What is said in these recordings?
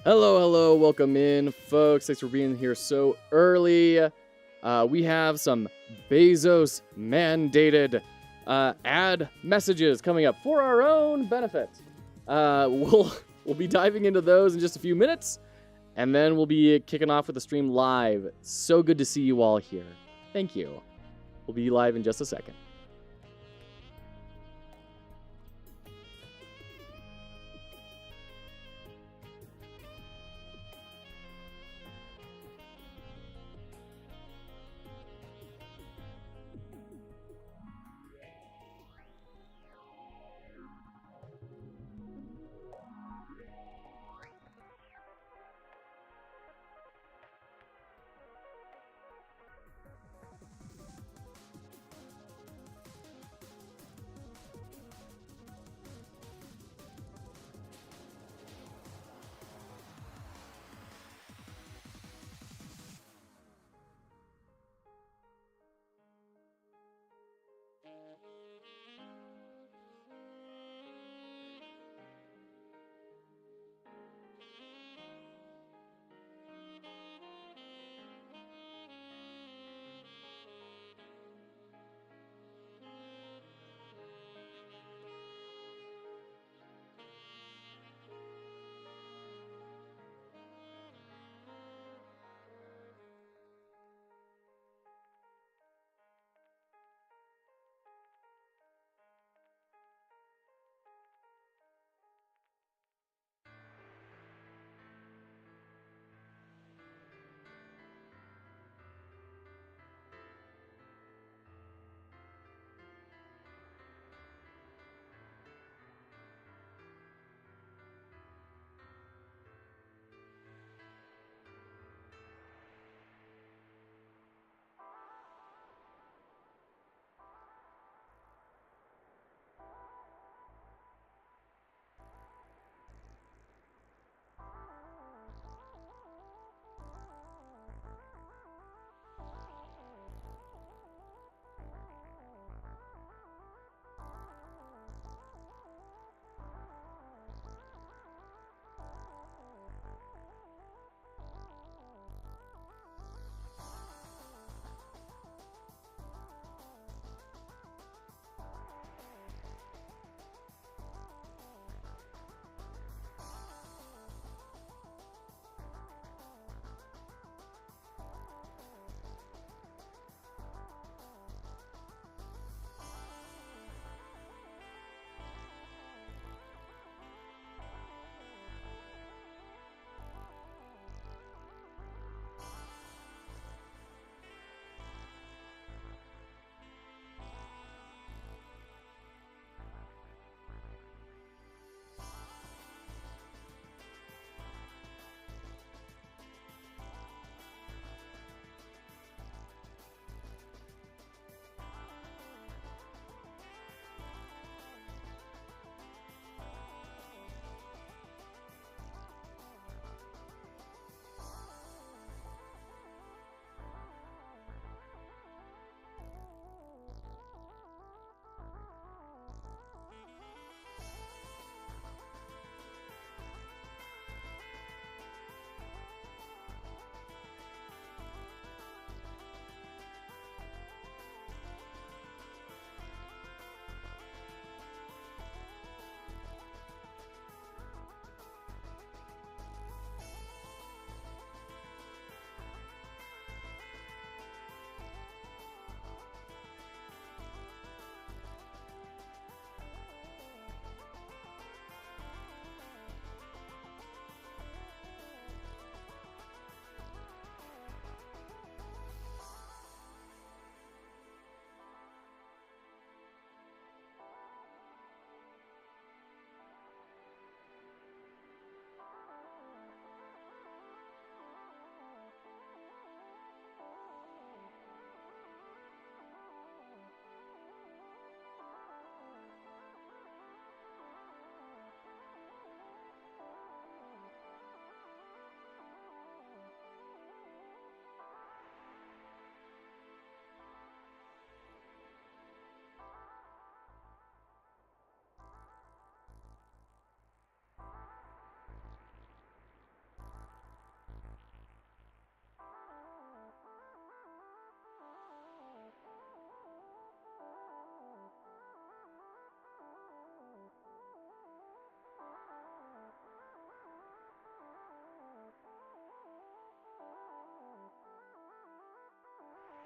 Hello, hello, welcome in, folks. Thanks for being here so early. We have some Bezos mandated ad messages coming up for our own benefit. We'll be diving into those in just a few minutes, and then we'll be kicking off with the stream live. So good to see you all here. Thank you. We'll be live in just a second.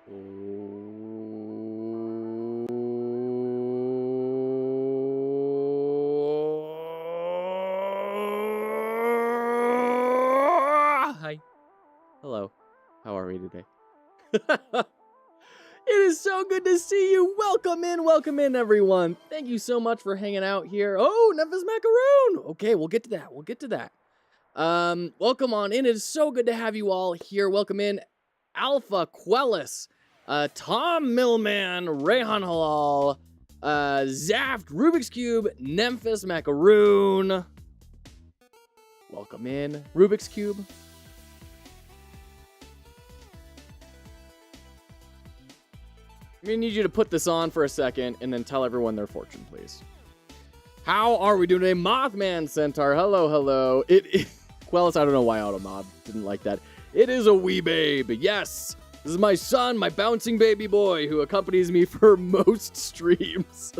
Hi. Hello. How are we today? It is so good to see you. Welcome in, everyone. Thank you so much for hanging out here. Oh, Memphis Macaroon. Okay, we'll get to that. Welcome on in. It is so good to have you all here. Welcome in, Alpha Quellis, Tom Millman, Rayhan Halal, Zaft, Rubik's Cube, Memphis Macaroon. Welcome in, Rubik's Cube. I'm gonna need you to put this on for a second and then tell everyone their fortune, please. How are we doing today? Mothman Centaur, hello. Quellis, I don't know why Automob didn't like that. It is a wee babe, yes. This is my son, my bouncing baby boy, who accompanies me for most streams.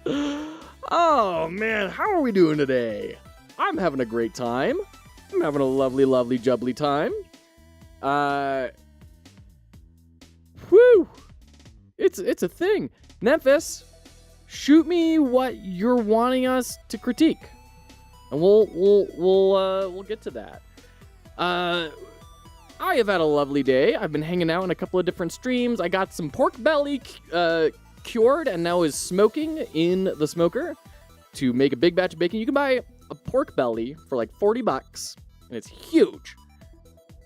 Oh, man, how are we doing today? I'm having a great time. I'm having a lovely, lovely, jubbly time. Whew. It's a thing. Memphis, shoot me what you're wanting us to critique, and we'll get to that. I have had a lovely day. I've been hanging out in a couple of different streams. I got some pork belly cured and now is smoking in the smoker to make a big batch of bacon. You can buy a pork belly for like $40, and it's huge.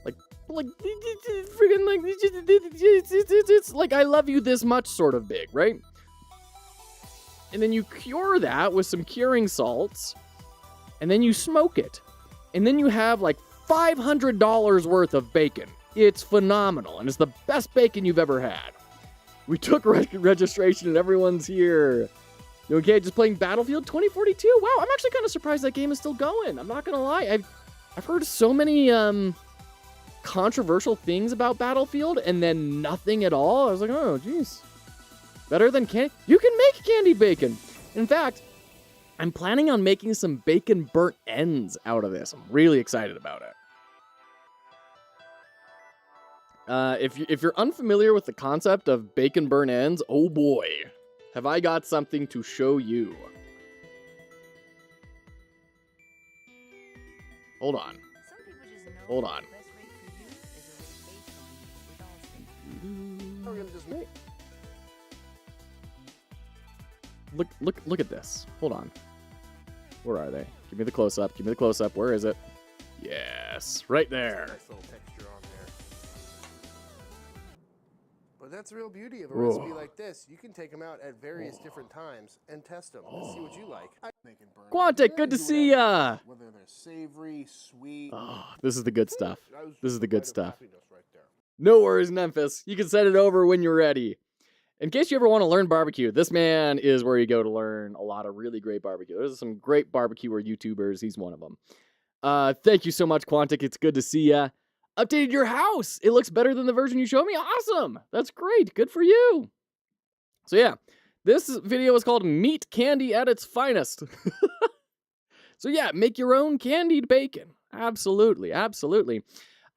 Like freaking like it's like I love you this much sort of big, right? And then you cure that with some curing salts, and then you smoke it, and then you have like $500 worth of bacon. It's phenomenal, and it's the best bacon you've ever had. We took registration, and everyone's here. You okay? Just playing Battlefield 2042. Wow, I'm actually kind of surprised that game is still going. I'm not gonna lie. I've heard so many controversial things about Battlefield, and then nothing at all. I was like, oh, geez. Better than candy. You can make candy bacon. In fact, I'm planning on making some bacon burnt ends out of this. I'm really excited about it. If you're unfamiliar with the concept of bacon burnt ends, oh boy, have I got something to show you. Hold on. Look at this. Hold on. Where are they? Give me the close-up. Where is it? Yes, right there. Nice little texture on there. But that's the real beauty of a recipe like this. You can take them out at various different times and test them and see what you like. Quantic, good to see ya. Whether they're savory, sweet. Oh, this is the good stuff. No worries, Memphis. You can send it over when you're ready. In case you ever want to learn barbecue, this man is where you go to learn a lot of really great barbecue. There's some great barbecuer YouTubers. He's one of them. Thank you so much, Quantic. It's good to see ya. Updated your house. It looks better than the version you showed me. Awesome. That's great. Good for you. So yeah, this video is called Meat Candy at its Finest. So yeah, make your own candied bacon. Absolutely. By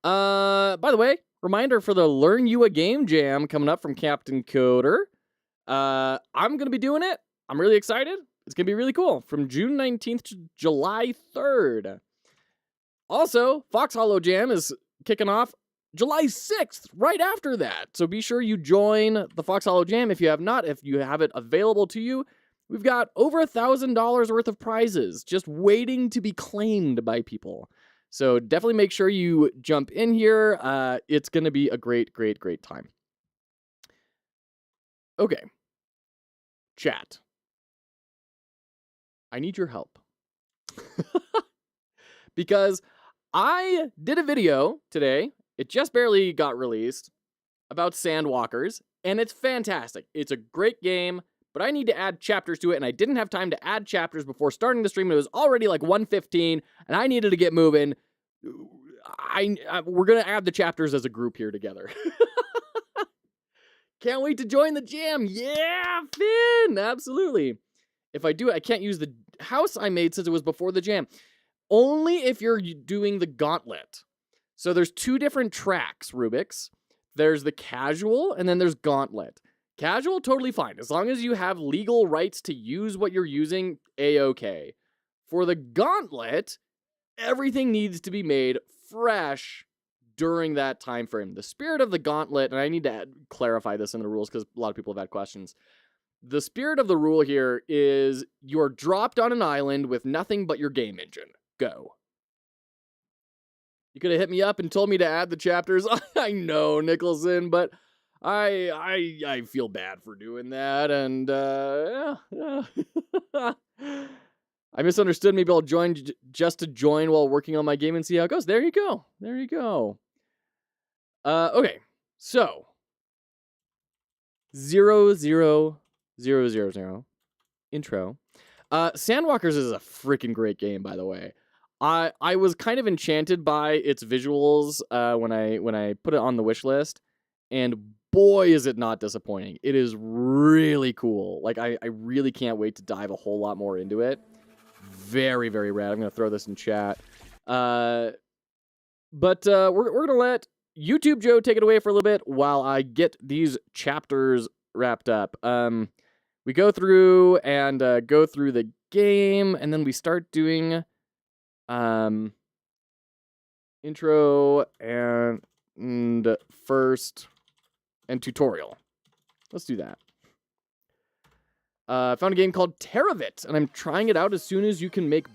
the way, reminder for the Learn You a Game Jam coming up from Captain Coder. I'm going to be doing it. I'm really excited. It's going to be really cool. From June 19th to July 3rd. Also, Foxhollow Jam is kicking off July 6th, right after that. So be sure you join the Foxhollow Jam if you have not. If you have it available to you, we've got over $1,000 worth of prizes just waiting to be claimed by people. So definitely make sure you jump in here. It's going to be a great time. Okay. Chat. I need your help. Because I did a video today. It just barely got released about Sandwalkers, and it's fantastic. It's a great game, but I need to add chapters to it, and I didn't have time to add chapters before starting the stream. It was already like 1:15, and I needed to get moving. We're going to add the chapters as a group here together. Can't wait to join the jam. Yeah, Finn, absolutely. If I do it, I can't use the house I made since it was before the jam. Only if you're doing the gauntlet. So there's two different tracks, Rubik's. There's the casual, and then there's gauntlet. Casual, totally fine. As long as you have legal rights to use what you're using, A-okay. For the gauntlet, everything needs to be made fresh during that time frame. The spirit of the gauntlet, and I need to clarify this in the rules because a lot of people have had questions. The spirit of the rule here is you're dropped on an island with nothing but your game engine. Go. You could have hit me up and told me to add the chapters. I know, Nicholson, but I feel bad for doing that, and I misunderstood. Maybe I'll join just to join while working on my game and see how it goes. There you go. There you go. Okay, so 00000 intro. Sandwalkers is a freaking great game, by the way. I was kind of enchanted by its visuals when I put it on the wish list, and boy, is it not disappointing. It is really cool. Like, I really can't wait to dive a whole lot more into it. Very, very rad. I'm going to throw this in chat. But we're going to let YouTube Joe take it away for a little bit while I get these chapters wrapped up. We go through and go through the game, and then we start doing intro and first and tutorial. Let's do that. I found a game called Teravit, and I'm trying it out as soon as you can make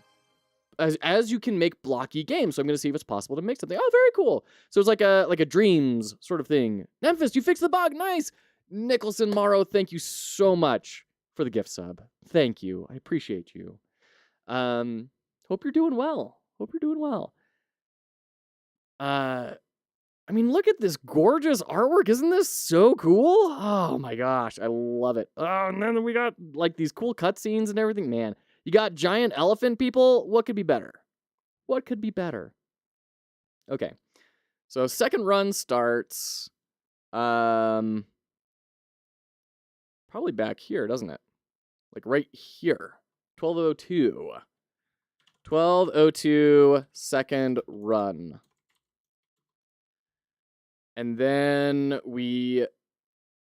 as you can make blocky games. So I'm going to see if it's possible to make something. Oh, very cool. So it's like a dreams sort of thing. Memphis, you fixed the bug. Nice. Nicholson Morrow, thank you so much for the gift sub. Thank you. I appreciate you. Hope you're doing well. Hope you're doing well. I mean, look at this gorgeous artwork. Isn't this so cool? Oh my gosh, I love it. Oh, and then we got like these cool cutscenes and everything. Man, you got giant elephant people. What could be better? What could be better? Okay, so second run starts probably back here, doesn't it? Like right here. 12:02. 12:02 second run. And then we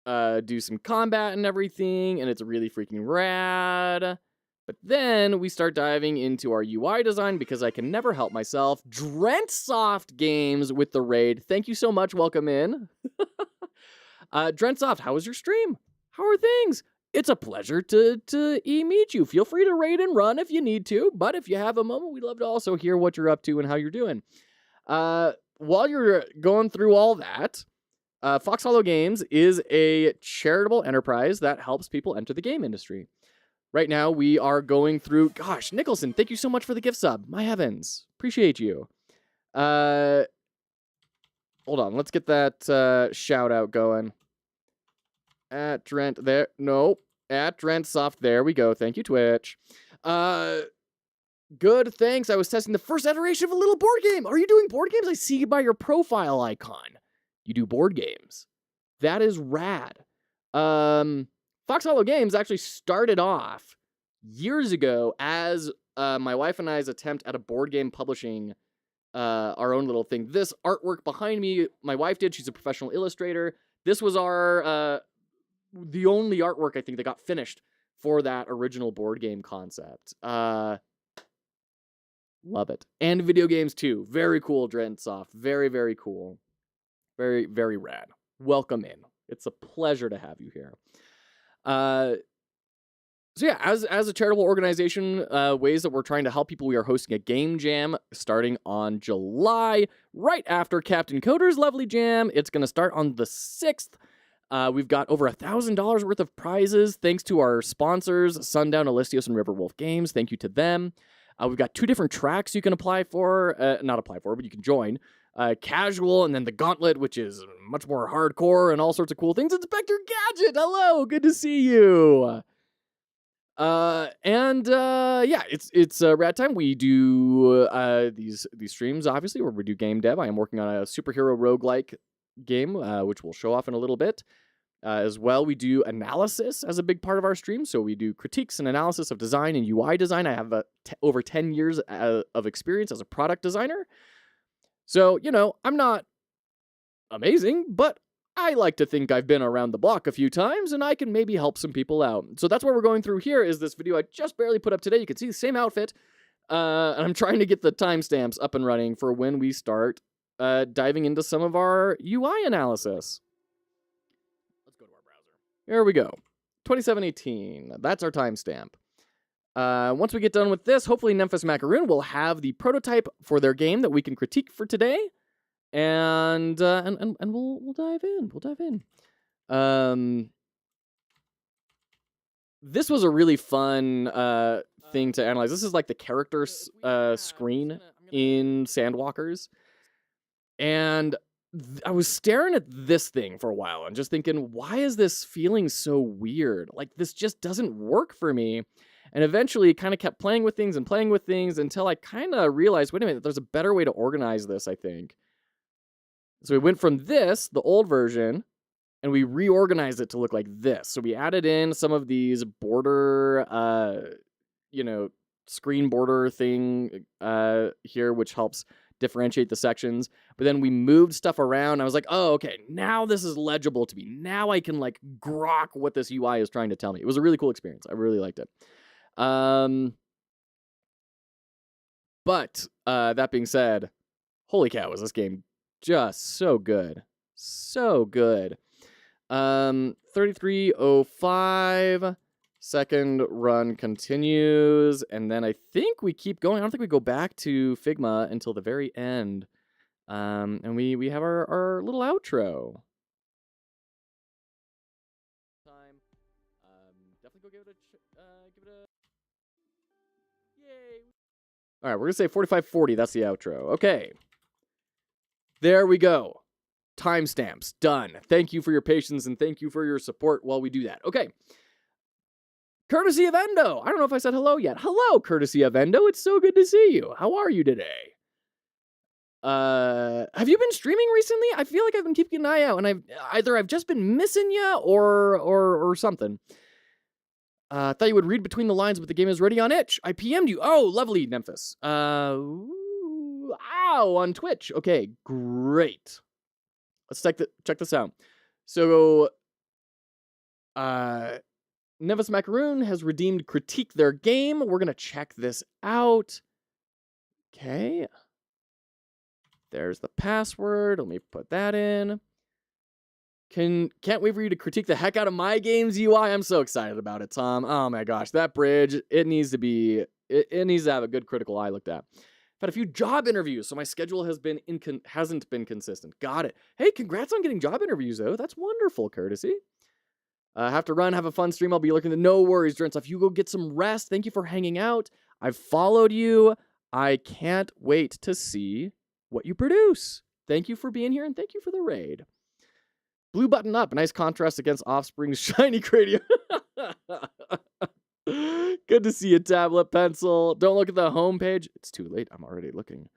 do some combat and everything, and it's really freaking rad. But then we start diving into our UI design because I can never help myself. Drentsoft Games with the raid. Thank you so much. Welcome in. Drentsoft, how was your stream? How are things? It's a pleasure to meet you. Feel free to raid and run if you need to, but if you have a moment, we'd love to also hear what you're up to and how you're doing. While you're going through all that, foxhollowgames is a charitable enterprise that helps people enter the game industry. Right now, we are going through... Gosh, Nicholson, thank you so much for the gift sub. My heavens. Appreciate you. Hold on. Let's get that shout out going. At Drent there. Nope. At Drentsoft. There we go. Thank you, Twitch. Good, thanks. I was testing the first iteration of a little board game. Are you doing board games? I see you by your profile icon. You do board games. That is rad. Foxhollow Games actually started off years ago as my wife and I's attempt at a board game publishing our own little thing. This artwork behind me, my wife did. She's a professional illustrator. This was our the only artwork I think that got finished for that original board game concept. Love it. And video games too. Very cool, Drentsoft. Very, very cool. Very, very rad. Welcome in. It's a pleasure to have you here. So yeah, as a charitable organization, ways that we're trying to help people, we are hosting a game jam starting on July, right after Captain Coder's lovely jam. It's going to start on the 6th. We've got over $1,000 worth of prizes, thanks to our sponsors, Sundown, Alistios, and Riverwolf Games. Thank you to them. We've got 2 different tracks you can apply for, not apply for, but you can join. Casual, and then the Gauntlet, which is much more hardcore and all sorts of cool things. Inspector Gadget, hello, good to see you. Yeah, it's rad time. We do these streams, obviously, where we do game dev. I am working on a superhero roguelike game, which we'll show off in a little bit. As well, we do analysis as a big part of our stream. So we do critiques and analysis of design and UI design. I have over 10 years of experience as a product designer. So, you know, I'm not amazing, but I like to think I've been around the block a few times, and I can maybe help some people out. So that's what we're going through here is this video I just barely put up today. You can see the same outfit, and I'm trying to get the timestamps up and running for when we start diving into some of our UI analysis. Let's go to our browser. Here we go. 2718. That's our timestamp. Once we get done with this, hopefully Memphis Macaroon will have the prototype for their game that we can critique for today, and we'll dive in. We'll dive in. This was a really fun thing to analyze. This is like the character screen in Sandwalkers, and I was staring at this thing for a while and just thinking, why is this feeling so weird? Like, this just doesn't work for me. And eventually kind of kept playing with things until I kind of realized, wait a minute, there's a better way to organize this, I think. So we went from this, the old version, and we reorganized it to look like this. So we added in some of these border, screen border thing here, which helps differentiate the sections. But then we moved stuff around. I was like, oh, okay, now this is legible to me. Now I can like grok what this UI is trying to tell me. It was a really cool experience. I really liked it. But that being said, holy cow, is this game just so good. So good. 3305, second run continues, and then I think we keep going. I don't think we go back to Figma until the very end. And we have our little outro. Time. Definitely go give it a yay. All right, we're gonna say 4540. That's the outro. Okay. There we go. Timestamps done. Thank you for your patience and thank you for your support while we do that. Okay. Courtesy of Endo. I don't know if I said hello yet. Hello, courtesy of Endo. It's so good to see you. How are you today? Have you been streaming recently? I feel like I've been keeping an eye out, and I've just been missing you or something. Thought you would read between the lines, but the game is ready on itch. I PM'd you. Oh, lovely, Memphis. Ow, on Twitch. Okay, great. Let's check this out. So, Nevis Macaroon has redeemed Critique Their Game. We're going to check this out. Okay. There's the password. Let me put that in. Can't wait for you to critique the heck out of my game's UI. I'm so excited about it, Tom. Oh my gosh, that bridge, it needs to have a good critical eye looked at. I've had a few job interviews, so my schedule hasn't been consistent. Got it. Hey, congrats on getting job interviews, though. That's wonderful, courtesy. Have to run, have a fun stream. I'll be looking at no worries, Drenstuff. You go get some rest. Thank you for hanging out. I've followed you. I can't wait to see what you produce. Thank you for being here, and thank you for the raid. Blue button up. Nice contrast against Offspring's shiny cranium. Good to see you, tablet pencil. Don't look at the homepage. It's too late. I'm already looking.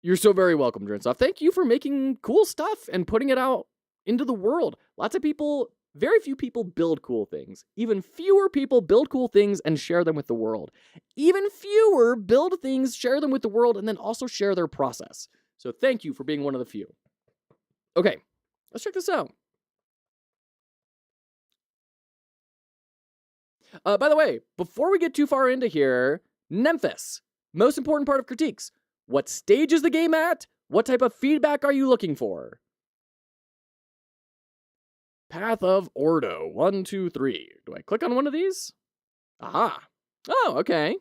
You're so very welcome, Drenstuff. Thank you for making cool stuff and putting it out into the world. Lots of people, very few people build cool things. Even fewer people build cool things and share them with the world. Even fewer build things, share them with the world, and then also share their process. So thank you for being one of the few. Okay, let's check this out. By the way, before we get too far into here, Memphis, most important part of critiques. What stage is the game at? What type of feedback are you looking for? Path of Ordo, 1, 2, 3. Do I click on one of these? Aha. Oh, okay.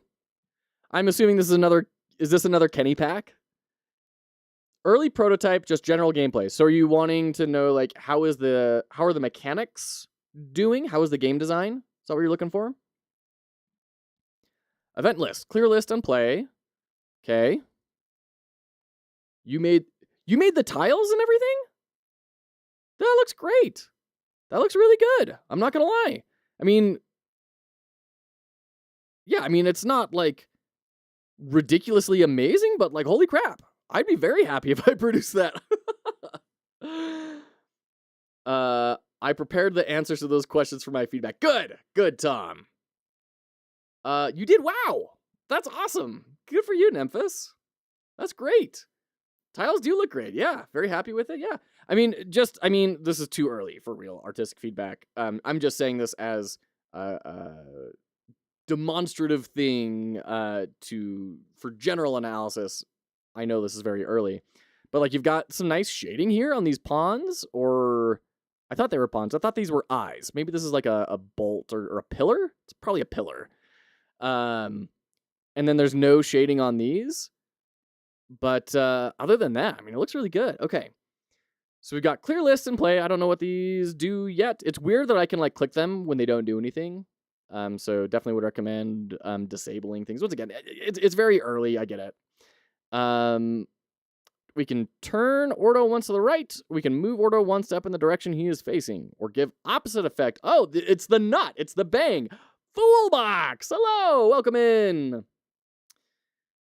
I'm assuming this is this another Kenny pack? Early prototype, just general gameplay. So are you wanting to know, like, how are the mechanics doing? How is the game design? Is that what you're looking for? Event list, clear list and play. Okay. You made the tiles and everything? That looks great. That looks really good. I'm not gonna lie. I mean, yeah, I mean, it's not like ridiculously amazing, but like, holy crap. I'd be very happy if I produced that. I prepared the answers to those questions for my feedback. Good, Tom. You did wow. That's awesome. Good for you, Memphis. That's great. Tiles do look great. Yeah, very happy with it. Yeah. This is too early for real artistic feedback. I'm just saying this as a demonstrative thing for general analysis. I know this is very early, but like you've got some nice shading here on these pawns, or I thought they were pawns. I thought these were eyes. Maybe this is like a bolt or a pillar. It's probably a pillar. And then there's no shading on these. But other than that, it looks really good. Okay. So we've got clear lists in play. I don't know what these do yet. It's weird that I can like click them when they don't do anything. So definitely would recommend disabling things. Once again, it's very early. I get it. We can turn Ordo once to the right. We can move Ordo one step in the direction he is facing, or give opposite effect. Oh, it's the nut. It's the bang. Foolbox. Hello. Welcome in.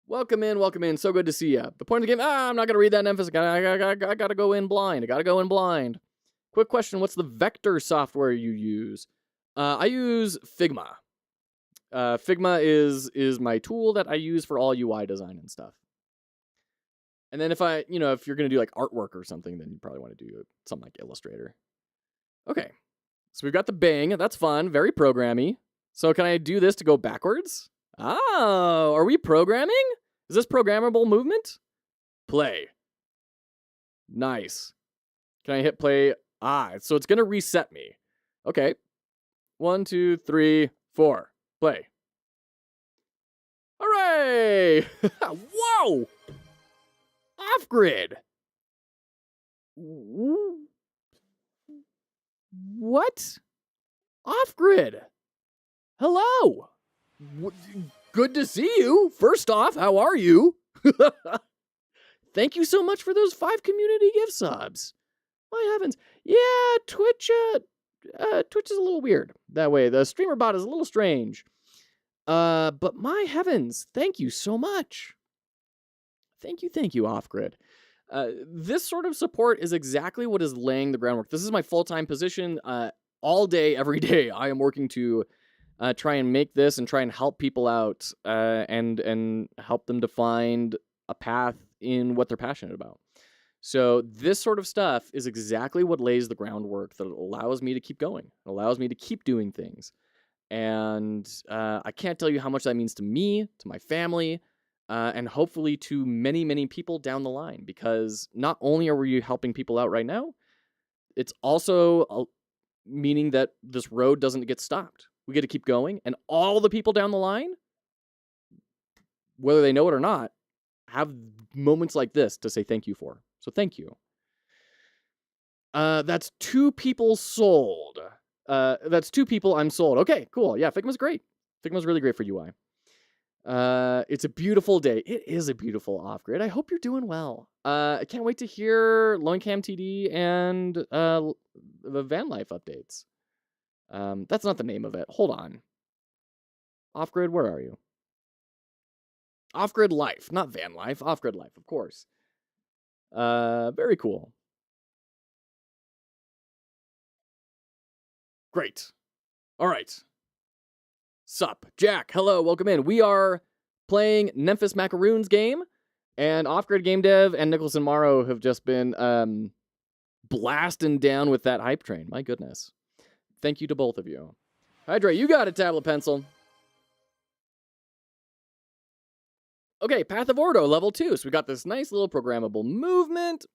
Welcome in. So good to see you. The point of the game, I'm not going to read that in emphasis. I got to go in blind. Quick question, what's the vector software you use? I use Figma. Figma is my tool that I use for all UI design and stuff. And then if you're going to do like artwork or something, then you probably want to do something like Illustrator. Okay. So we've got the bang. That's fun. Very programmy. So can I do this to go backwards? Oh, are we programming? Is this programmable movement? Play. Nice. Can I hit play? So it's going to reset me. Okay. 1, 2, 3, 4. Play. Hooray! Whoa! Off grid. What? Off grid. Hello. Good to see you. First off, how are you? Thank you so much for those 5 community gift subs. My heavens. Yeah, Twitch is a little weird that way. The streamer bot is a little strange. But my heavens, thank you so much. Thank you, Off-Grid. This sort of support is exactly what is laying the groundwork. This is my full-time position. All day, every day, I am working to try and make this and try and help people out and help them to find a path in what they're passionate about. So this sort of stuff is exactly what lays the groundwork that allows me to keep going, allows me to keep doing things. And I can't tell you how much that means to me, to my family, and hopefully to many, many people down the line. Because not only are we helping people out right now, it's also meaning that this road doesn't get stopped. We get to keep going, and all the people down the line, whether they know it or not, have moments like this to say thank you for. So thank you. That's 2 people sold. That's 2 people I'm sold. Okay, cool. Yeah, Figma's great. Figma's really great for UI. It's a beautiful day. It is a beautiful off-grid. I hope you're doing well. I can't wait to hear Loincam TD and the van life updates. That's not the name of it. Hold on. Off-grid, where are you? Off-grid life, not van life. Off-grid life, of course. Very cool. Great. All right. Sup, Jack. Hello, welcome in. We are playing Memphis Macaroons game, and Off-Grid Game Dev and Nicholas and Morrow have just been blasting down with that hype train. My goodness. Thank you to both of you. Hydra, you got a tablet pencil. Okay, Path of Ordo, level 2. So we got this nice little programmable movement.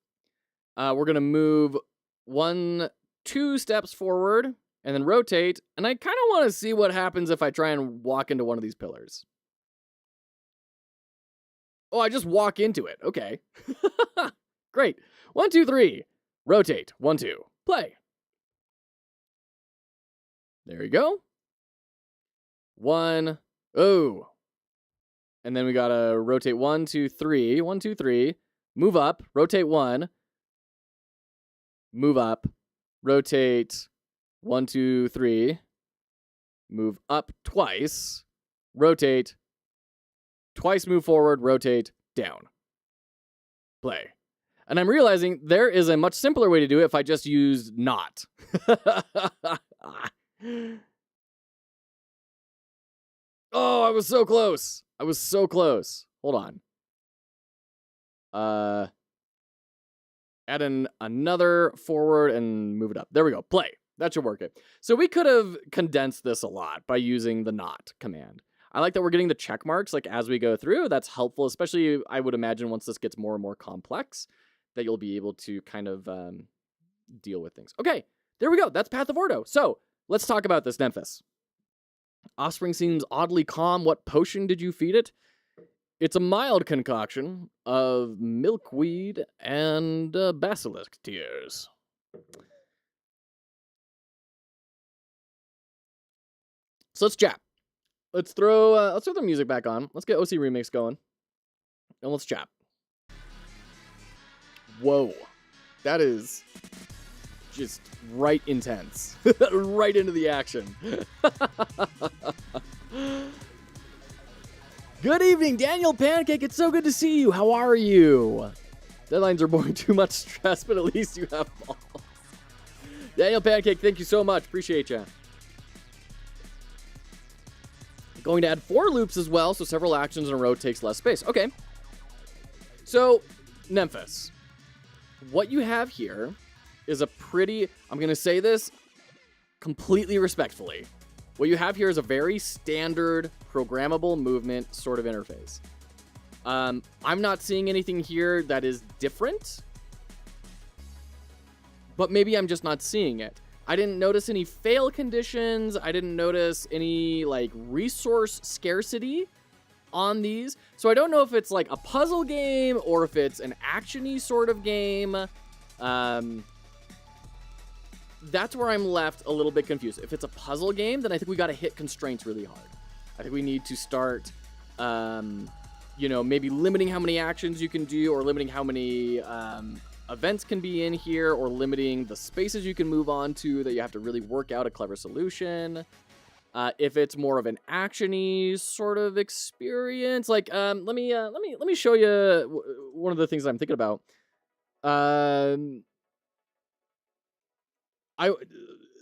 We're going to move 2 steps forward and then rotate. And I kind of want to see what happens if I try and walk into one of these pillars. Oh, I just walk into it. Okay. Great. 1, 2, 3. Rotate. 1, 2. Play. There you go. 1. Oh. And then we gotta rotate 1, 2, 3. 1, 2, 3. Move up. Rotate 1. Move up. Rotate 1, 2, 3. Move up twice. Rotate. Twice move forward. Rotate down. Play. And I'm realizing there is a much simpler way to do it if I just used not. Oh, I was so close. I was so close. Hold on. add in another forward and move it up. There we go. Play. That should work it. So we could have condensed this a lot by using the not command. I like that we're getting the check marks like as we go through. That's helpful, especially I would imagine once this gets more and more complex that you'll be able to kind of deal with things. Okay, there we go. That's Path of Ordo. So let's talk about this Nemphis. Offspring seems oddly calm. What potion did you feed it? It's a mild concoction of milkweed and basilisk tears. So let's chat. Let's throw the music back on. Let's get OC Remix going. And let's chat. Whoa. That is just right intense. Right into the action. Good evening, Daniel Pancake. It's so good to see you. How are you? Deadlines are boring, too much stress, but at least you have balls. Daniel Pancake, thank you so much. Appreciate you. Going to add 4 loops as well, so several actions in a row takes less space. Okay. So, Nemphis. What you have here is a pretty, I'm going to say this completely respectfully. What you have here is a very standard programmable movement sort of interface. I'm not seeing anything here that is different, but maybe I'm just not seeing it. I didn't notice any fail conditions. I didn't notice any like resource scarcity on these. So I don't know if it's like a puzzle game or if it's an action-y sort of game. That's where I'm left a little bit confused. If it's a puzzle game, then I think we got to hit constraints really hard. I think we need to start, maybe limiting how many actions you can do or limiting how many events can be in here or limiting the spaces you can move on to that you have to really work out a clever solution. If it's more of an action-y sort of experience, like let me show you one of the things I'm thinking about.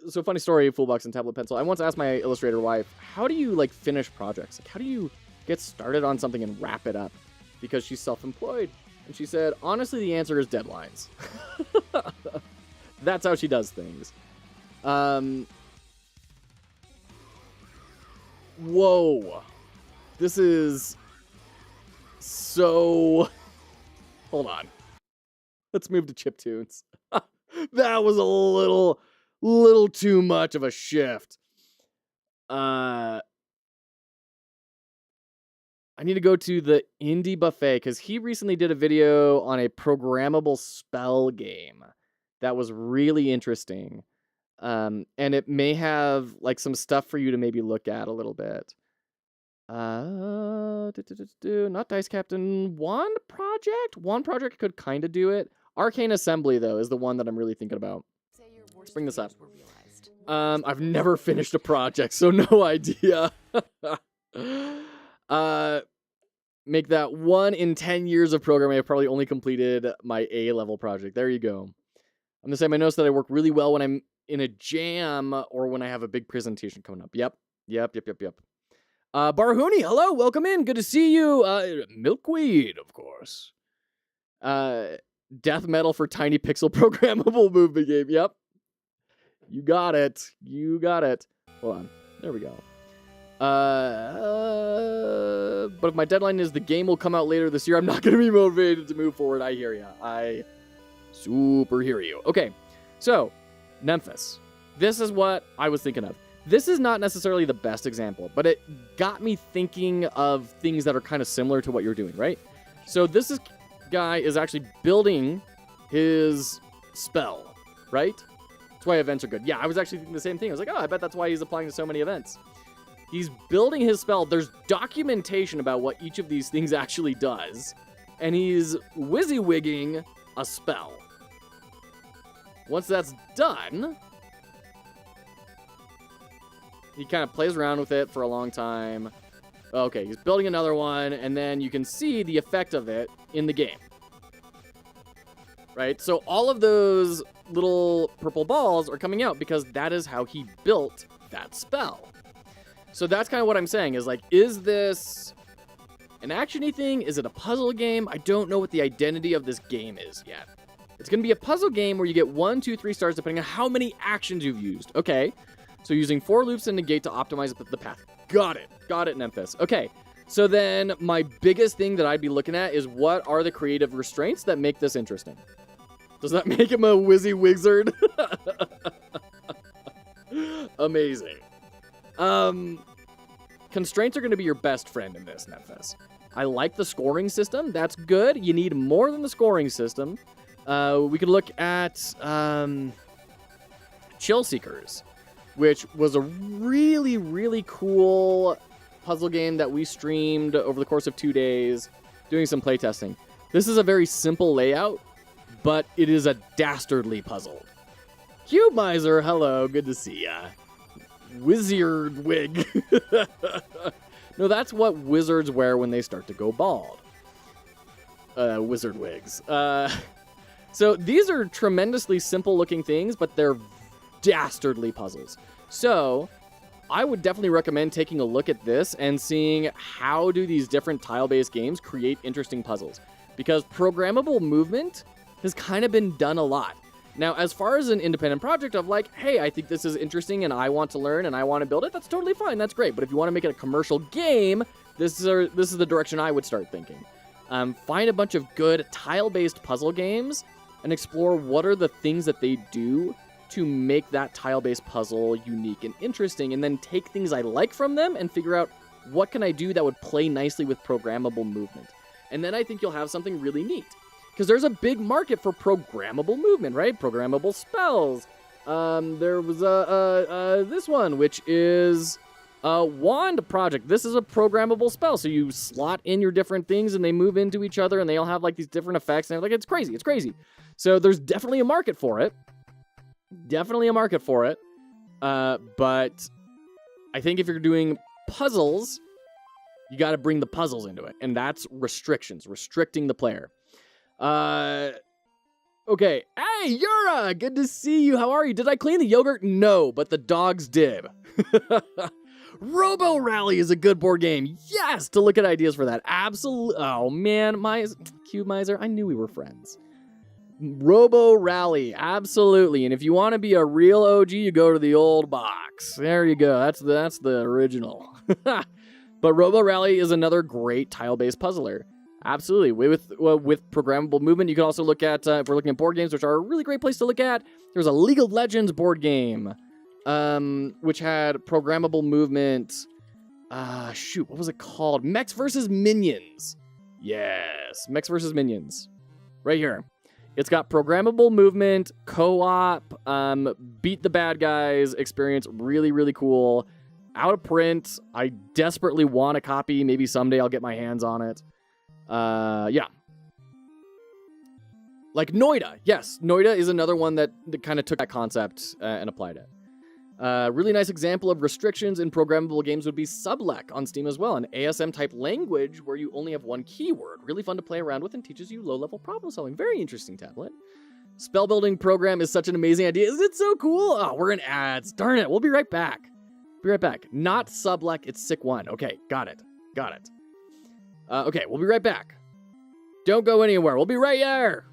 So funny story, Fullbox and Tablet Pencil. I once asked my illustrator wife, how do you like finish projects? Like how do you get started on something and wrap it up? Because she's self-employed. And she said, honestly, the answer is deadlines. That's how she does things. Whoa. This is so... Hold on. Let's move to chiptunes. That was a little too much of a shift. I need to go to the Indie Buffet because he recently did a video on a programmable spell game that was really interesting. And it may have like some stuff for you to maybe look at a little bit. Not Dice Captain. Wand Project? Wand Project could kind of do it. Arcane Assembly, though, is the one that I'm really thinking about. Let's bring this up. I've never finished a project, so no idea. Make that 1 in 10 years of programming. I've probably only completed my A-level project. There you go. I'm going to say my notes that I work really well when I'm in a jam or when I have a big presentation coming up. Yep. Barhuni, hello, welcome in. Good to see you. Milkweed, of course. Death metal for tiny pixel programmable movement game. Yep. You got it. Hold on. There we go. But if my deadline is the game will come out later this year, I'm not going to be motivated to move forward. I hear ya. I super hear you. Okay. So, Nemphis. This is what I was thinking of. This is not necessarily the best example, but it got me thinking of things that are kind of similar to what you're doing, right? So this guy is actually building his spell, right? That's why events are good. Yeah, I was actually thinking the same thing. I was like, oh, I bet that's why he's applying to so many events. He's building his spell. There's documentation about what each of these things actually does, and he's WYSIWYGing a spell. Once that's done, he kind of plays around with it for a long time. Okay, he's building another one, and then you can see the effect of it in the game. Right? So all of those little purple balls are coming out because that is how he built that spell. So that's kind of what I'm saying is like, is this an action-y thing? Is it a puzzle game? I don't know what the identity of this game is yet. It's going to be a puzzle game where you get 1, 2, 3 stars depending on how many actions you've used. Okay, so using 4 loops and negate to optimize the path. Got it, Nemphis. Okay, so then my biggest thing that I'd be looking at is what are the creative restraints that make this interesting? Does that make him a whizzy wizard? Amazing. Constraints are going to be your best friend in this, Nemphis. I like the scoring system. That's good. You need more than the scoring system. We could look at Chill Seekers, which was a really, really cool puzzle game that we streamed over the course of 2 days, doing some playtesting. This is a very simple layout, but it is a dastardly puzzle. Cube Miser, hello, good to see ya. Wizard wig. No, that's what wizards wear when they start to go bald. Wizard wigs. So these are tremendously simple looking things, but they're dastardly puzzles. So I would definitely recommend taking a look at this and seeing how do these different tile-based games create interesting puzzles. Because programmable movement has kind of been done a lot. Now, as far as an independent project of like, hey, I think this is interesting and I want to learn and I want to build it, that's totally fine. That's great. But if you want to make it a commercial game, this is the direction I would start thinking. Find a bunch of good tile-based puzzle games and explore what are the things that they do to make that tile-based puzzle unique and interesting, and then take things I like from them and figure out what can I do that would play nicely with programmable movement. And then I think you'll have something really neat. Because there's a big market for programmable movement, right? Programmable spells. There was this one, which is a wand project. This is a programmable spell. So you slot in your different things and they move into each other and they all have like these different effects. And like, it's crazy. It's crazy. So there's definitely a market for it. Definitely a market for it. But I think if you're doing puzzles, you got to bring the puzzles into it. And that's restrictions, restricting the player. Okay. Hey, Yura! Good to see you. How are you? Did I clean the yogurt? No, but the dogs did. Robo Rally is a good board game. Yes, to look at ideas for that. Absolutely. Oh, man. Cube Miser, I knew we were friends. Robo Rally, absolutely. And if you want to be a real OG, you go to the old box. There you go. That's the original. But Robo Rally is another great tile-based puzzler. Absolutely. With programmable movement, you can also look at, if we're looking at board games, which are a really great place to look at, there's a League of Legends board game, which had programmable movement. Shoot, what was it called? Mechs versus Minions. Yes, Mechs versus Minions. Right here. It's got programmable movement, co-op, beat the bad guys experience. Really, really cool. Out of print. I desperately want a copy. Maybe someday I'll get my hands on it. Yeah. Like Noida. Yes, Noida is another one that kind of took that concept and applied it. Really nice example of restrictions in programmable games would be Sublec on Steam as well, an ASM-type language where you only have one keyword. Really fun to play around with and teaches you low-level problem solving. Very interesting tablet. Spell-building program is such an amazing idea. Isn't it so cool? Oh, we're in ads. Darn it. We'll be right back. Be right back. Not Sublec, it's Sick One. Okay, got it. Got it. Okay, we'll be right back. Don't go anywhere. We'll be right there.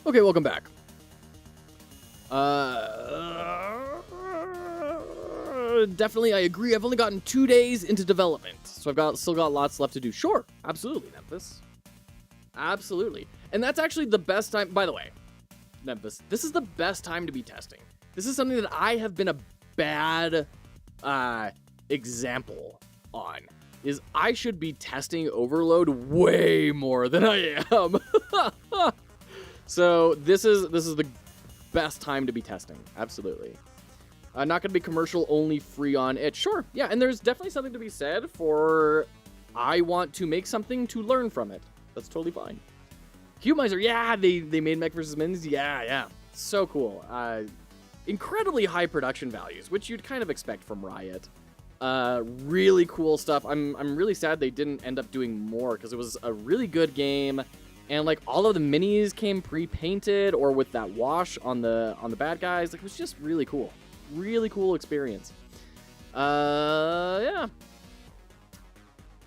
Okay, welcome back. Definitely, I agree. I've only gotten 2 days into development, so I've still got lots left to do. Sure, absolutely, Memphis. Absolutely. And that's actually the best time, by the way, Memphis, this is the best time to be testing. This is something that I have been a bad example on, is I should be testing Overload way more than I am. So this is the best time to be testing. Absolutely. Not going to be commercial, only free on it. Sure, yeah, and there's definitely something to be said for I want to make something to learn from it. That's totally fine. Cubemizer, yeah, they made Mech vs. Minis. Yeah. So cool. Incredibly high production values, which you'd kind of expect from Riot. Really cool stuff. I'm really sad they didn't end up doing more, because it was a really good game. And like all of the minis came pre-painted or with that wash on the bad guys. Like, it was just really cool. Really cool experience. Yeah.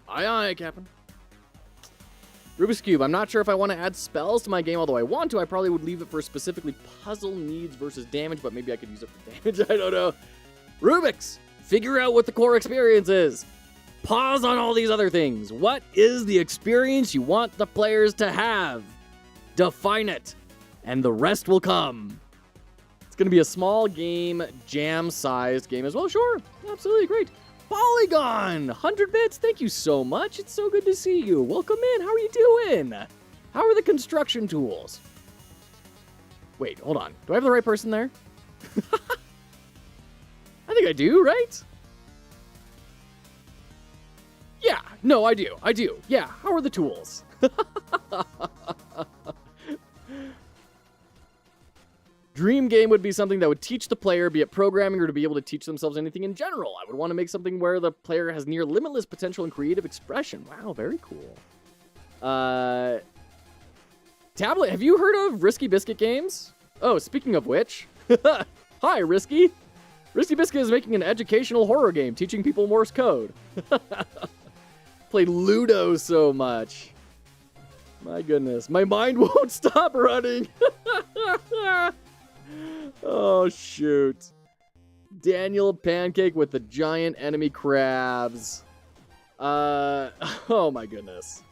Aye, Captain. Rubik's Cube. I'm not sure if I want to add spells to my game, although I want to. I probably would leave it for specifically puzzle needs versus damage, but maybe I could use it for damage. I don't know. Rubik's. Figure out what the core experience is. Pause on all these other things. What is the experience you want the players to have? Define it, and the rest will come. It's going to be a small game, jam-sized game as well. Sure, absolutely great. Polygon, 100 bits. Thank you so much. It's so good to see you. Welcome in. How are you doing? How are the construction tools? Wait, hold on. Do I have the right person there? I think I do, right? Yeah, no, I do. Yeah, how are the tools? Dream game would be something that would teach the player, be it programming or to be able to teach themselves anything in general. I would want to make something where the player has near limitless potential and creative expression. Wow, very cool. Tablet, have you heard of Risky Biscuit Games? Oh, speaking of which, hi, Risky. Risky Biscuit is making an educational horror game teaching people Morse code. Play Ludo so much. My goodness, my mind won't stop running. Oh, shoot. Daniel Pancake with the giant enemy crabs. Oh my goodness.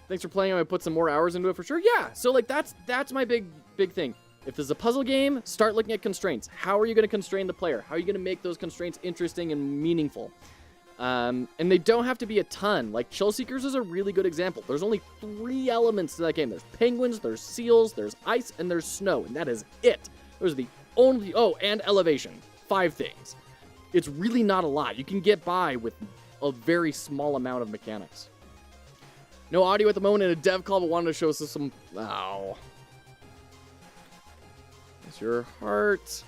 Thanks for playing. I'm gonna put some more hours into it for sure. Yeah, so like that's my big thing. If there's a puzzle game, start looking at constraints. How are you gonna constrain the player? How are you gonna make those constraints interesting and meaningful? And they don't have to be a ton. Like Chill Seekers is a really good example. There's only 3 elements to that game. There's penguins, there's seals, there's ice, and there's snow, and that is it. Those are the only, and elevation. 5 things. It's really not a lot. You can get by with a very small amount of mechanics. No audio at the moment in a dev call, but wanted to show us some, It's your heart.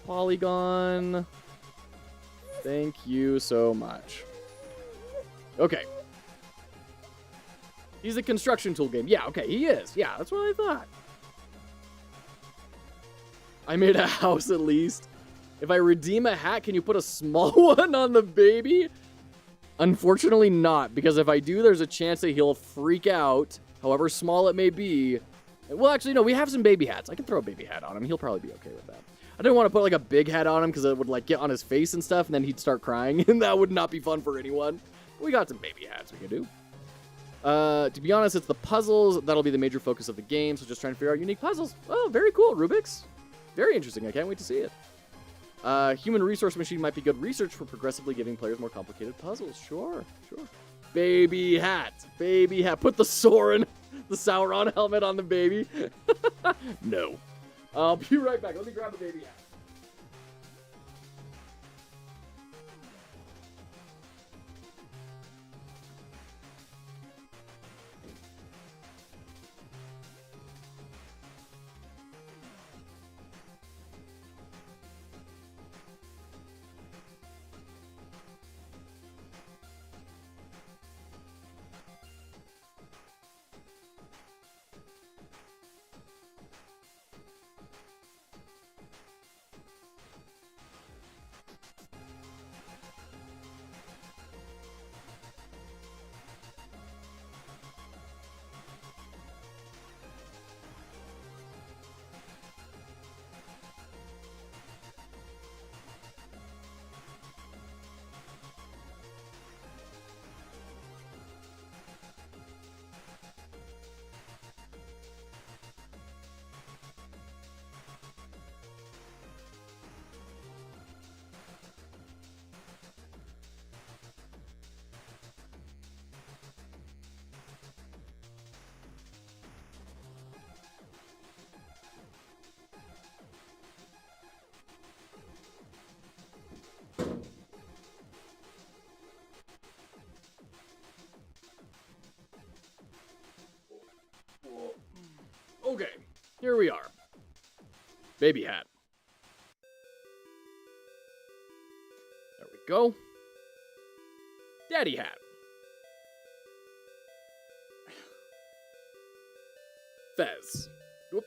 Polygon. Thank you so much. Okay. He's a construction tool game. Yeah, okay, he is. Yeah, that's what I thought. I made a house at least. If I redeem a hat, can you put a small one on the baby? Unfortunately not, because if I do, there's a chance that he'll freak out, however small it may be. Well, actually, no, we have some baby hats. I can throw a baby hat on him. He'll probably be okay with that. I didn't want to put like a big hat on him because it would like get on his face and stuff, and then he'd start crying, and that would not be fun for anyone. But we got some baby hats we can do. To be honest, it's the puzzles that'll be the major focus of the game, so just trying to figure out unique puzzles. Oh, very cool, Rubik's. Very interesting. I can't wait to see it. Human resource machine might be good research for progressively giving players more complicated puzzles. Sure. Baby hat. Put the Soren, the Sauron helmet on the baby. No. I'll be right back. Let me grab the baby hat. Here we are. Baby hat. There we go. Daddy hat. Fez. Whoop.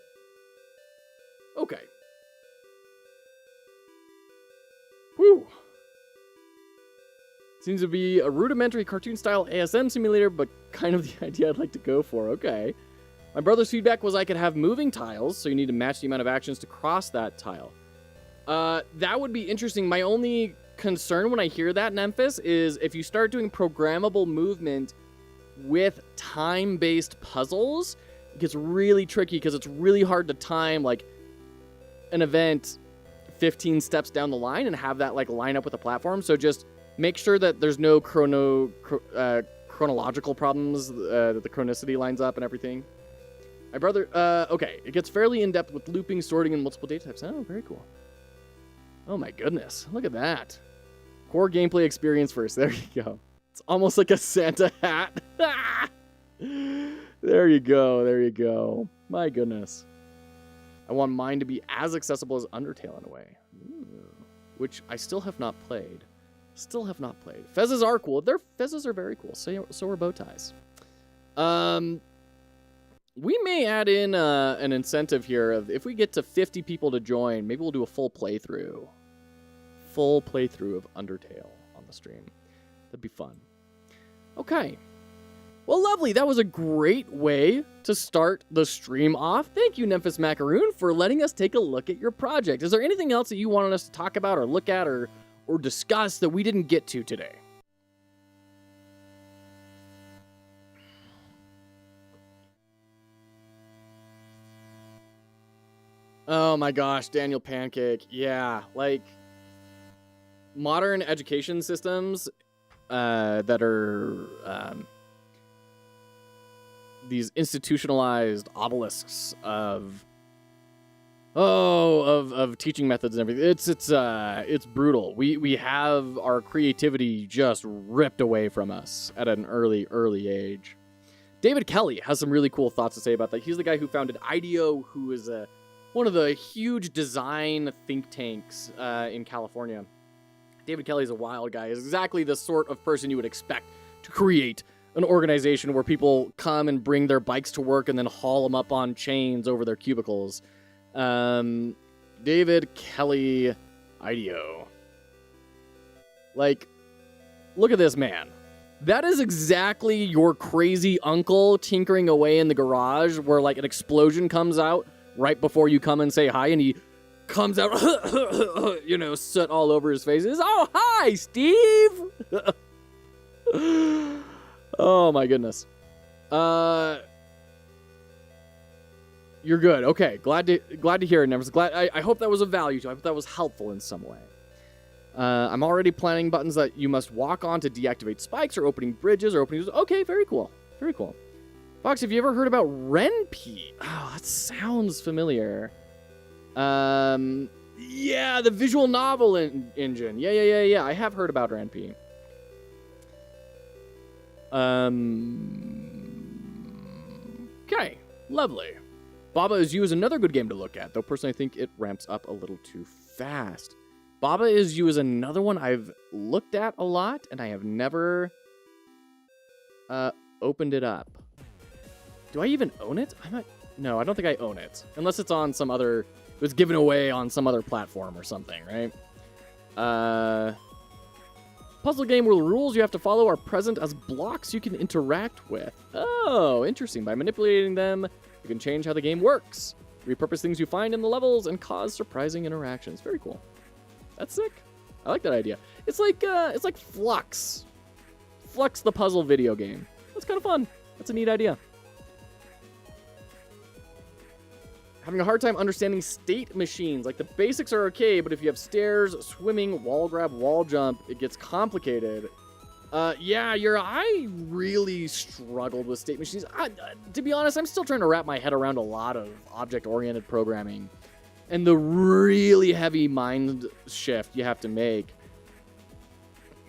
Okay. Whew. Seems to be a rudimentary cartoon-style ASM simulator, but kind of the idea I'd like to go for. Okay. My brother's feedback was I could have moving tiles, so you need to match the amount of actions to cross that tile. That would be interesting. My only concern when I hear that, Memphis, is if you start doing programmable movement with time-based puzzles, it gets really tricky because it's really hard to time, like, an event 15 steps down the line and have that, like, line up with the platform. So just make sure that there's no chronological problems, that the chronicity lines up and everything. My brother, okay, it gets fairly in-depth with looping, sorting, and multiple data types. Oh, very cool. Oh my goodness, look at that. Core gameplay experience first, there you go. It's almost like a Santa hat. There you go, there you go. My goodness. I want mine to be as accessible as Undertale in a way. Ooh. Which I still have not played. Still have not played. Fezzes are cool. Fezzes are very cool. So are bow ties. We may add in an incentive here of if we get to 50 people to join, maybe we'll do a full playthrough. Full playthrough of Undertale on the stream. That'd be fun. Okay. Well, lovely. That was a great way to start the stream off. Thank you, Memphis Macaroon, for letting us take a look at your project. Is there anything else that you wanted us to talk about or look at or discuss that we didn't get to today? Oh my gosh, Daniel Pancake. Yeah, like modern education systems that are these institutionalized obelisks of teaching methods and everything. It's brutal. We have our creativity just ripped away from us at an early age. David Kelly has some really cool thoughts to say about that. He's the guy who founded IDEO, who is one of the huge design think tanks in California. David Kelly's a wild guy. He's exactly the sort of person you would expect to create an organization where people come and bring their bikes to work and then haul them up on chains over their cubicles. David Kelly, IDEO. Like, look at this man. That is exactly your crazy uncle tinkering away in the garage where, like, an explosion comes out right before you come and say hi, and he comes out, soot all over his face. Oh, hi, Steve! Oh, my goodness. You're good. Okay, glad to hear it. I hope that was of value to you. I hope that was helpful in some way. I'm already planning buttons that you must walk on to deactivate spikes or opening bridges or opening... Okay, very cool. Very cool. Fox, have you ever heard about Ren'Py? Oh, that sounds familiar. Yeah, the visual novel engine. Yeah. I have heard about Ren'Py. Okay, lovely. Baba Is You is another good game to look at, though personally I think it ramps up a little too fast. Baba Is You is another one I've looked at a lot, and I have never opened it up. Do I even own it? No, I don't think I own it. Unless it's on some other... It was given away on some other platform or something, right? Puzzle game where the rules you have to follow are present as blocks you can interact with. Oh, interesting. By manipulating them, you can change how the game works, repurpose things you find in the levels, and cause surprising interactions. Very cool. That's sick. I like that idea. It's like Flux. Flux the puzzle video game. That's kind of fun. That's a neat idea. Having a hard time understanding state machines. Like, the basics are okay, but if you have stairs, swimming, wall grab, wall jump, it gets complicated. Yeah, I really struggled with state machines. To be honest, I'm still trying to wrap my head around a lot of object-oriented programming and the really heavy mind shift you have to make.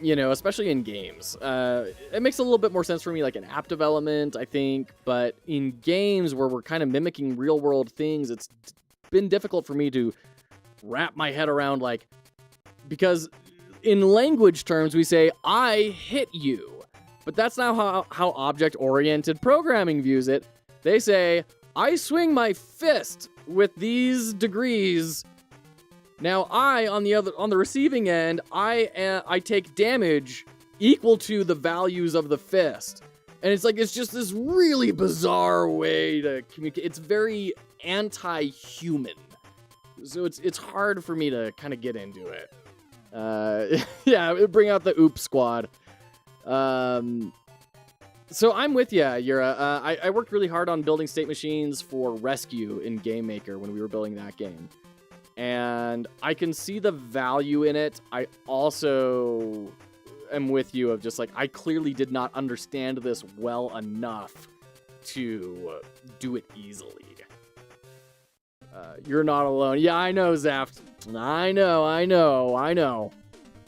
you know, especially in games. It makes a little bit more sense for me, like in app development, I think. But in games where we're kind of mimicking real-world things, it's been difficult for me to wrap my head around, like, because in language terms, we say, I hit you. But that's not how object-oriented programming views it. They say, I swing my fist with these degrees. Now on the receiving end, I take damage equal to the values of the fist. And it's just this really bizarre way to communicate. It's very anti-human. So it's hard for me to kind of get into it. Yeah, bring out the Oops Squad. So I'm with you, Yura. I worked really hard on building state machines for Rescue in GameMaker when we were building that game. And I can see the value in it. I also am with you of just like, I clearly did not understand this well enough to do it easily. You're not alone. Yeah, I know, Zaft. I know.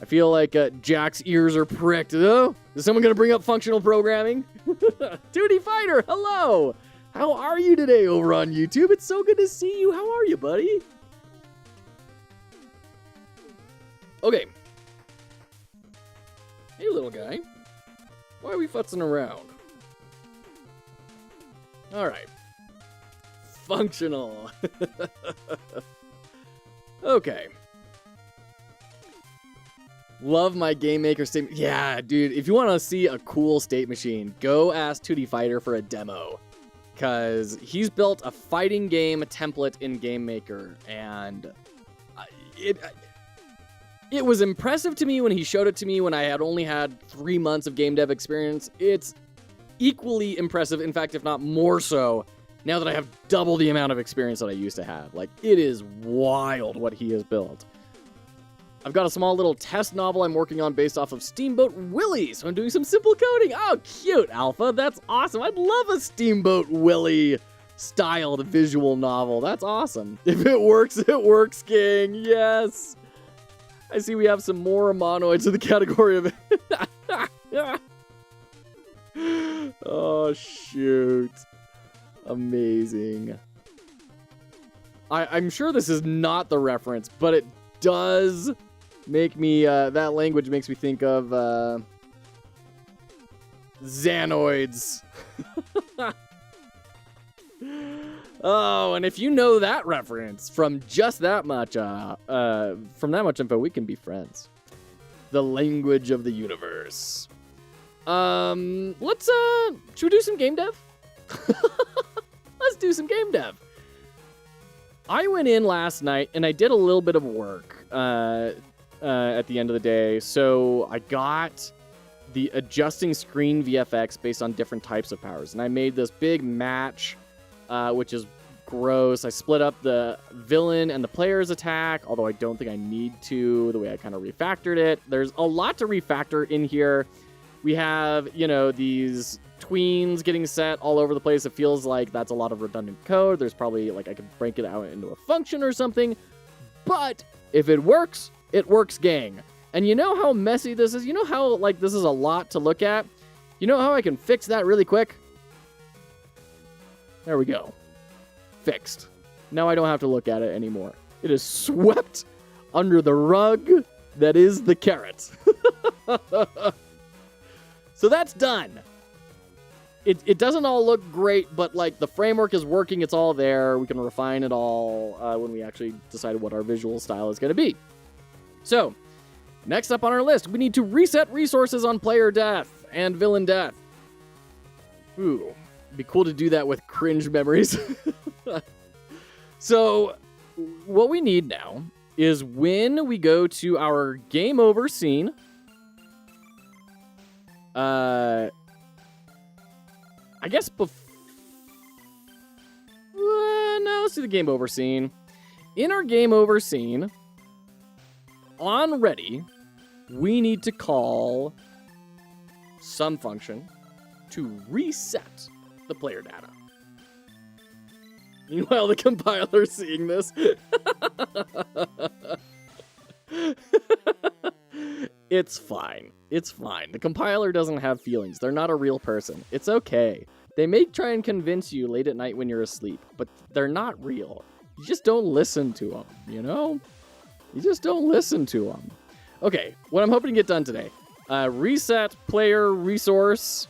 I feel like Jack's ears are pricked. Oh, is someone going to bring up functional programming? 2D Fighter, hello! How are you today over on YouTube? It's so good to see you. How are you, buddy? Okay. Hey, little guy. Why are we futzing around? Alright. Functional. Okay. Love my GameMaker state. Yeah, dude, if you want to see a cool state machine, go ask 2D Fighter for a demo. Because he's built a fighting game template in GameMaker, and it was impressive to me when he showed it to me when I had only had 3 months of game dev experience. It's equally impressive, in fact, if not more so, now that I have double the amount of experience that I used to have. Like, it is wild what he has built. I've got a small little test novel I'm working on based off of Steamboat Willie, so I'm doing some simple coding. Oh, cute, Alpha. That's awesome. I'd love a Steamboat Willie styled visual novel. That's awesome. If it works, King. Yes. I see we have some more monoids in the category of Oh, shoot. Amazing. I'm sure this is not the reference, but it does make me, that language makes me think of, Xanoids. Oh, and if you know that reference from just that much, from that much info, we can be friends. The language of the universe. Let's, should we do some game dev? Let's do some game dev. I went in last night and I did a little bit of work, at the end of the day. So I got the adjusting screen VFX based on different types of powers. And I made this big match, which is gross. I split up the villain and the player's attack, although I don't think I need to, the way I kind of refactored it. There's a lot to refactor in here. We have, you know, these tweens getting set all over the place. It feels like that's a lot of redundant code. There's probably, like, I could break it out into a function or something. But if it works, gang. And you know how messy this is? You know how, like, this is a lot to look at? You know how I can fix that really quick? There we go. Fixed. Now I don't have to look at it anymore. It is swept under the rug that is the carrot. So that's done. It doesn't all look great, but, like, the framework is working. It's all there. We can refine it all when we actually decide what our visual style is going to be. So, next up on our list, we need to reset resources on player death and villain death. Ooh, it'd be cool to do that with cringe memories. So, what we need now is when we go to our game over scene, I guess no, let's do the game over scene. In our game over scene, on ready, we need to call some function to reset the player data. Meanwhile, the compiler's seeing this. It's fine. It's fine. The compiler doesn't have feelings. They're not a real person. It's okay. They may try and convince you late at night when you're asleep, but they're not real. You just don't listen to them, you know? You just don't listen to them. Okay, what I'm hoping to get done today. Reset player resource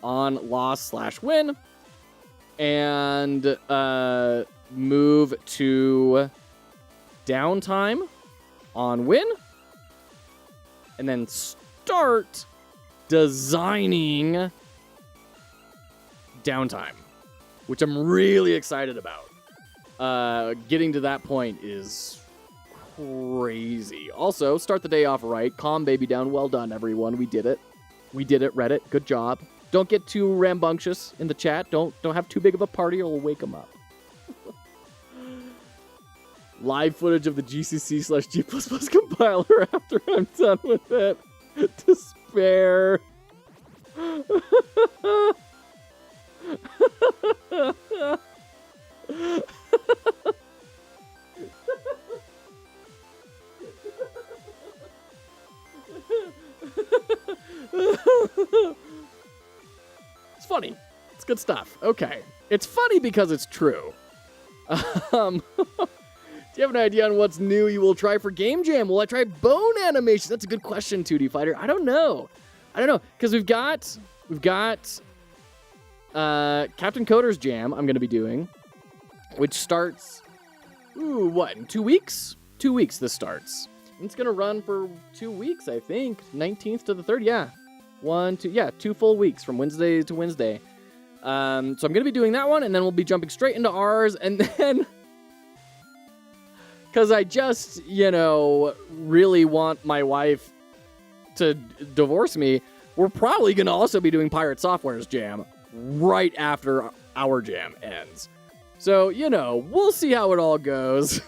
on loss/win. And move to downtime on win. And then start designing downtime, which I'm really excited about. Getting to that point is crazy. Also, start the day off right. Calm baby down. Well done, everyone. We did it. We did it, Reddit. Good job. Don't get too rambunctious in the chat. Don't have too big of a party or we'll wake them up. Live footage of the GCC/G++ compiler after I'm done with it. Despair. It's funny. It's good stuff. Okay. It's funny because it's true. Do you have an idea on what's new you will try for Game Jam? Will I try bone animation? That's a good question, 2D Fighter. I don't know. Because we've got Captain Coder's Jam I'm going to be doing, which starts, in 2 weeks? 2 weeks this starts. And it's going to run for 2 weeks, I think. 19th to the 3rd, yeah. 2 full weeks from Wednesday to Wednesday. So I'm going to be doing that one, and then we'll be jumping straight into ours, and then... Because I just, really want my wife to divorce me, we're probably going to also be doing Pirate Software's Jam right after our jam ends. So, we'll see how it all goes.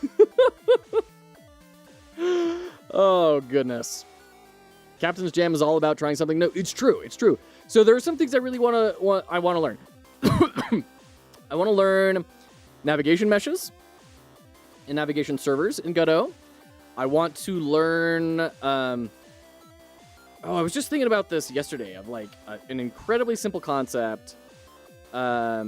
Oh, goodness. Captain's Jam is all about trying something new. It's true. So there are some things I really want to learn. I want to learn navigation meshes and navigation servers in Godot. I want to learn... I was just thinking about this yesterday of an incredibly simple concept. I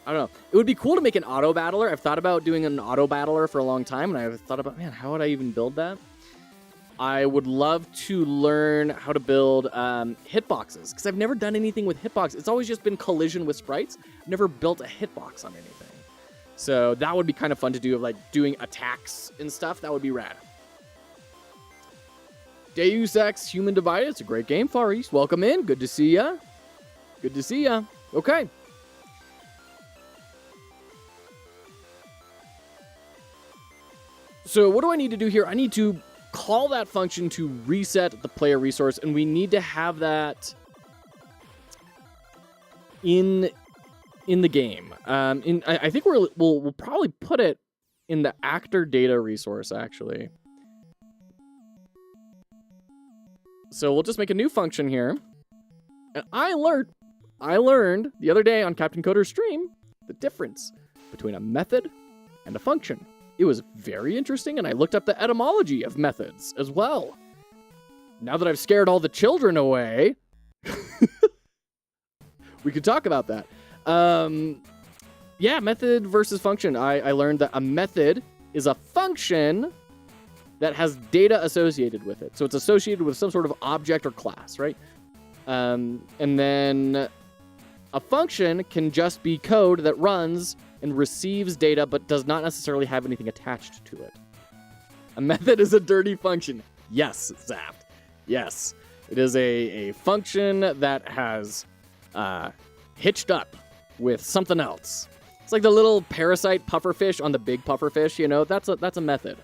don't know. It would be cool to make an auto battler. I've thought about doing an auto battler for a long time, and I've thought about, how would I even build that? I would love to learn how to build hitboxes, because I've never done anything with hitboxes. It's always just been collision with sprites. I've never built a hitbox on anything. So that would be kind of fun to do, of doing attacks and stuff. That would be rad. Deus Ex Human Divided. It's a great game, Far East. Welcome in. Good to see ya. Okay. So what do I need to do here? I need to call that function to reset the player resource, and we need to have that in the game. I think we'll probably put it in the actor data resource, actually. So we'll just make a new function here. And I learned the other day on Captain Coder's stream the difference between a method and a function. It was very interesting, and I looked up the etymology of methods as well. Now that I've scared all the children away, we could talk about that. Method versus function. I learned that a method is a function that has data associated with it. So it's associated with some sort of object or class, right? And then a function can just be code that runs and receives data but does not necessarily have anything attached to it. A method is a dirty function. Yes, Zapped. Yes. It is a function that has hitched up with something else. It's like the little parasite pufferfish on the big pufferfish, that's a method.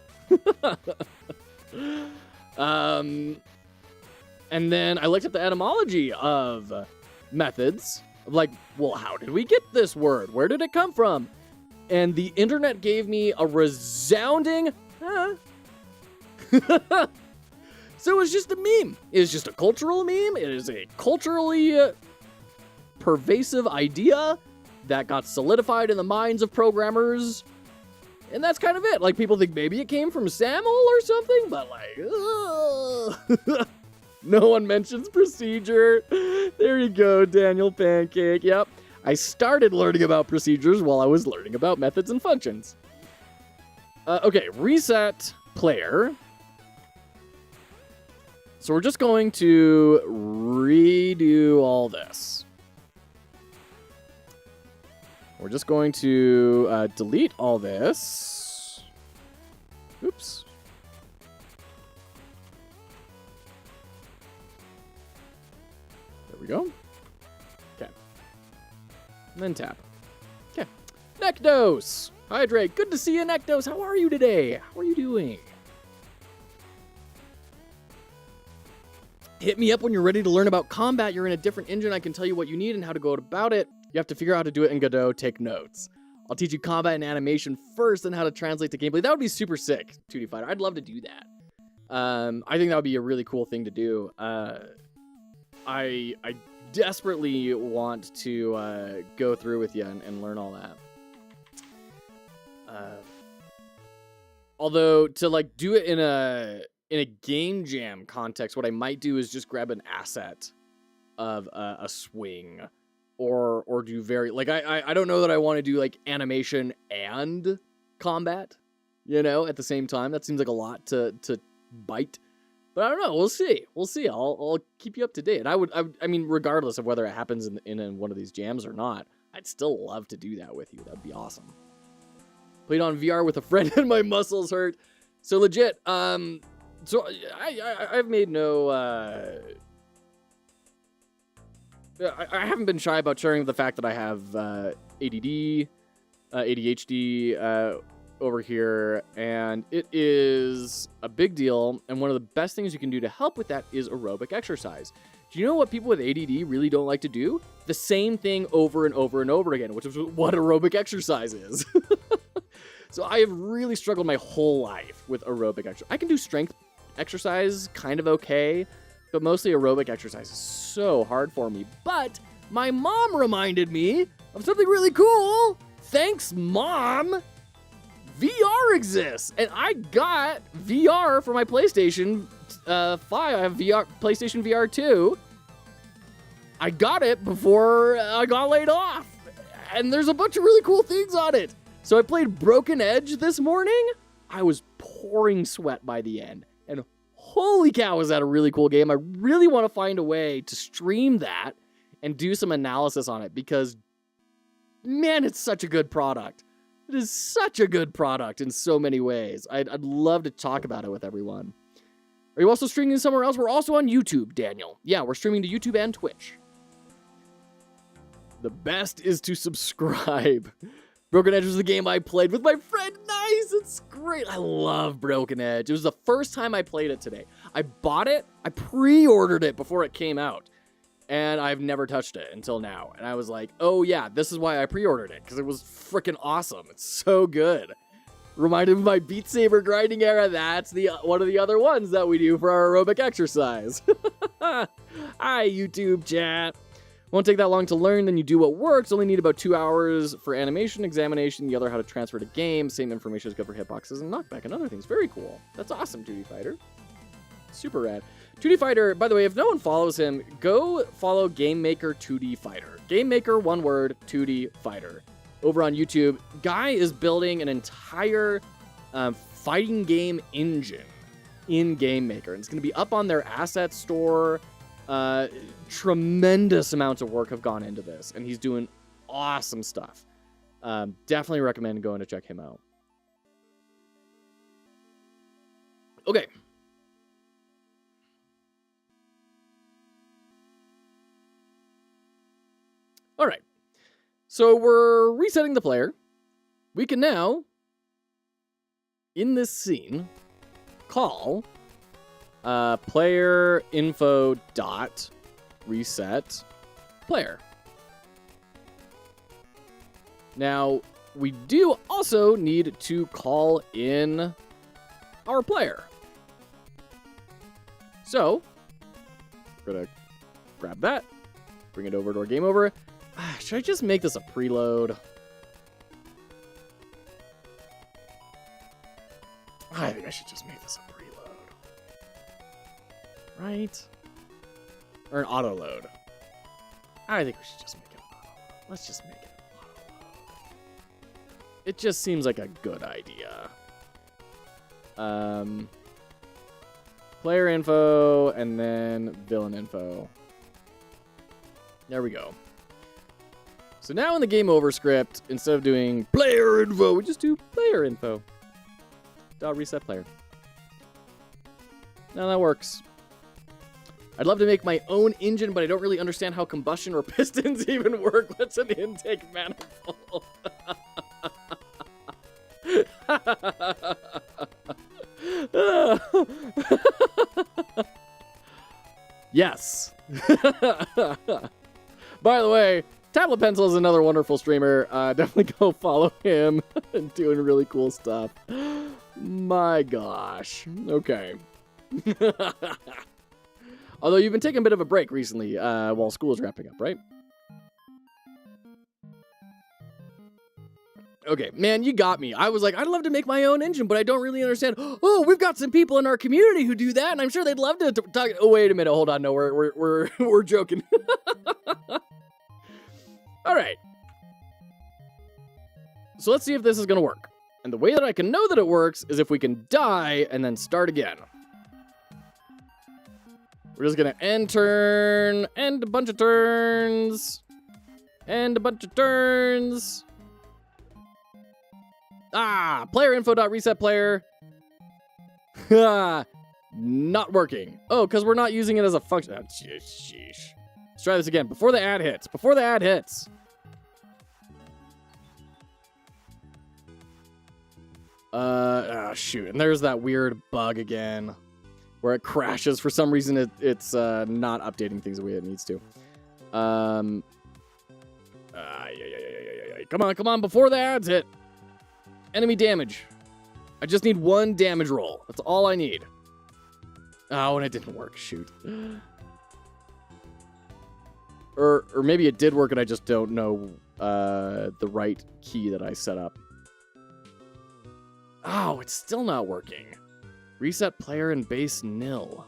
And then I looked at the etymology of methods. How did we get this word? Where did it come from? And the internet gave me a resounding, So it was just a meme. It was just a cultural meme. It is a culturally pervasive idea that got solidified in the minds of programmers And that's kind of it. Like, people think maybe it came from Saml or something, but like, ugh. No one mentions procedure. There you go, Daniel Pancake. Yep. I started learning about procedures while I was learning about methods and functions. Okay, reset player. So we're just going to redo all this. We're just going to delete all this. Oops. There we go. Okay. And then tap. Okay. Nekdos! Hydrate. Good to see you, Nekdos. How are you today? How are you doing? Hit me up when you're ready to learn about combat. You're in a different engine. I can tell you what you need and how to go about it. You have to figure out how to do it in Godot. Take notes. I'll teach you combat and animation first and how to translate to gameplay. That would be super sick, 2D Fighter. I'd love to do that. I think that would be a really cool thing to do. I desperately want to go through with you and learn all that. Although to like do it in a game jam context, what I might do is just grab an asset of a swing, or do very like I don't know that I want to do like animation and combat, you know, at the same time. That seems like a lot to bite, but I don't know. We'll see. We'll see. I'll keep you up to date. I mean, regardless of whether it happens in one of these jams or not, I'd still love to do that with you. That'd be awesome. Played on VR with a friend and my muscles hurt. So legit. So I've made no. I haven't been shy about sharing the fact that I have ADD, ADHD over here, and it is a big deal. And one of the best things you can do to help with that is aerobic exercise. Do you know what people with ADD really don't like to do? The same thing over and over and over again, which is what aerobic exercise is. So I have really struggled my whole life with aerobic exercise. I can do strength exercise kind of okay, but mostly aerobic exercise is so hard for me. But my mom reminded me of something really cool. Thanks, Mom. VR exists, and I got VR for my PlayStation 5. I have PlayStation VR 2. I got it before I got laid off, and there's a bunch of really cool things on it. So I played Broken Edge this morning. I was pouring sweat by the end, and holy cow, was that a really cool game. I really want to find a way to stream that and do some analysis on it because, man, it's such a good product. It is such a good product in so many ways. I'd love to talk about it with everyone. Are you also streaming somewhere else? We're also on YouTube, Daniel. Yeah, we're streaming to YouTube and Twitch. The best is to subscribe. Broken Edge was the game I played with my friend. Nice, it's great. I love Broken Edge. It was the first time I played it today. I bought it, I pre-ordered it before it came out, and I've never touched it until now. And I was like, oh yeah, this is why I pre-ordered it, because it was freaking awesome. It's so good. Reminded me of my Beat Saber grinding era. That's one of the other ones that we do for our aerobic exercise. Hi, YouTube chat. Won't take that long to learn, then you do what works. Only need about 2 hours for animation, examination, the other how to transfer to game. Same information is good for hitboxes and knockback and other things. Very cool. That's awesome, 2D Fighter. Super rad. 2D Fighter, by the way, if no one follows him, go follow GameMaker 2D Fighter. GameMaker, one word, 2D Fighter. Over on YouTube, guy is building an entire fighting game engine in GameMaker. And it's going to be up on their asset store. Tremendous amounts of work have gone into this, and he's doing awesome stuff. Definitely recommend going to check him out. Okay. All right. So we're resetting the player. We can now, in this scene, call player info dot reset player. Now, we do also need to call in our player. So, we're going to grab that, bring it over to our game over. Should I just make this a preload? I think I should just make this a preload. Right? Or an auto load. I think we should just make it an auto load. Let's just make it an auto load. It just seems like a good idea. Player info and then villain info. There we go. So now in the game over script, instead of doing player info, we just do player info. Dot reset player. Now that works. I'd love to make my own engine, but I don't really understand how combustion or pistons even work. What's an intake manifold? Yes. By the way, Tablet Pencil is another wonderful streamer. Definitely go follow him and doing really cool stuff. My gosh. Okay. Although you've been taking a bit of a break recently while school is wrapping up, right? Okay, man, you got me. I was like, I'd love to make my own engine, but I don't really understand. Oh, we've got some people in our community who do that, and I'm sure they'd love to talk. Oh, wait a minute. Hold on. No, we're joking. All right. So let's see if this is going to work. And the way that I can know that it works is if we can die and then start again. We're just going to end turn, end a bunch of turns, end a bunch of turns. Ah, player info.reset player. Not working. Oh, because we're not using it as a function. Oh, sheesh. Let's try this again. Before the ad hits. Before the ad hits. Oh, shoot. And there's that weird bug again where it crashes. For some reason, it's not updating things the way it needs to. Come on. Before the ads hit. Enemy damage. I just need one damage roll. That's all I need. Oh, and it didn't work. Shoot. Or maybe it did work and I just don't know the right key that I set up. Oh, it's still not working. Reset player and base nil.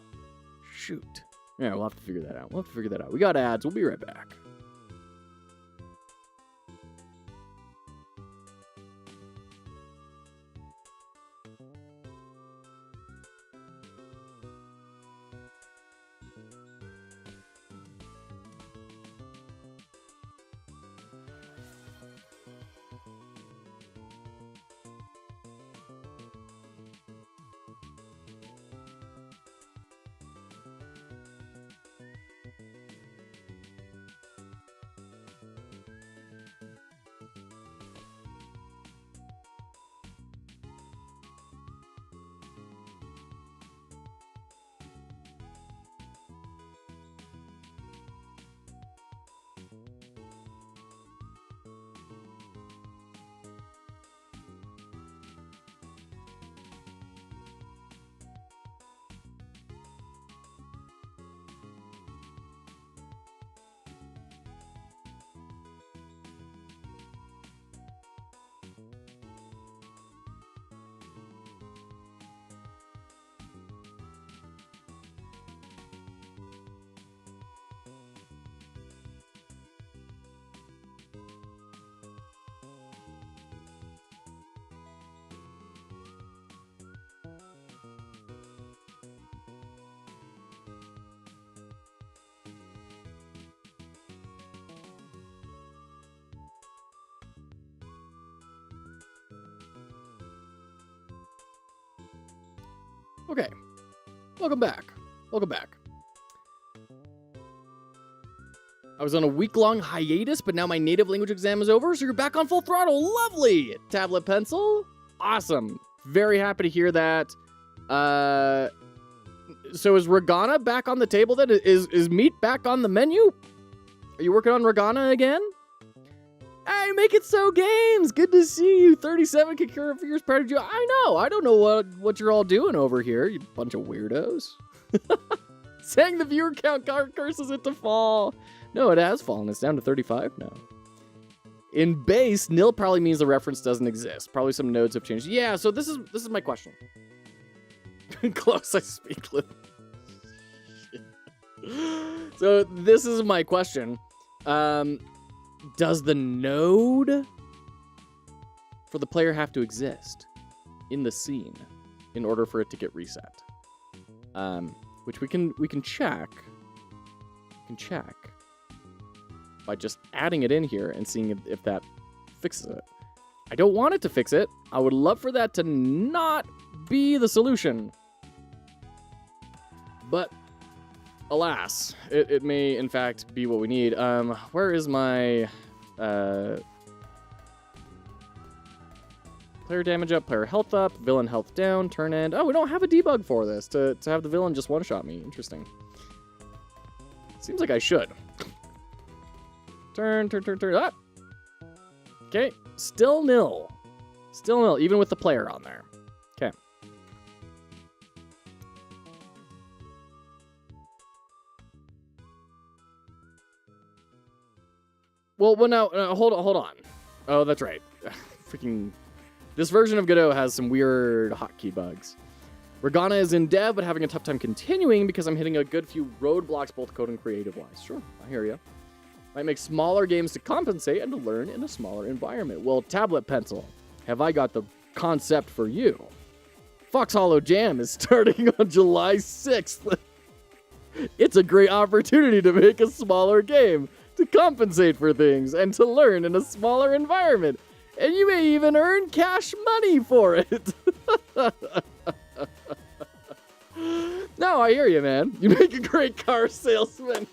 Shoot. Yeah, we'll have to figure that out. We got ads. We'll be right back. Okay. Welcome back. I was on a week-long hiatus, but now my native language exam is over, so you're back on full throttle. Lovely! Tablet Pencil. Awesome. Very happy to hear that. So is Regana back on the table then? Is meat back on the menu? Are you working on Regana again? Hey, Make It So Games! Good to see you. 37 concurrent figures prior to you. I know. I don't know what you're all doing over here, you bunch of weirdos. Saying the viewer count curses it to fall. No, it has fallen. It's down to 35 now. In base, nil probably means the reference doesn't exist. Probably some nodes have changed. Yeah, so this is my question. Close, I speak little. So this is my question. Does the node for the player have to exist in the scene in order for it to get reset? Which we can check. We can check by just adding it in here and seeing if that fixes it. I don't want it to fix it. I would love for that to not be the solution. But alas, it may in fact be what we need. Where is my player damage up, player health up, villain health down, turn end? Oh, we don't have a debug for this to have the villain just one-shot me. Interesting. Seems like I should. Turn up. Okay, still nil. Still nil, even with the player on there. Okay. Well, now, hold on. Oh, that's right. Freaking... This version of Godot has some weird hotkey bugs. Regana is in dev, but having a tough time continuing because I'm hitting a good few roadblocks, both code and creative-wise. Sure, I hear you. Might make smaller games to compensate and to learn in a smaller environment. Well, Tablet Pencil, have I got the concept for you? Foxhollow Jam is starting on July 6th. It's a great opportunity to make a smaller game, to compensate for things, and to learn in a smaller environment. And you may even earn cash money for it. No, I hear you, man. You make a great car salesman.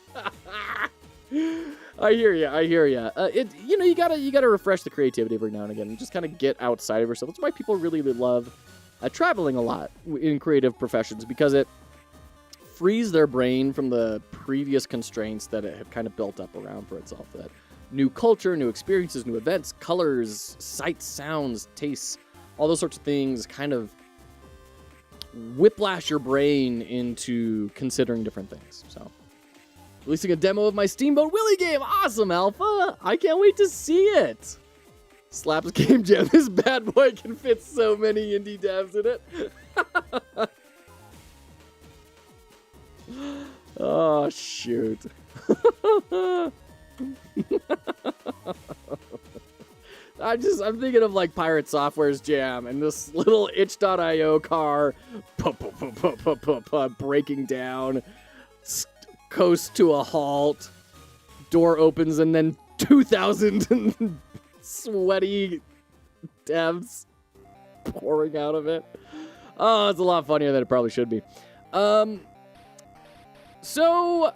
I hear you. You gotta refresh the creativity every now and again and just kind of get outside of yourself. That's why people really love traveling a lot in creative professions, because it frees their brain from the previous constraints that it have kind of built up around for itself. That new culture, new experiences, new events, colors, sights, sounds, tastes, all those sorts of things kind of whiplash your brain into considering different things. So, releasing a demo of my Steamboat Willie game. Awesome, Alpha. I can't wait to see it. Slaps Game Jam. This bad boy can fit so many indie devs in it. Oh, shoot. I'm thinking of like Pirate Software's Jam and this little itch.io car breaking down, coast to a halt, door opens, and then 2,000 sweaty devs pouring out of it. Oh, it's a lot funnier than it probably should be. So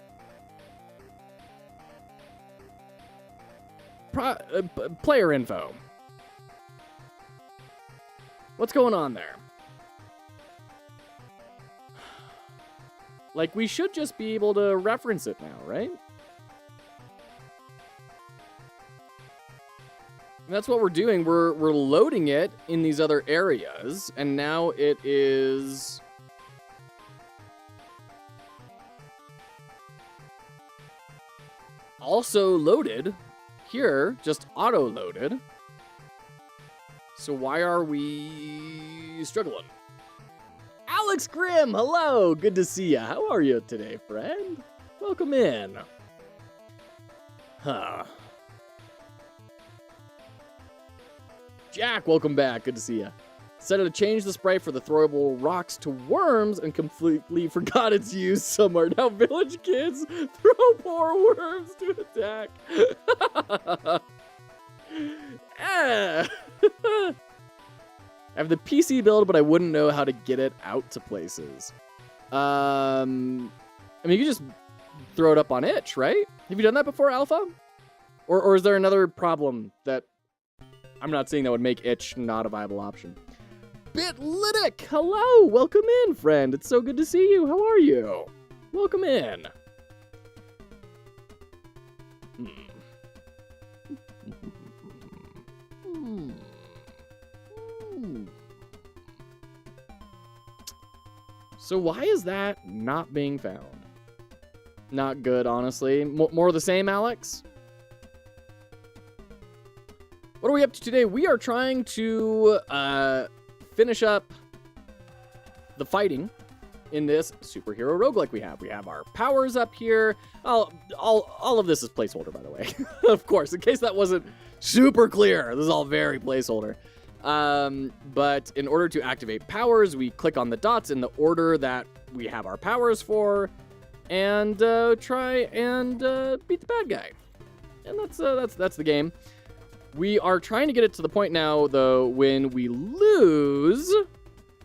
player info. What's going on there? Like, we should just be able to reference it now, right? And that's what we're doing. We're loading it in these other areas, and now it is also loaded here, just auto-loaded. So why are we struggling? Alex Grimm, hello! Good to see ya. How are you today, friend? Welcome in. Huh. Jack, welcome back. Good to see ya. Said to change the sprite for the throwable rocks to worms and completely forgot its use somewhere. Now village kids throw poor worms to attack. I have the PC build, but I wouldn't know how to get it out to places. I mean, you can just throw it up on itch, right? Have you done that before, Alpha? Or is there another problem that I'm not seeing that would make itch not a viable option? Bitlytic, hello, welcome in, friend. It's so good to see you. How are you? Welcome in. So why is that not being found? Not good, honestly. More of the same, Alex? are we up to today? We are trying to finish up the fighting in this superhero roguelike we have. We have our powers up here. All of this is placeholder, by the way. Of course, in case that wasn't super clear. This is all very placeholder. But in order to activate powers, we click on the dots in the order that we have our powers for, and try and beat the bad guy. And that's the game. We are trying to get it to the point now, though, when we lose,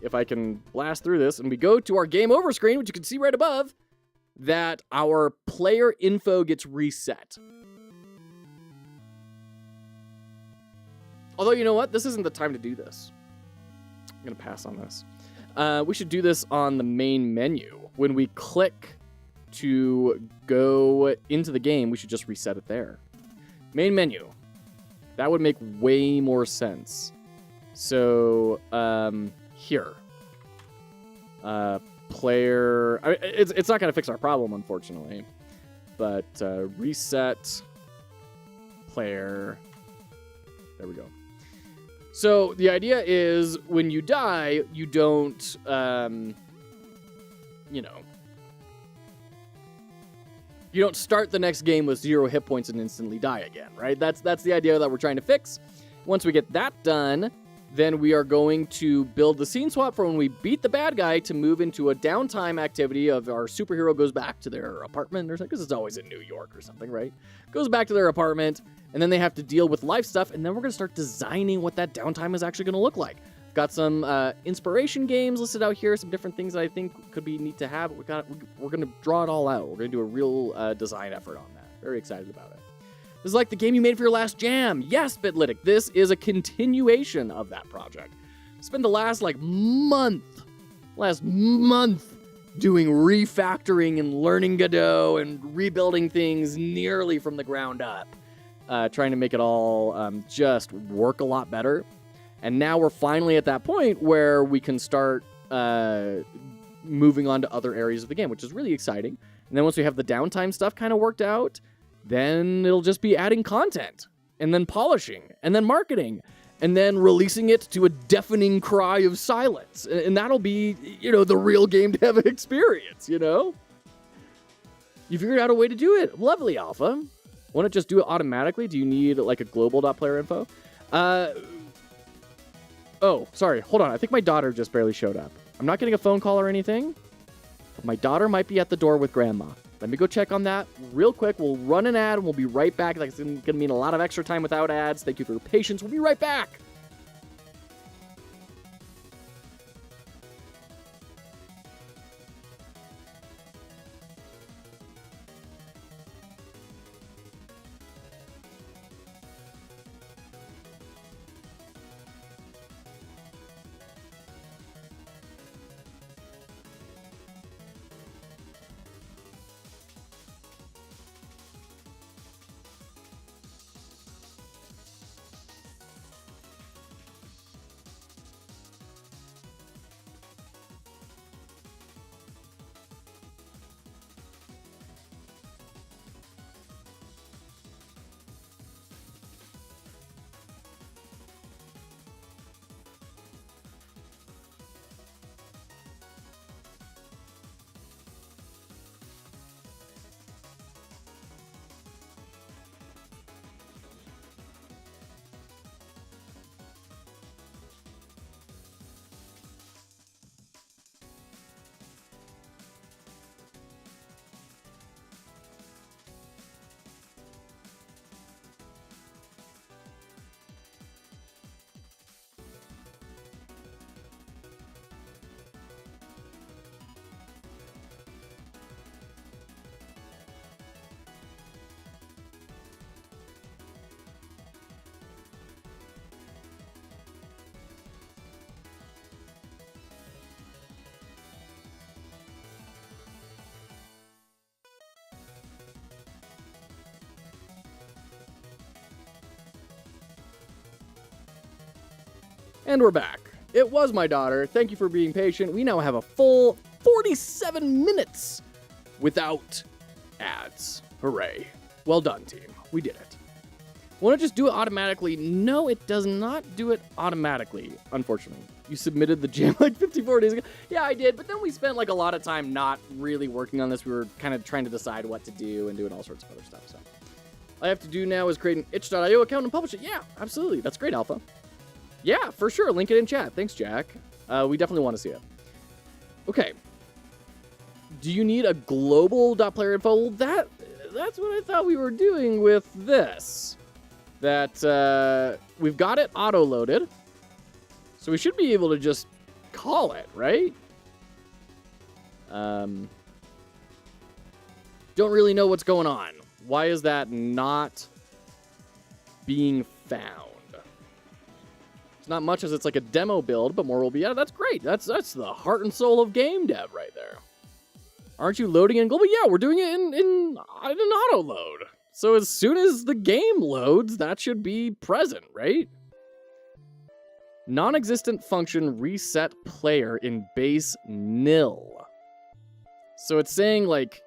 if I can blast through this, and we go to our game over screen, which you can see right above, that our player info gets reset. Although, you know what? This isn't the time to do this. I'm going to pass on this. We should do this on the main menu. When we click to go into the game, we should just reset it there. Main menu. That would make way more sense. So, here. Player... it's not going to fix our problem, unfortunately. But, reset... Player... There we go. So, the idea is, when you die, you don't, you don't start the next game with 0 hit points and instantly die again, right? That's the idea that we're trying to fix. Once we get that done, then we are going to build the scene swap for when we beat the bad guy to move into a downtime activity of our superhero goes back to their apartment or something, because it's always in New York or something, right? Goes back to their apartment, and then they have to deal with life stuff, and then we're going to start designing what that downtime is actually going to look like. Got some inspiration games listed out here, some different things that I think could be neat to have. We're going to draw it all out. We're going to do a real design effort on that. Very excited about it. This is like the game you made for your last jam. Yes, Bitlytic, this is a continuation of that project. Spent the last month doing refactoring and learning Godot and rebuilding things nearly from the ground up. Trying to make it all just work a lot better. And now we're finally at that point where we can start moving on to other areas of the game, which is really exciting. And then once we have the downtime stuff kind of worked out, then it'll just be adding content, and then polishing, and then marketing, and then releasing it to a deafening cry of silence. And that'll be, the real game dev experience, You figured out a way to do it. Lovely, Alpha. Want to just do it automatically? Do you need, a global.player info? Oh, sorry. Hold on. I think my daughter just barely showed up. I'm not getting a phone call or anything, but my daughter might be at the door with Grandma. Let me go check on that real quick. We'll run an ad, and we'll be right back. That's going to mean a lot of extra time without ads. Thank you for your patience. We'll be right back. And we're back. It was my daughter. Thank you for being patient. We now have a full 47 minutes without ads. Hooray. Well done, team. We did it. Won't it just do it automatically? No, it does not do it automatically, unfortunately. You submitted the jam like 54 days ago. Yeah, I did, but then we spent like a lot of time not really working on this. We were kind of trying to decide what to do and doing all sorts of other stuff. So all I have to do now is create an itch.io account and publish it. Yeah, absolutely. That's great, Alpha. Yeah, for sure. Link it in chat. Thanks, Jack. We definitely want to see it. Okay. Do you need a global.playerinfo? That's what I thought we were doing with this. That we've got it auto-loaded. So we should be able to just call it, right? Don't really know what's going on. Why is that not being found? It's not much as it's like a demo build, but more will be. Yeah, that's great. That's the heart and soul of game dev right there. Aren't you loading in global? Yeah, we're doing it in an auto load. So as soon as the game loads, that should be present, right? Non-existent function reset player in base nil. So it's saying like,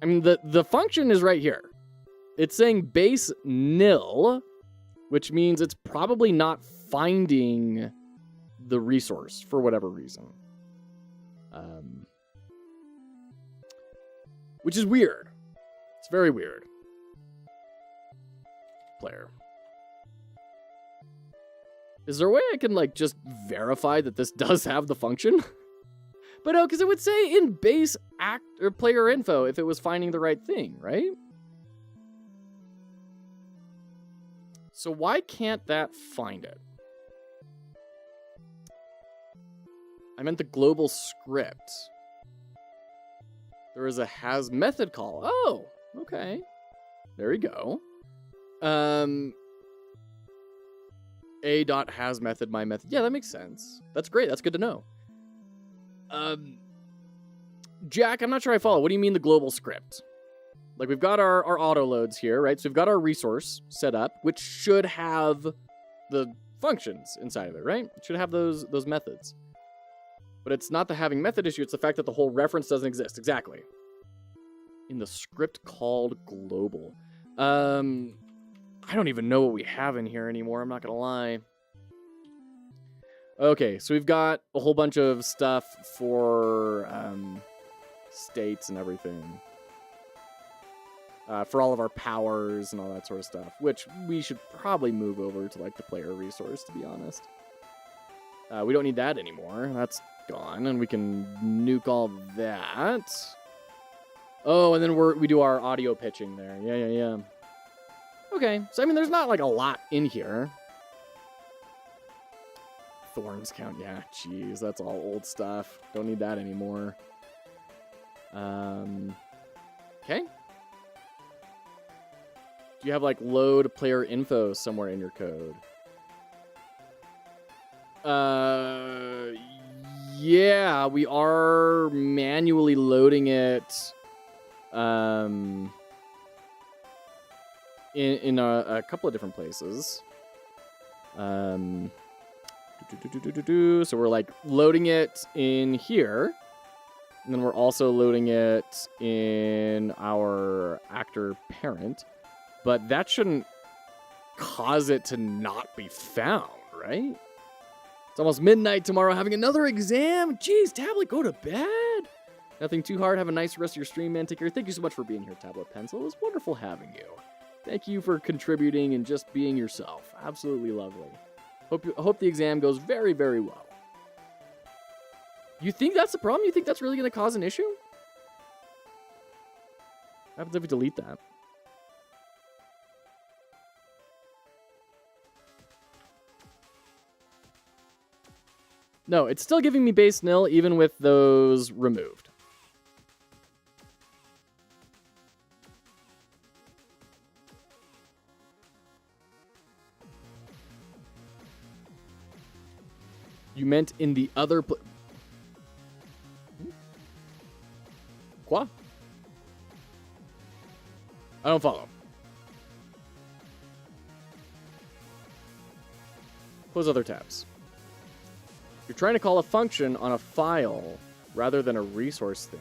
I mean, the function is right here. It's saying base nil, which means it's probably not finding the resource for whatever reason. Which is weird. It's very weird. Player. Is there a way I can, like, just verify that this does have the function? But no, because it would say in base act or player info if it was finding the right thing, right? So why can't that find it? I meant the global script. There is a has method call. Oh, okay. There we go. A dot has method my method. Yeah, that makes sense. That's great. That's good to know. Jack, I'm not sure I follow. What do you mean the global script? Like we've got our auto loads here, right? So we've got our resource set up, which should have the functions inside of it, right? It should have those methods. But it's not the having method issue. It's the fact that the whole reference doesn't exist. Exactly. In the script called global. I don't even know what we have in here anymore. I'm not going to lie. Okay, so we've got a whole bunch of stuff for states and everything. For all of our powers and all that sort of stuff, which we should probably move over to like the player resource, to be honest. We don't need that anymore. That's gone, and we can nuke all that. Oh, and then we do our audio pitching there. Yeah. Okay, so I mean, there's not like a lot in here. Thorns count, yeah, jeez, that's all old stuff. Don't need that anymore. Okay. Do you have like load player info somewhere in your code? Yeah, we are manually loading it in a couple of different places. So we're like loading it in here, and then we're also loading it in our actor parent, but that shouldn't cause it to not be found, right? It's almost midnight tomorrow, having another exam. Jeez, Tablet, go to bed. Nothing too hard. Have a nice rest of your stream, man. Take care. Thank you so much for being here, Tablet Pencil. It was wonderful having you. Thank you for contributing and just being yourself. Absolutely lovely. Hope the exam goes very, very well. You think that's the problem? You think that's really going to cause an issue? What happens if we delete that? No, it's still giving me base nil even with those removed. You meant in the other Quoi? I don't follow. Close other tabs. You're trying to call a function on a file rather than a resource thing.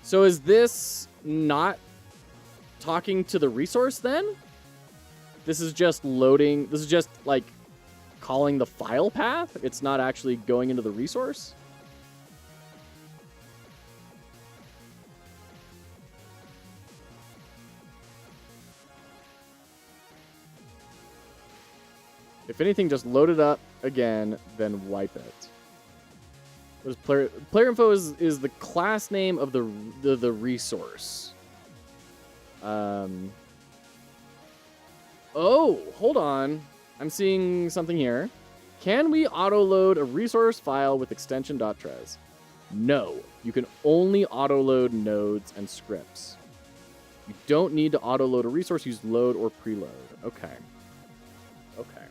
So is this not talking to the resource then? this is just loading. This is just like calling the file path. It's not actually going into the resource. If anything, just load it up again, then wipe it. What is player info is the class name of the resource. Oh, hold on. I'm seeing something here. Can we auto-load a resource file with extension .trez? No. You can only auto-load nodes and scripts. You don't need to auto-load a resource. Use load or preload. Okay. Okay.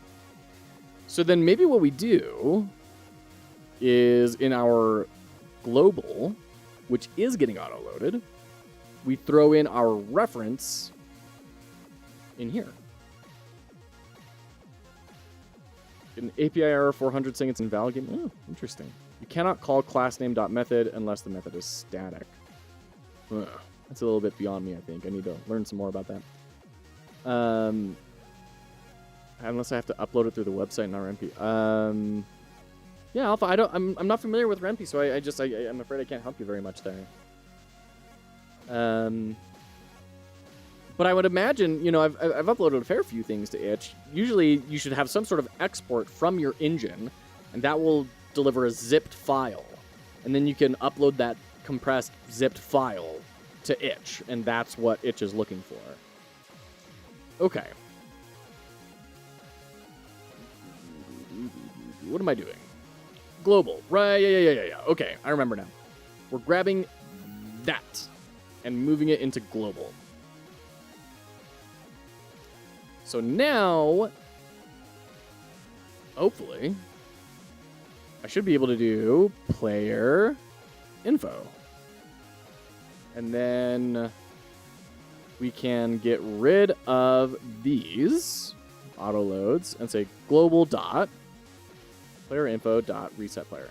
So then maybe what we do is in our global, which is getting auto-loaded, we throw in our reference in here. An API error 400 saying it's invalid game. Oh, interesting. You cannot call classname.method unless the method is static. Ugh, that's a little bit beyond me, I think. I need to learn some more about that. Unless I have to upload it through the website, not RenP. Yeah, Alpha. I'm not familiar with RenP, so I'm afraid I can't help you very much there. But I would imagine, you know, I've uploaded a fair few things to itch. Usually, you should have some sort of export from your engine, and that will deliver a zipped file, and then you can upload that compressed zipped file to itch, and that's what itch is looking for. Okay. What am I doing? Global. Right, yeah. Okay, I remember now. We're grabbing that and moving it into global. So now, hopefully, I should be able to do player info. And then we can get rid of these auto loads and say global dot player info dot reset player.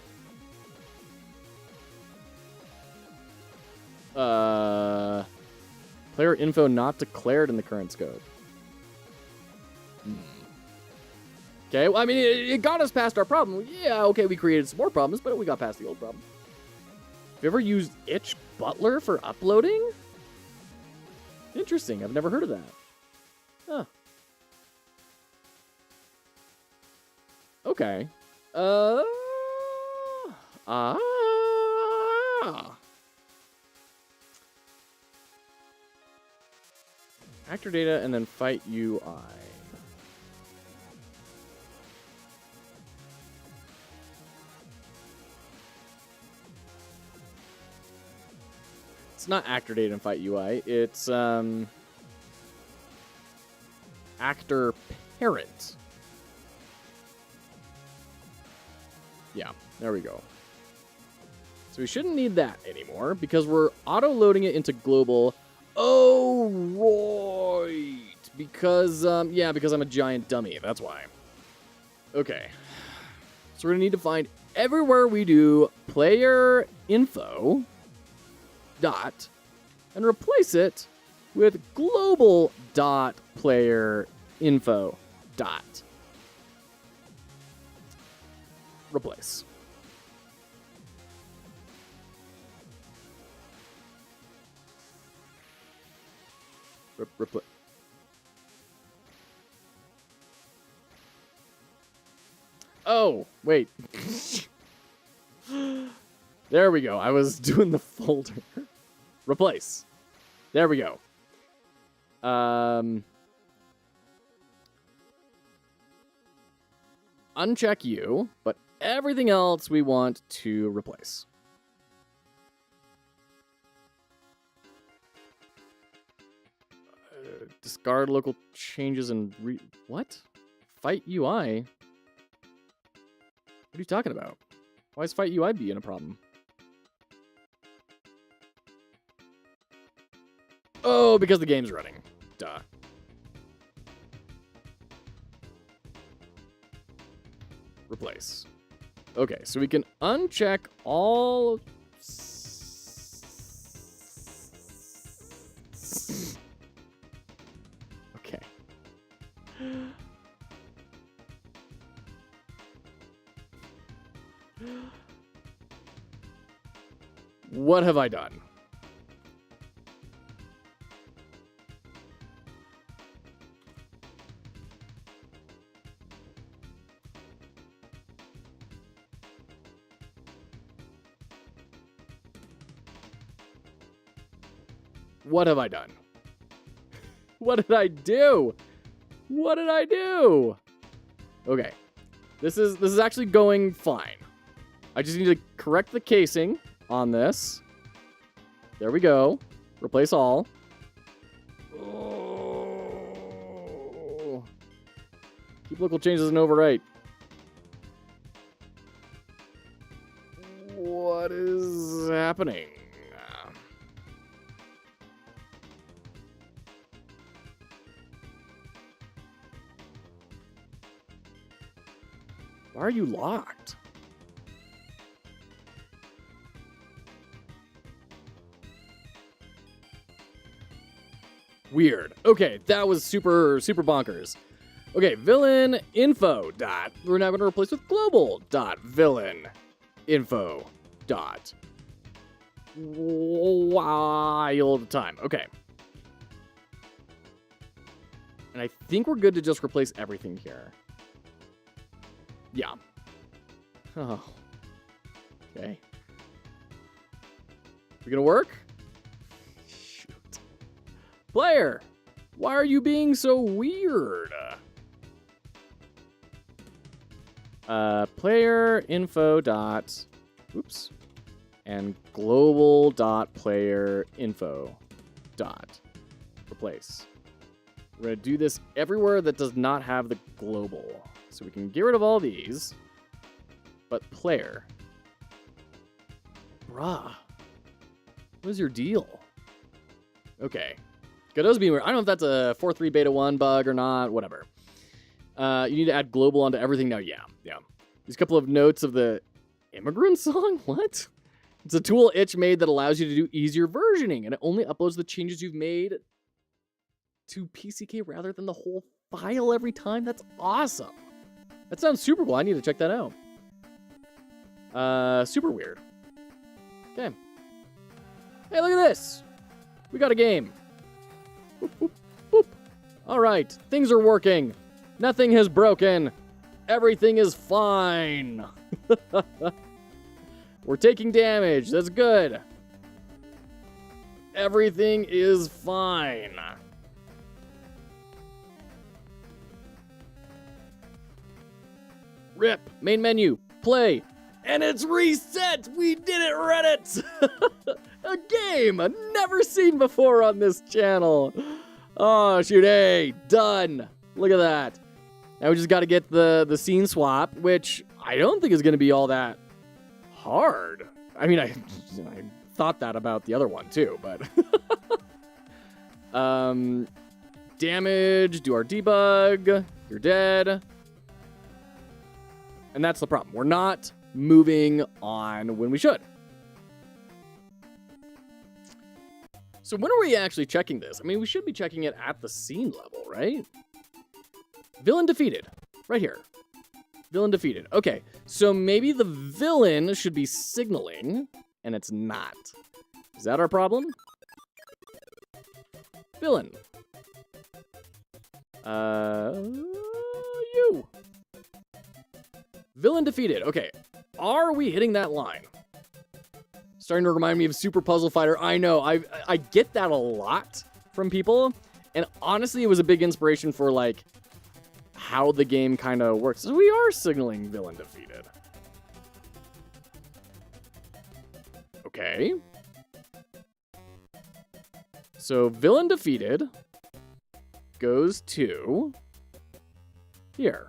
Player info not declared in the current scope. Okay, well, I mean, it got us past our problem. Yeah, okay, we created some more problems, but we got past the old problem. Have you ever used itch butler for uploading? Interesting, I've never heard of that. Huh. Okay. Actor data and then fight UI. It's not actor data and fight UI. It's actor parent. Yeah, there we go. So we shouldn't need that anymore because we're auto-loading it into global. Oh, right. Because, because I'm a giant dummy. That's why. Okay. So we're going to need to find everywhere we do player info dot and replace it with global dot player info dot. Replace. Replace. Oh, wait. There we go. I was doing the folder. Replace. There we go. Uncheck you, but everything else we want to replace. Discard local changes and what? Fight UI? What are you talking about? Why is Fight UI being a problem? Oh, because the game's running. Duh. Replace. Okay, so we can uncheck all... Okay. What have I done? What have I done? What did I do? What did I do? Okay. This is actually going fine. I just need to correct the casing on this. There we go. Replace all. Oh. Keep local changes and overwrite. What is happening? Why are you locked? Weird. Okay, that was super bonkers. Okay, villain info dot. We're now going to replace with global dot villain info dot wild time. Okay. And I think we're good to just replace everything here. Yeah. Oh. Okay. We gonna work? Shoot. Player, why are you being so weird? Player info dot, oops, and global dot player info dot replace. We're gonna do this everywhere that does not have the global. So we can get rid of all these, but player. Bruh. What is your deal? Okay. Godot's being weird. I don't know if that's a 4.3 beta 1 bug or not, whatever. You need to add global onto everything now. Yeah. These couple of notes of the immigrant song? What? It's a tool Itch made that allows you to do easier versioning, and it only uploads the changes you've made to PCK rather than the whole file every time. That's awesome. That sounds super cool. I need to check that out. Super weird. Okay. Hey, look at this. We got a game. Boop, boop, boop. All right. Things are working. Nothing has broken. Everything is fine. We're taking damage. That's good. Everything is fine. Rip, main menu, play, and it's reset! We did it, Reddit! A game never seen before on this channel. Oh, shoot, hey, done. Look at that. Now we just got to get the scene swap, which I don't think is going to be all that hard. I mean, I thought that about the other one, too, but... damage, do our debug, you're dead. And that's the problem. We're not moving on when we should. So when are we actually checking this? I mean, we should be checking it at the scene level, right? Villain defeated. Right here. Villain defeated. Okay, so maybe the villain should be signaling, and it's not. Is that our problem? Villain. You. Villain defeated. Okay, are we hitting that line? Starting to remind me of Super Puzzle Fighter. I know, I get that a lot from people, and honestly, it was a big inspiration for, like, how the game kind of works. So we are signaling villain defeated. Okay. So villain defeated goes to here.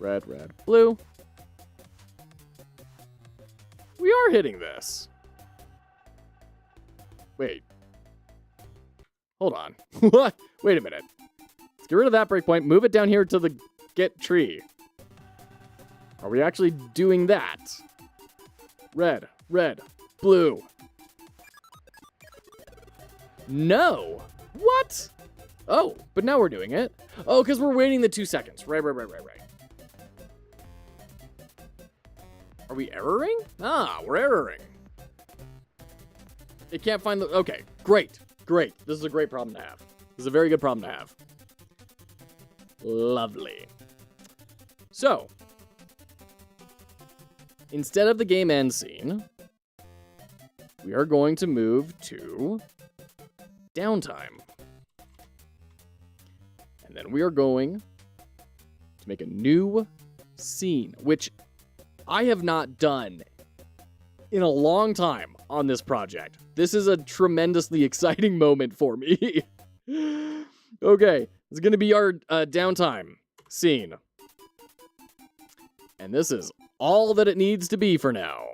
Red, red, blue. We are hitting this. Wait. Hold on. What? Wait a minute. Let's get rid of that breakpoint. Move it down here to the get tree. Are we actually doing that? Red, red, blue. No. What? Oh, but now we're doing it. Oh, because we're waiting the 2 seconds. Right. Are we erroring? Ah, we're erroring. It can't find the... Okay, great. This is a great problem to have. This is a very good problem to have. Lovely. So, instead of the game end scene, we are going to move to downtime. And then we are going to make a new scene, which I have not done in a long time on this project. This is a tremendously exciting moment for me. Okay, it's going to be our downtime scene. And this is all that it needs to be for now.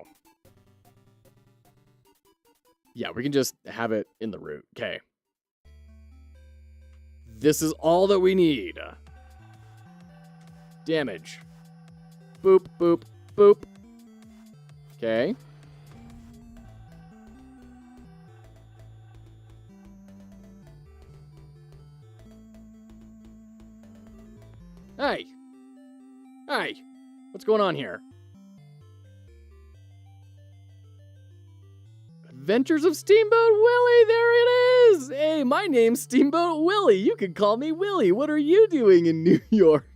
Yeah, we can just have it in the root. Okay. This is all that we need. Damage. Boop, boop, boop. Okay. Hey. Hey. What's going on here? Adventures of Steamboat Willie, there it is! Hey, my name's Steamboat Willie. You can call me Willie. What are you doing in New York?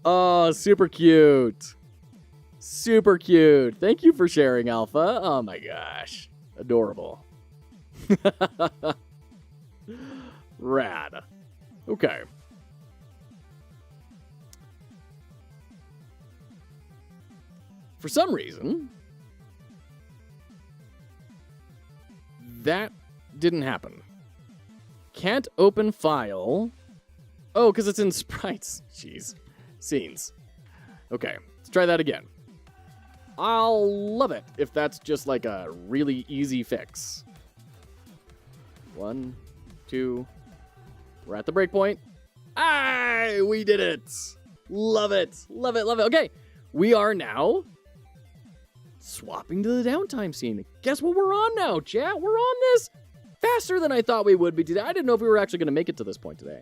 Oh, super cute. Super cute. Thank you for sharing, Alpha. Oh my gosh. Adorable. Rad. Okay. For some reason, that didn't happen. Can't open file. Oh, because it's in sprites. Jeez. Scenes. Okay, let's try that again. I'll love it if that's just like a really easy fix. 1, 2. We're at the breakpoint. Ah, we did it. Love it. Love it. Love it. Okay, we are now swapping to the downtime scene. Guess what we're on now, chat? We're on this faster than I thought we would be today. I didn't know if we were actually going to make it to this point today.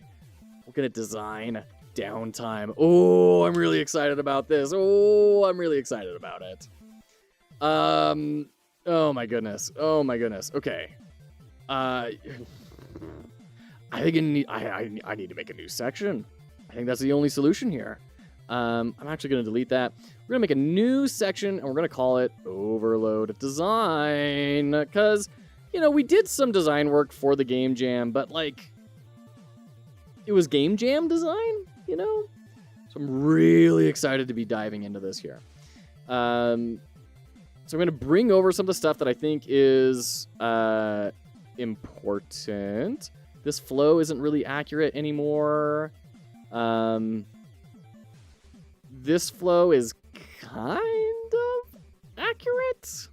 We're going to design downtime. Oh, I'm really excited about this. Oh, I'm really excited about it. Oh my goodness. Oh my goodness. Okay. I think I need to make a new section. I think that's the only solution here. I'm actually going to delete that. We're going to make a new section, and we're going to call it Overload Design. Because, you know, we did some design work for the Game Jam, but, like, it was Game Jam design, you know? So I'm really excited to be diving into this here. So I'm going to bring over some of the stuff that I think is important. This flow isn't really accurate anymore. This flow is kind of accurate.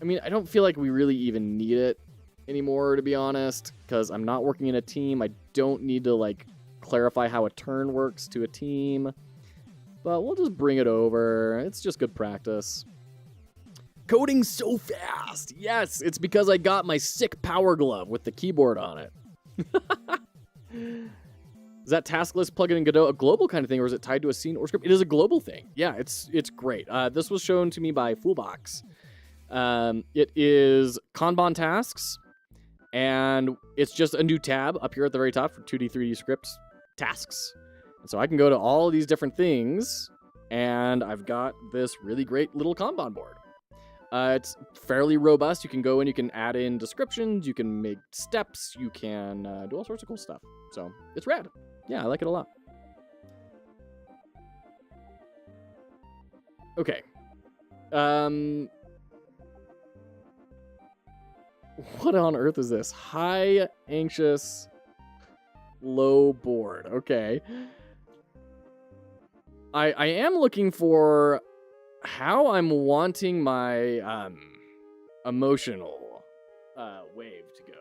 I mean, I don't feel like we really even need it anymore, to be honest, because I'm not working in a team. I don't need to, like, clarify how a turn works to a team. But we'll just bring it over. It's just good practice. Coding so fast. Yes, it's because I got my sick power glove with the keyboard on it. Is that task list plugin in Godot a global kind of thing, or is it tied to a scene or script? It is a global thing. Yeah, it's great. This was shown to me by Foolbox. It is Kanban tasks, and it's just a new tab up here at the very top for 2D, 3D scripts tasks. And so I can go to all of these different things, and I've got this really great little Kanban board. It's fairly robust. You can go and you can add in descriptions, you can make steps, you can do all sorts of cool stuff. So it's rad. Yeah, I like it a lot. Okay. What on earth is this? High, anxious, low bored. Okay. I am looking for how I'm wanting my emotional wave to go.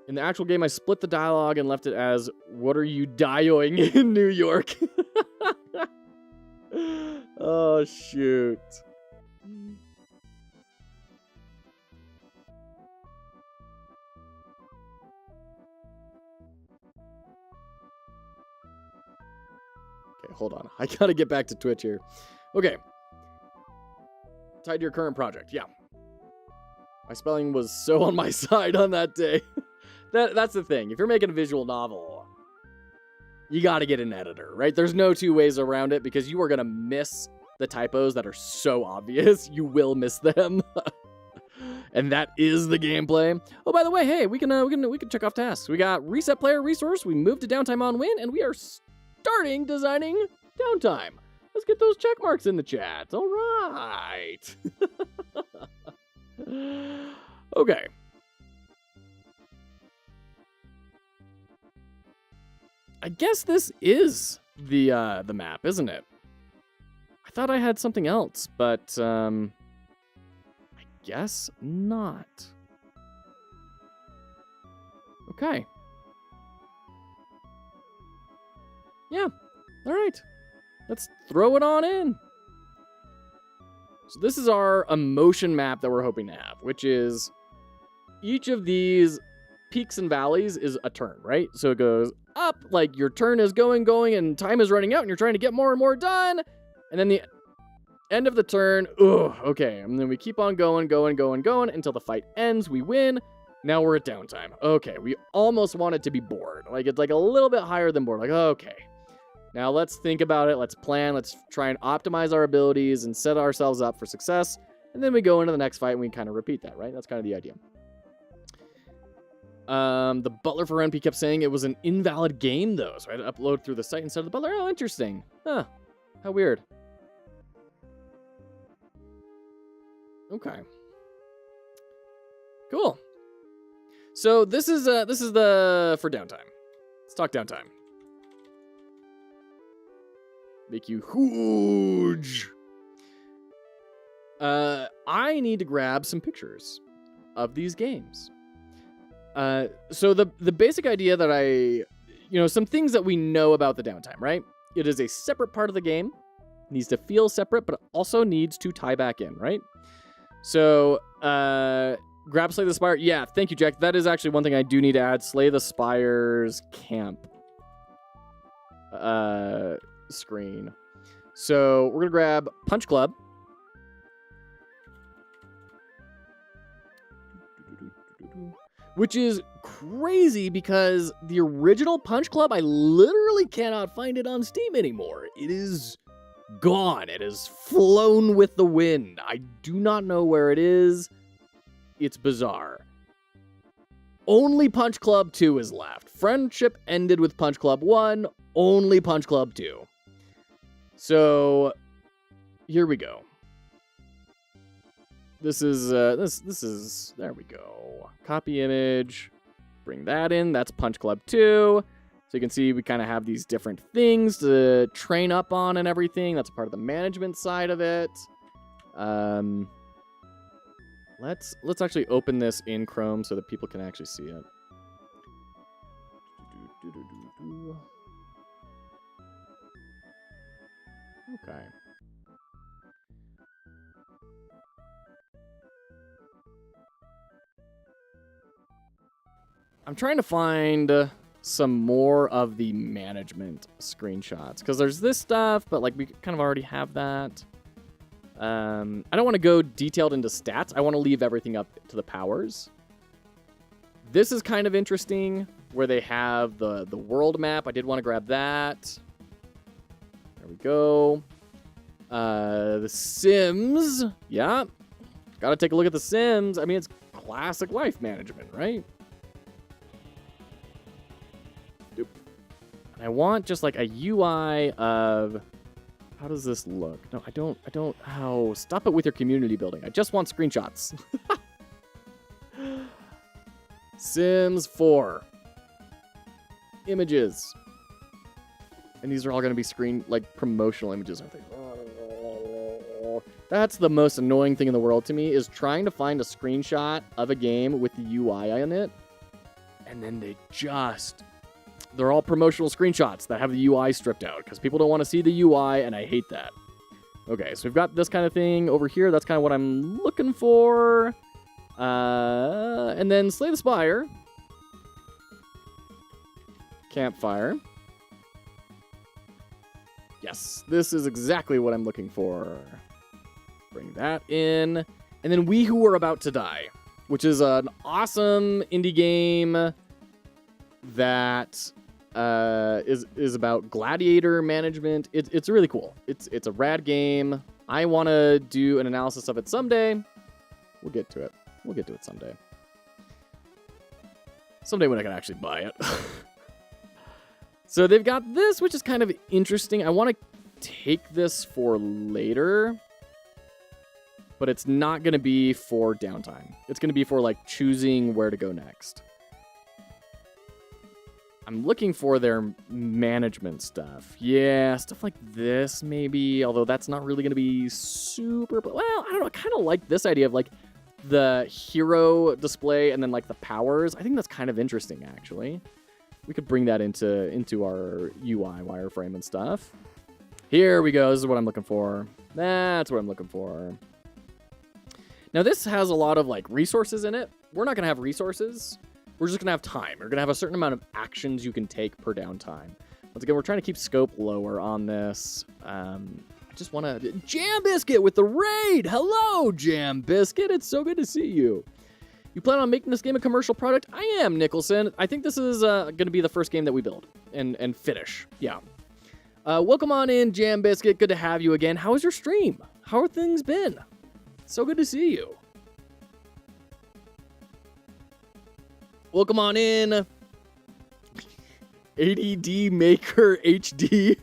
In the actual game, I split the dialogue and left it as, "What are you dioing in New York?" Oh, shoot. hold on. I gotta get back to Twitch here. Okay. Tied to your current project. Yeah. My spelling was so on my side on that day. That's the thing. If you're making a visual novel, you gotta get an editor, right? There's no two ways around it because you are gonna miss the typos that are so obvious. You will miss them. And that is the gameplay. Oh, by the way, hey, we can check off tasks. We got reset player resource. We moved to downtime on win, and we are starting designing downtime. Let's get those check marks in the chat. All right. Okay. I guess this is the map, isn't it? I thought I had something else, but guess not. Okay. Yeah. All right. Let's throw it on in. So this is our emotion map that we're hoping to have, which is each of these peaks and valleys is a turn, right? So it goes up, like your turn is going, and time is running out, and you're trying to get more and more done. And then the end of the turn, okay. And then we keep on going until the fight ends. We win. Now we're at downtime. Okay, we almost want it to be bored. Like, it's like a little bit higher than bored. Like, okay. Now let's think about it. Let's plan. Let's try and optimize our abilities and set ourselves up for success. And then we go into the next fight and we kind of repeat that, right? That's kind of the idea. The butler for NP kept saying it was an invalid game, though. So I had to upload through the site instead of the butler. Oh, interesting. Huh. How weird. Okay. Cool. So this is the for downtime. Let's talk downtime. Make you huge. I need to grab some pictures of these games. So the basic idea that some things that we know about the downtime, right? It is a separate part of the game. It needs to feel separate, but it also needs to tie back in, right? So, grab Slay the Spire. Yeah, thank you, Jack. That is actually one thing I do need to add. Slay the Spire's camp screen. So, we're going to grab Punch Club. Which is crazy because the original Punch Club, I literally cannot find it on Steam anymore. It is gone. It has flown with the wind. I do not know where it is. It's bizarre. Only Punch Club 2 is left. Friendship ended with Punch Club 1. Only Punch Club 2. So, here we go. This is, there we go. Copy image. Bring that in. That's Punch Club 2. So you can see we kind of have these different things to train up on and everything. That's part of the management side of it. Let's actually open this in Chrome so that people can actually see it. Okay. I'm trying to find some more of the management screenshots because there's this stuff, but like we kind of already have that. I don't want to go detailed into stats. I want to leave everything up to the powers. This is kind of interesting where they have the world map. I did want to grab that. There we go. The Sims. Yeah. Got to take a look at the Sims. I mean, it's classic life management, right? I want just like a UI of how does this look? No, I don't. Oh, stop it with your community building. I just want screenshots. Sims 4 images, and these are all going to be promotional images, aren't they? That's the most annoying thing in the world to me is trying to find a screenshot of a game with the UI in it, and then they're all promotional screenshots that have the UI stripped out because people don't want to see the UI, and I hate that. Okay, so we've got this kind of thing over here. That's kind of what I'm looking for. And then Slay the Spire. Campfire. Yes, this is exactly what I'm looking for. Bring that in. And then We Who Are About to Die, which is an awesome indie game that is about gladiator management. It's really cool. It's a rad game. I want to do an analysis of it someday. We'll get to it. We'll get to it someday. Someday when I can actually buy it. So they've got this, which is kind of interesting. I want to take this for later, but it's not going to be for downtime. It's going to be for like choosing where to go next. I'm looking for their management stuff. Yeah, stuff like this maybe, although that's not really going to be super, but well, I don't know. I kind of like this idea of like the hero display and then like the powers. I think that's kind of interesting actually. We could bring that into our UI wireframe and stuff. Here we go. This is what I'm looking for. That's what I'm looking for. Now this has a lot of like resources in it. We're not going to have resources. We're just going to have time. We're going to have a certain amount of actions you can take per downtime. Once again, we're trying to keep scope lower on this. I just want to... Jam Biscuit with the raid! Hello, Jam Biscuit. It's so good to see you. You plan on making this game a commercial product? I am, Nicholson. I think this is going to be the first game that we build and finish. Yeah. Welcome on in, Jam Biscuit. Good to have you again. How was your stream? How have things been? So good to see you. Welcome on in. ADD Maker HD.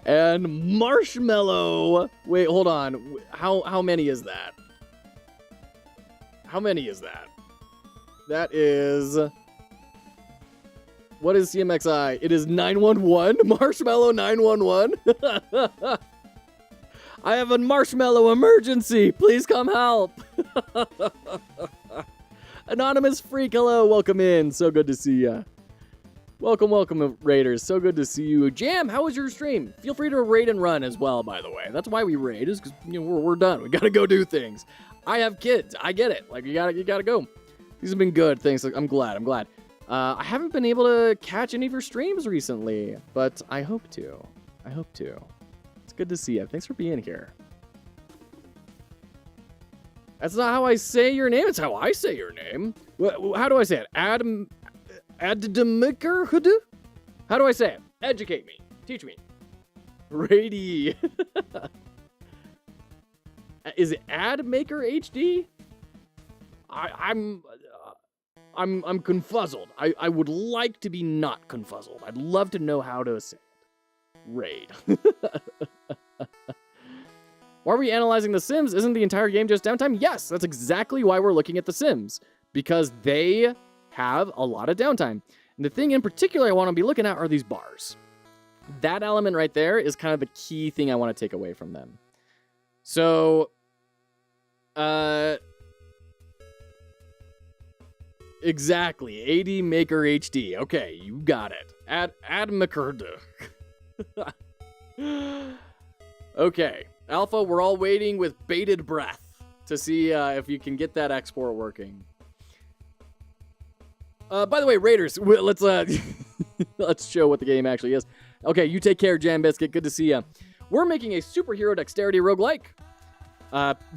And Marshmallow. Wait, hold on. How many is that? How many is that? That is... What is CMXI? It is 911? Marshmallow 911? I have a marshmallow emergency. Please come help. Anonymous Freak, hello. Welcome in. So good to see ya. Welcome, welcome, Raiders. So good to see you. Jam, how was your stream? Feel free to raid and run as well, by the way. That's why we raid, is because we're done. We gotta go do things. I have kids. I get it. Like, you gotta go. These have been good things. I'm glad. I haven't been able to catch any of your streams recently, but I hope to. It's good to see you. Thanks for being here. That's not how I say your name. It's how I say your name. How do I say it? Adamaker? How do I say it? Educate me. Teach me. Rady. Is it Admaker HD? I'm confuzzled. I would like to be not confuzzled. I'd love to know how to say it. Raid. Why are we analyzing The Sims? Isn't the entire game just downtime? Yes, that's exactly why we're looking at The Sims. Because they have a lot of downtime. And the thing in particular I want to be looking at are these bars. That element right there is kind of the key thing I want to take away from them. So, exactly. AD Maker HD. Okay, you got it. Admaker. Okay. Alpha, we're all waiting with bated breath to see if you can get that export working. By the way, Raiders, let's let's show what the game actually is. Okay, you take care, Jam Biscuit. Good to see ya. We're making a superhero dexterity roguelike.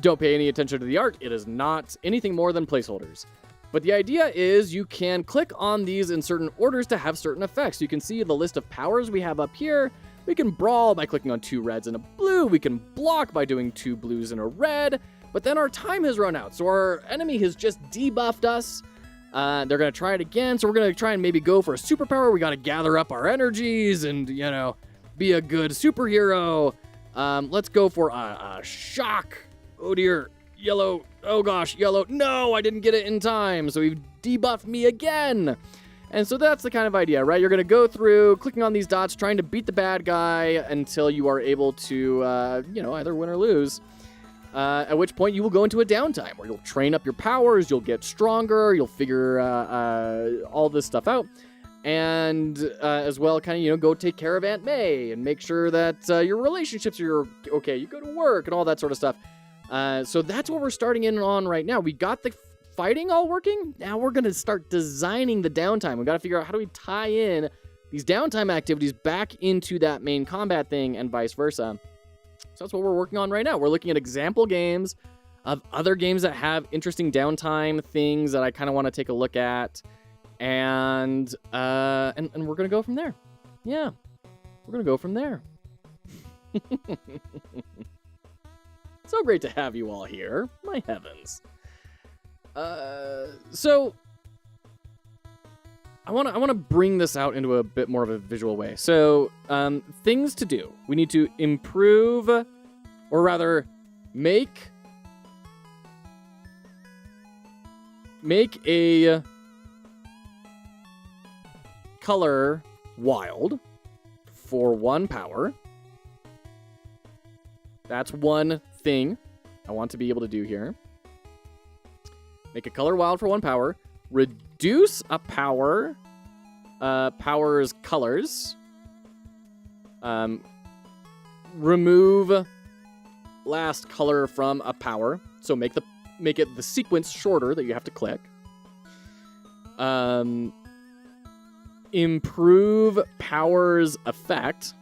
Don't pay any attention to the art. It is not anything more than placeholders. But the idea is you can click on these in certain orders to have certain effects. You can see the list of powers we have up here. We can brawl by clicking on 2 reds and a blue. We can block by doing 2 blues and a red. But then our time has run out. So our enemy has just debuffed us. They're going to try it again. So we're going to try and maybe go for a superpower. We got to gather up our energies and, be a good superhero. Let's go for a shock. Oh, dear. Yellow. Oh, gosh. Yellow. No, I didn't get it in time. So we've debuffed me again. And so that's the kind of idea, right? You're going to go through clicking on these dots, trying to beat the bad guy until you are able to, either win or lose. At which point you will go into a downtime where you'll train up your powers, you'll get stronger, you'll figure all this stuff out. And as well, kind of, go take care of Aunt May and make sure that your relationships are okay. You go to work and all that sort of stuff. So that's what we're starting in on right now. We got the fighting all working. Now we're going to start designing the downtime. We got to figure out how do we tie in these downtime activities back into that main combat thing and vice versa. So that's what we're working on right now. We're looking at example games of other games that have interesting downtime things that I kind of want to take a look at. And we're going to go from there. Yeah, we're going to go from there. So great to have you all here. My heavens. So I want to bring this out into a bit more of a visual way. So, things to do. We need to improve, or rather, make a color wild for 1 power. That's one thing I want to be able to do here. Make a color wild for 1 power. Reduce a power's colors. Remove last color from a power. So make it the sequence shorter that you have to click. Improve power's effect.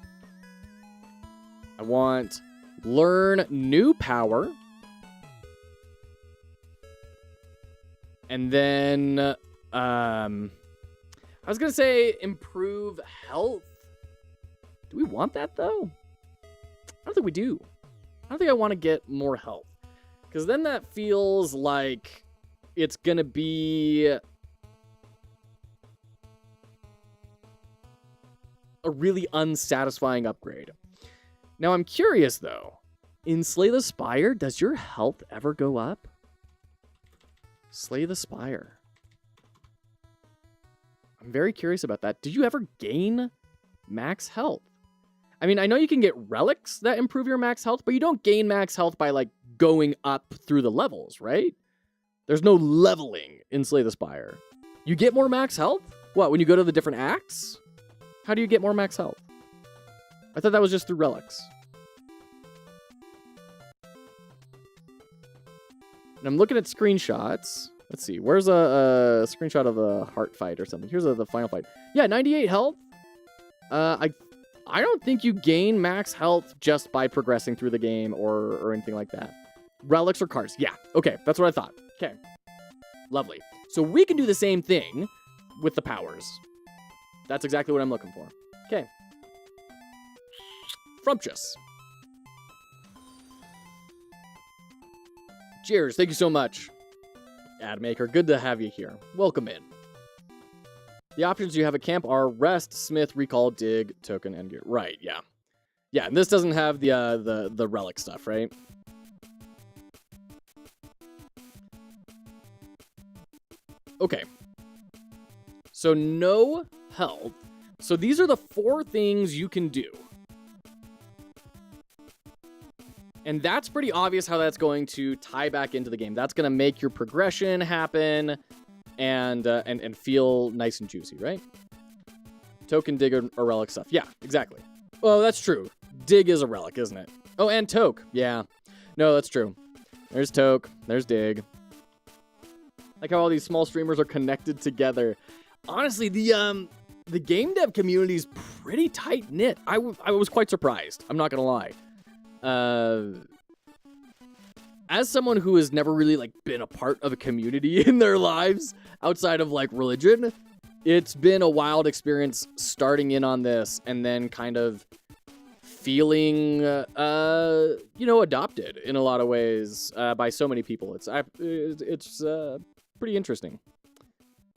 I want learn new power. And then, I was going to say improve health. Do we want that, though? I don't think we do. I don't think I want to get more health. Because then that feels like it's going to be a really unsatisfying upgrade. Now, I'm curious, though. In Slay the Spire, does your health ever go up? Slay the Spire. I'm very curious about that. Did you ever gain max health? I mean, I know you can get relics that improve your max health, but you don't gain max health by, like, going up through the levels, right? There's no leveling in Slay the Spire. You get more max health? What, when you go to the different acts? How do you get more max health? I thought that was just through relics. And I'm looking at screenshots. Let's see. Where's a screenshot of a heart fight or something? Here's the final fight. Yeah, 98 health. I don't think you gain max health just by progressing through the game or anything like that. Relics or cards. Yeah. Okay. That's what I thought. Okay. Lovely. So we can do the same thing with the powers. That's exactly what I'm looking for. Okay. Frumptuous. Cheers. Thank you so much, AdMaker. Good to have you here. Welcome in. The options you have at camp are rest, smith, recall, dig, token, and gear. Right, yeah. Yeah, and this doesn't have the relic stuff, right? Okay. So no health. So these are the 4 things you can do. And that's pretty obvious how that's going to tie back into the game. That's going to make your progression happen and feel nice and juicy, right? Token, dig, or relic stuff. Yeah, exactly. Oh, that's true. Dig is a relic, isn't it? Oh, and toke. Yeah. No, that's true. There's toke. There's dig. Like how all these small streamers are connected together. Honestly, the game dev community is pretty tight-knit. I was quite surprised. I'm not going to lie. As someone who has never really like been a part of a community in their lives outside of like religion, it's been a wild experience starting in on this and then kind of feeling, adopted in a lot of ways by so many people. It's pretty interesting.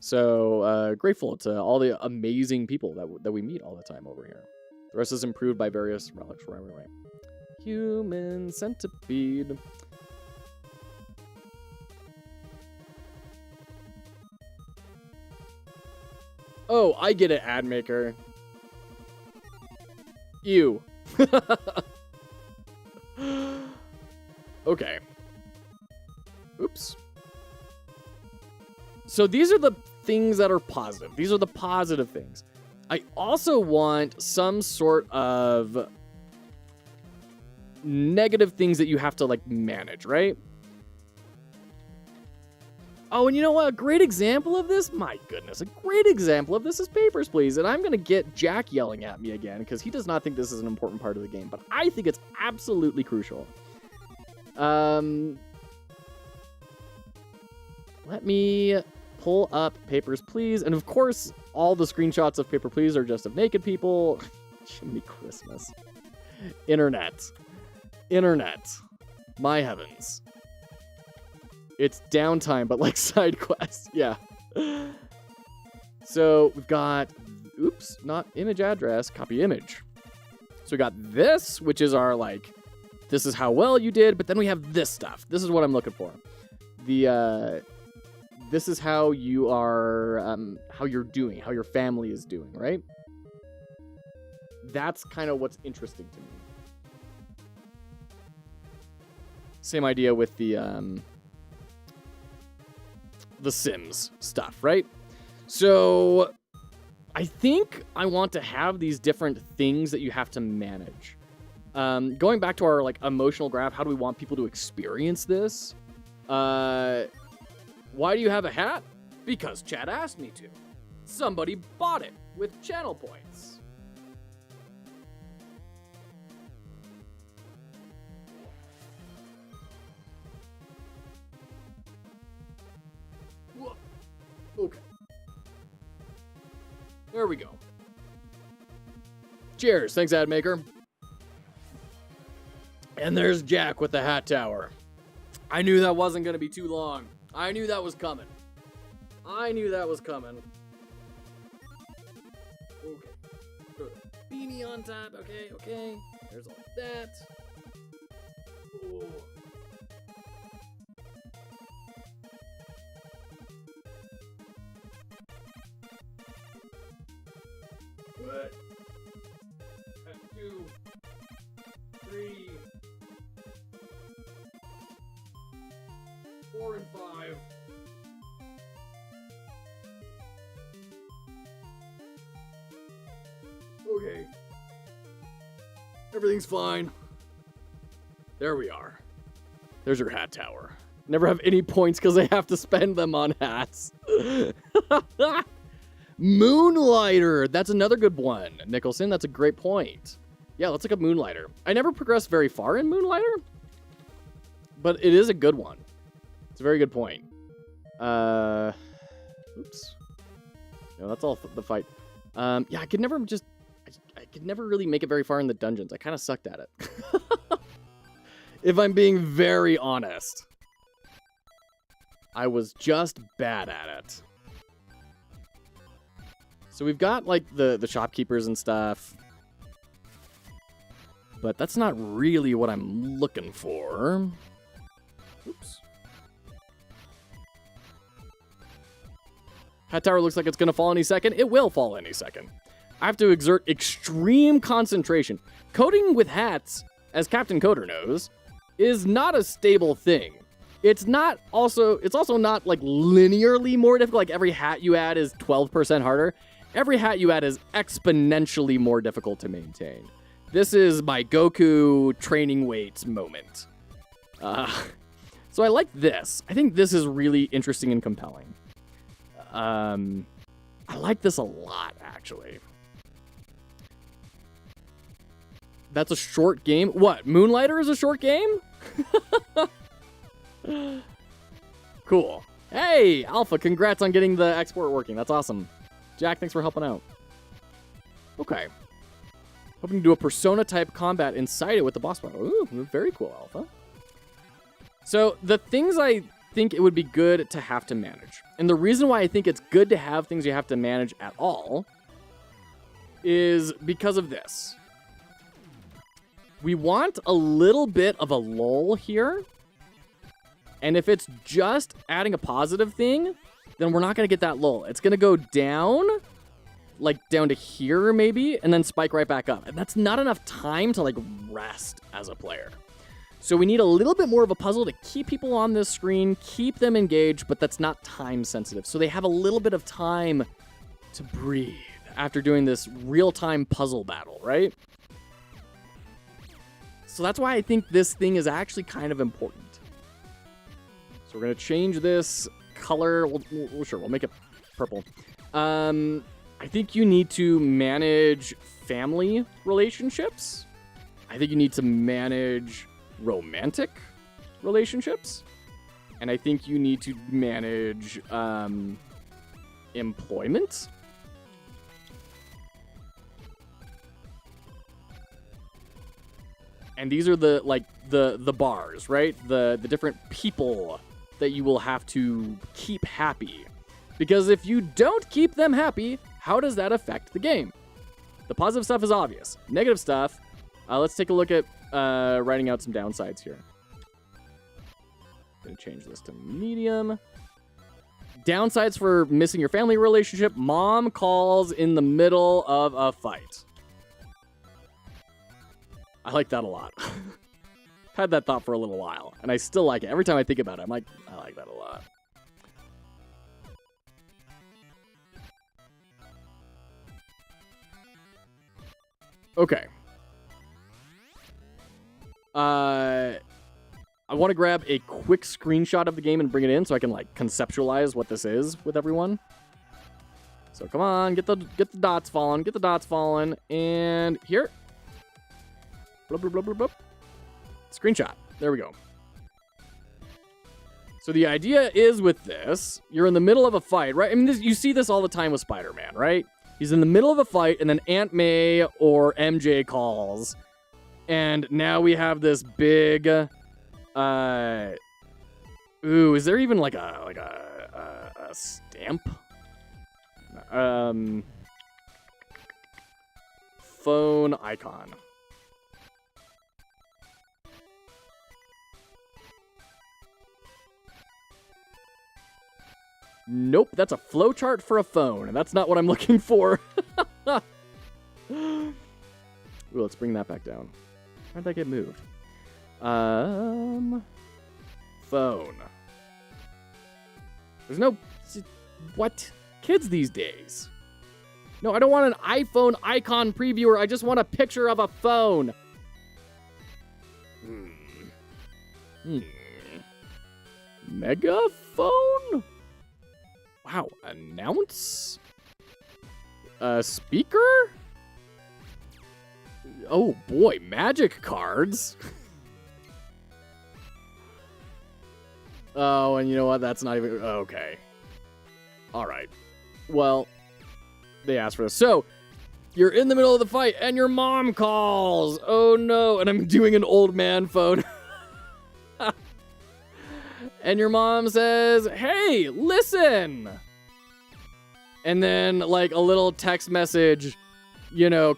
So grateful to all the amazing people that we meet all the time over here. The rest is improved by various relics. Right. Human centipede. Oh, I get it, AdMaker. Ew. Okay. Oops. So these are the things that are positive. These are the positive things. I also want some sort of negative things that you have to like manage, right? Oh, and you know what? A great example of this? My goodness, a great example of this is Papers, Please. And I'm going to get Jack yelling at me again because he does not think this is an important part of the game. But I think it's absolutely crucial. Let me pull up Papers, Please. And of course, all the screenshots of Paper, Please are just of naked people. Jiminy Christmas. Internet. My heavens. It's downtime, but like side quests. Yeah. So we've got, oops, not image address, copy image. So we got this, which is our like, this is how well you did, but then we have this stuff. This is what I'm looking for. This is how you are, how you're doing, how your family is doing, right? That's kind of what's interesting to me. Same idea with the Sims stuff, right? So I think I want to have these different things that you have to manage. Going back to our like emotional graph, how do we want people to experience this? Why do you have a hat? Because chat asked me to. Somebody bought it with channel points. Okay. There we go. Cheers. Thanks, AdMaker. And there's Jack with the hat tower. I knew that wasn't going to be too long. I knew that was coming. Okay. Throw the beanie on top. Okay. There's all that. Ooh. Good. 2, 3, 4, and 5. Okay. Everything's fine. There we are. There's your hat tower. Never have any points because I have to spend them on hats. Moonlighter. That's another good one, Nicholson. That's a great point. Yeah, let's look up Moonlighter. I never progressed very far in Moonlighter, but it is a good one. It's a very good point. Oops. No, that's all the fight. Yeah, I could never really make it very far in the dungeons. I kind of sucked at it. If I'm being very honest. I was just bad at it. So we've got, like, the shopkeepers and stuff. But that's not really what I'm looking for. Oops. Hat tower looks like it's going to fall any second. It will fall any second. I have to exert extreme concentration. Coding with hats, as Captain Coder knows, is not a stable thing. It's also not, like, linearly more difficult. Like, every hat you add is 12% harder. Every hat you add is exponentially more difficult to maintain. This is my Goku training weights moment. So I like this. I think this is really interesting and compelling. I like this a lot, actually. That's a short game. What? Moonlighter is a short game? Cool. Hey, Alpha, congrats on getting the export working. That's awesome. Jack, thanks for helping out. Okay. Hoping to do a persona-type combat inside it with the boss battle. Ooh, very cool, Alpha. So, the things I think it would be good to have to manage, and the reason why I think it's good to have things you have to manage at all, is because of this. We want a little bit of a lull here, and if it's just adding a positive thing, then we're not going to get that lull. It's going to go down, like down to here maybe, and then spike right back up. And that's not enough time to like rest as a player. So we need a little bit more of a puzzle to keep people on this screen, keep them engaged, but that's not time sensitive. So they have a little bit of time to breathe after doing this real-time puzzle battle, right? So that's why I think this thing is actually kind of important. So we're going to change this color. Sure, we'll make it purple. I think you need to manage family relationships. I think you need to manage romantic relationships. And I think you need to manage employment. And these are the bars, right? The different people that you will have to keep happy. Because if you don't keep them happy, how does that affect the game? The positive stuff is obvious. Negative stuff, let's take a look at writing out some downsides here. Gonna change this to medium. Downsides for missing your family relationship. Mom calls in the middle of a fight. I like that a lot. Had that thought for a little while, and I still like it. Every time I think about it, I'm like, I like that a lot. Okay. I want to grab a quick screenshot of the game and bring it in so I can like conceptualize what this is with everyone. So come on, get the dots falling, get the dots falling, and here. Blub, blub, blub, blub, blub. Screenshot. There we go. So the idea is with this, you're in the middle of a fight, right? I mean, you see this all the time with Spider-Man, right? He's in the middle of a fight, and then Aunt May or MJ calls, and now we have this big, is there even like a stamp? Phone icon. Nope, that's a flowchart for a phone, and that's not what I'm looking for. Ooh, let's bring that back down. Where'd that get moved? Phone. There's no... What? Kids these days. No, I don't want an iPhone icon previewer. I just want a picture of a phone. Megaphone? Wow, announce? Speaker? Oh boy, magic cards. Oh, and you know what? That's not even... Okay. Alright. Well, they asked for this. So, you're in the middle of the fight, and your mom calls. Oh no, and I'm doing an old man phone. And your mom says, hey, listen. And then, like, a little text message,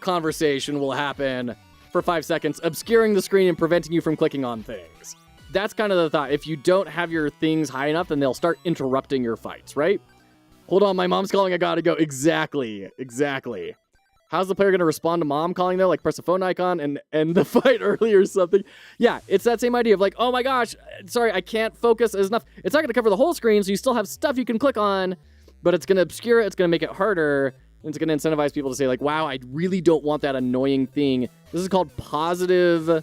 conversation will happen for 5 seconds, obscuring the screen and preventing you from clicking on things. That's kind of the thought. If you don't have your things high enough, then they'll start interrupting your fights, right? Hold on, my mom's calling, I gotta go. Exactly. How's the player gonna respond to mom calling, though? Like, press the phone icon and end the fight early or something? Yeah, it's that same idea of like, oh my gosh, sorry, I can't focus enough. It's not gonna cover the whole screen, so you still have stuff you can click on, but it's gonna obscure it, it's gonna make it harder, and it's gonna incentivize people to say like, wow, I really don't want that annoying thing. This is called positive,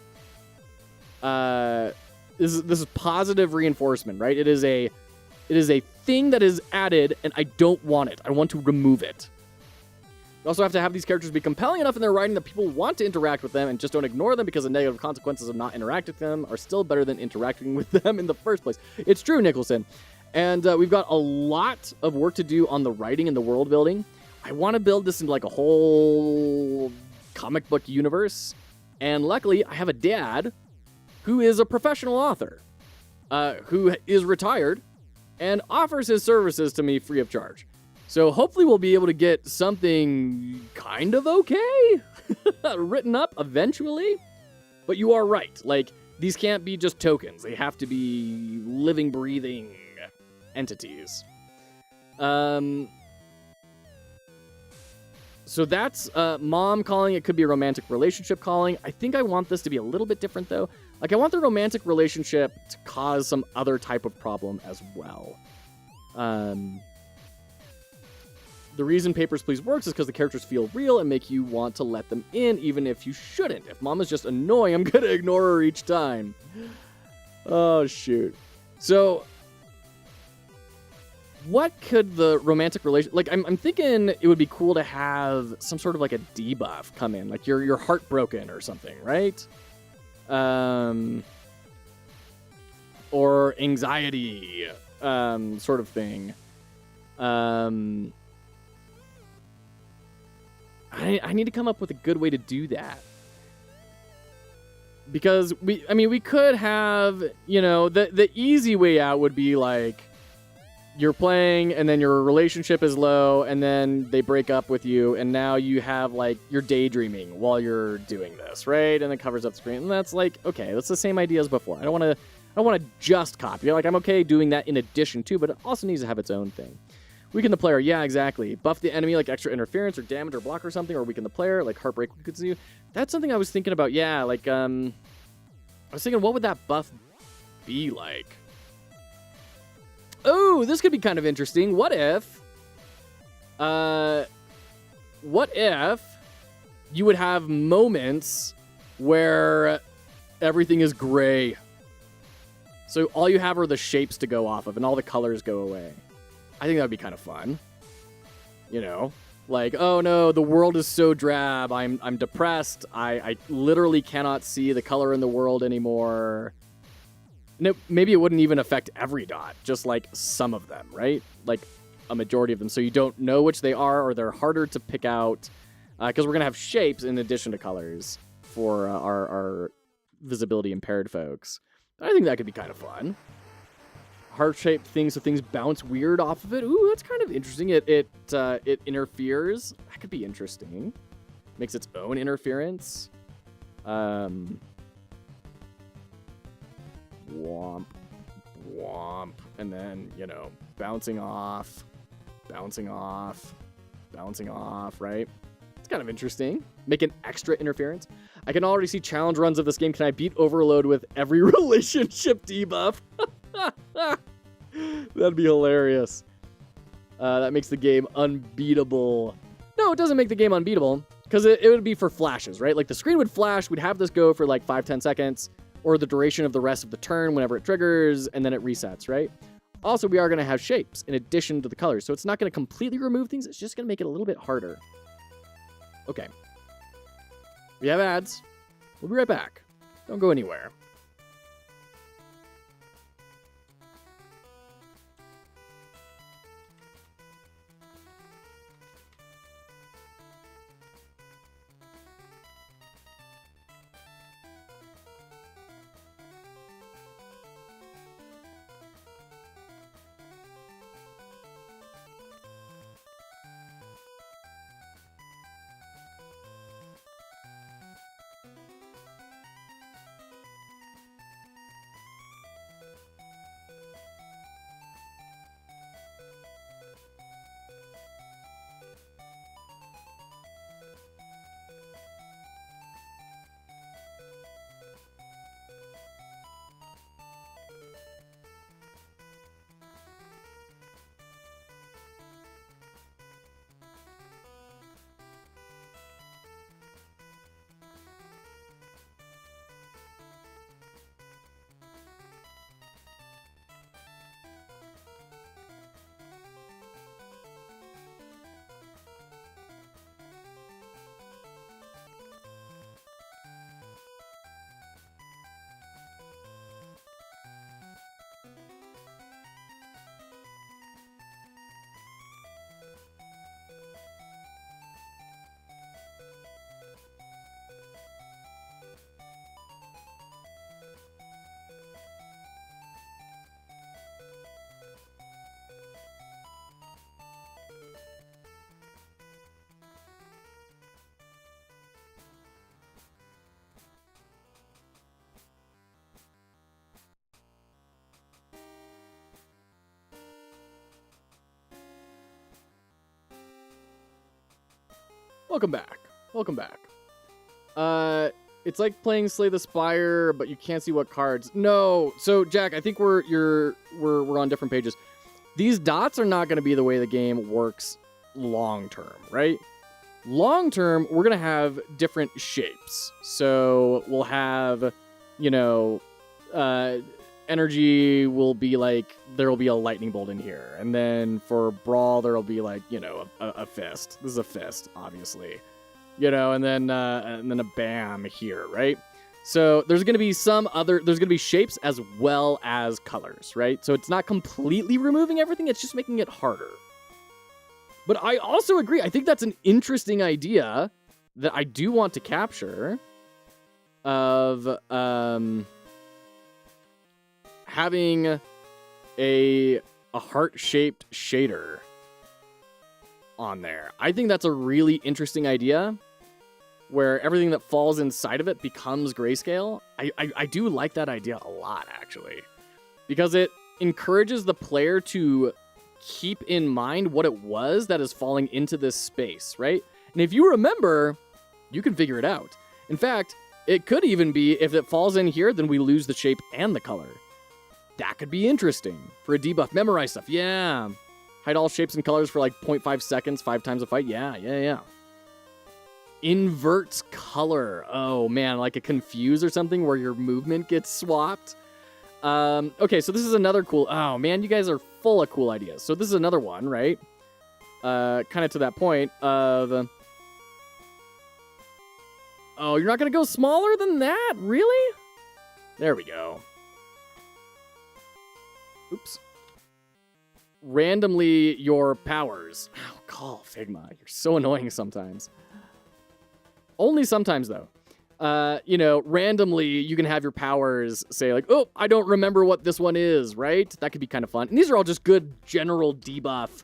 this is positive reinforcement, right? It is a thing that is added, and I don't want it. I want to remove it. You also have to have these characters be compelling enough in their writing that people want to interact with them and just don't ignore them because the negative consequences of not interacting with them are still better than interacting with them in the first place. It's true, Nicholson. And we've got a lot of work to do on the writing and the world building. I want to build this into like a whole comic book universe. And luckily, I have a dad who is a professional author, who is retired and offers his services to me free of charge. So hopefully we'll be able to get something kind of okay written up eventually. But you are right. Like, these can't be just tokens. They have to be living, breathing entities. So that's mom calling. It could be a romantic relationship calling. I think I want this to be a little bit different, though. Like, I want the romantic relationship to cause some other type of problem as well. The reason Papers, Please works is because the characters feel real and make you want to let them in, even if you shouldn't. If mom is just annoying, I'm going to ignore her each time. Oh, shoot. So, what could the romantic relation... Like, I'm thinking it would be cool to have some sort of, like, a debuff come in. Like, you're heartbroken or something, right? Or anxiety, sort of thing. I need to come up with a good way to do that. Because we could have, the easy way out would be like, you're playing and then your relationship is low and then they break up with you and now you have like, you're daydreaming while you're doing this, right? And it covers up the screen. And that's like, okay, that's the same idea as before. I don't want to just copy. Like, I'm okay doing that in addition to, but it also needs to have its own thing. Weaken the player, yeah, exactly. Buff the enemy, like extra interference or damage or block or something, or weaken the player, like heartbreak could do. That's something I was thinking about, yeah, like, I was thinking, what would that buff be like? Oh, this could be kind of interesting. What if you would have moments where everything is gray? So all you have are the shapes to go off of, and all the colors go away. I think that would be kind of fun. Like, oh no, the world is so drab. I'm depressed. I literally cannot see the color in the world anymore. No, maybe it wouldn't even affect every dot, just like some of them, right? Like a majority of them. So you don't know which they are, or they're harder to pick out, because we're going to have shapes in addition to colors for our visibility impaired folks. I think that could be kind of fun. Heart-shaped things, so things bounce weird off of it. Ooh, that's kind of interesting. It interferes. That could be interesting. Makes its own interference. Womp, womp, and then, bouncing off, right? It's kind of interesting. Make an extra interference. I can already see challenge runs of this game. Can I beat Overload with every relationship debuff? That'd be hilarious. That makes the game unbeatable. No, it doesn't make the game unbeatable, because it would be for flashes, right? Like, the screen would flash, we'd have this go for like 5-10 seconds, or the duration of the rest of the turn whenever it triggers, and then it resets, right? Also, we are going to have shapes in addition to the colors, so it's not going to completely remove things, it's just going to make it a little bit harder. Okay. We have ads. We'll be right back. Don't go anywhere. Welcome back. Welcome back. It's like playing Slay the Spire, but you can't see what cards. No. So Jack, I think we're on different pages. These dots are not going to be the way the game works long term, right? Long term, we're going to have different shapes. So we'll have, energy will be like, there will be a lightning bolt in here. And then for brawl, there will be like, you know, a fist. This is a fist, obviously. You know, and then a bam here, right? So there's going to be there's going to be shapes as well as colors, right? So it's not completely removing everything, it's just making it harder. But I also agree, I think that's an interesting idea that I do want to capture of having a heart-shaped shader on there. I think that's a really interesting idea, where everything that falls inside of it becomes grayscale. I do like that idea a lot, actually, because it encourages the player to keep in mind what it was that is falling into this space, right? And if you remember, you can figure it out. In fact, it could even be, if it falls in here, then we lose the shape and the color. That could be interesting for a debuff. Memorize stuff, yeah. Hide all shapes and colors for like 0.5 seconds, 5 times a fight, yeah. Inverts color. Oh man, like a confuse or something where your movement gets swapped. Okay, so this is another cool... Oh man, you guys are full of cool ideas. So this is another one, right? Kind of to that point of... Oh, you're not going to go smaller than that? Really? There we go. Oops. Randomly your powers. Oh, call Figma. You're so annoying sometimes. Only sometimes, though. You know, randomly, you can have your powers say, like, oh, I don't remember what this one is, right? That could be kind of fun. And these are all just good general debuff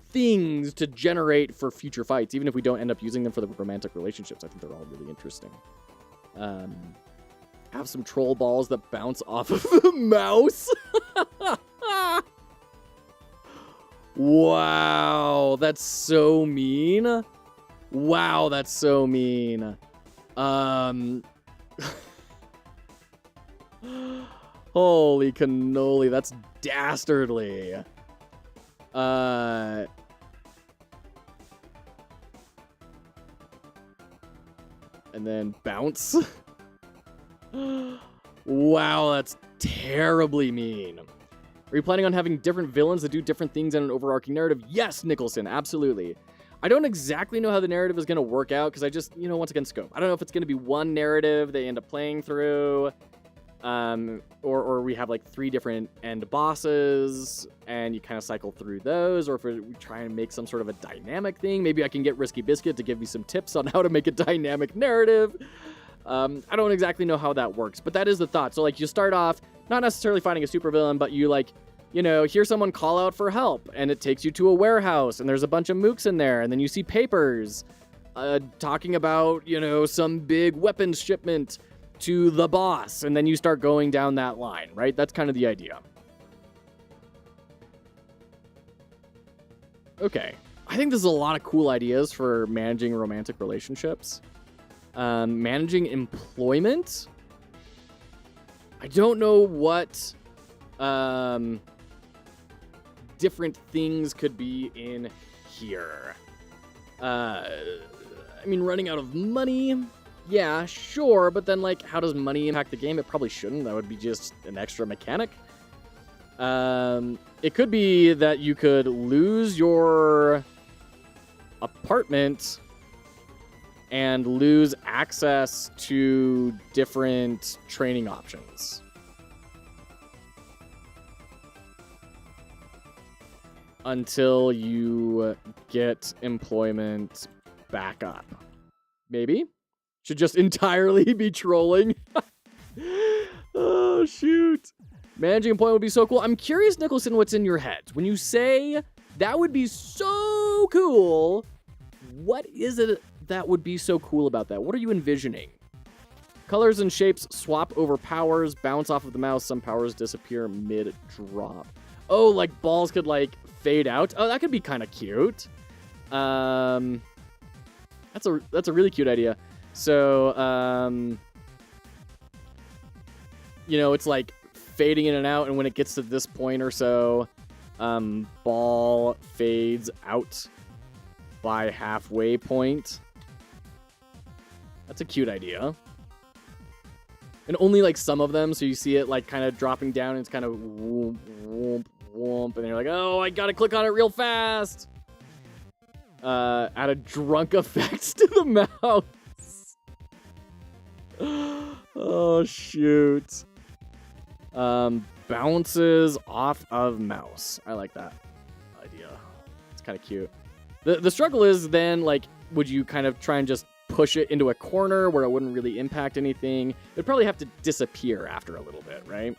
things to generate for future fights, even if we don't end up using them for the romantic relationships. I think they're all really interesting. Have some troll balls that bounce off of the mouse. Wow, that's so mean. Wow, that's so mean. Holy cannoli, that's dastardly. And then bounce. Wow, that's terribly mean. Are you planning on having different villains that do different things in an overarching narrative? Yes, Nicholson, absolutely. I don't exactly know how the narrative is going to work out because I just, you know, once again, scope. I don't know if it's going to be one narrative they end up playing through, or we have like 3 different end bosses and you kind of cycle through those, or if we try and make some sort of a dynamic thing. Maybe I can get Risky Biscuit to give me some tips on how to make a dynamic narrative. I don't exactly know how that works, but that is the thought. So like you start off not necessarily fighting a supervillain, but you like, you know, hear someone call out for help, and it takes you to a warehouse, and there's a bunch of mooks in there, and then you see papers talking about, you know, some big weapons shipment to the boss, and then you start going down that line, right? That's kind of the idea. Okay. I think there's a lot of cool ideas for managing romantic relationships. Managing employment. I don't know what... different things could be in here. I mean, running out of money, yeah, sure, but then, like, how does money impact the game? It probably shouldn't. That would be just an extra mechanic. It could be that you could lose your apartment and lose access to different training options. Until you get employment back up. Maybe? Should just entirely be trolling. Oh, shoot. Managing employment would be so cool. I'm curious, Nicholson, what's in your head? When you say that would be so cool, what is it that would be so cool about that? What are you envisioning? Colors and shapes swap over powers, bounce off of the mouse. Some powers disappear mid-drop. Oh, like balls could, like, fade out. Oh, that could be kind of cute. That's a really cute idea. So, you know, it's like fading in and out, and when it gets to this point or so, ball fades out by halfway point. That's a cute idea. And only like some of them, so you see it like kind of dropping down, and it's kind of whoomp, whoomp, whoomp, and you're like, oh, I gotta click on it real fast. Add a drunk effect to the mouse. Oh, shoot. Bounces off of mouse. I like that idea. It's kind of cute. The struggle is then, like, would you kind of try and just push it into a corner where it wouldn't really impact anything? It'd probably have to disappear after a little bit, right?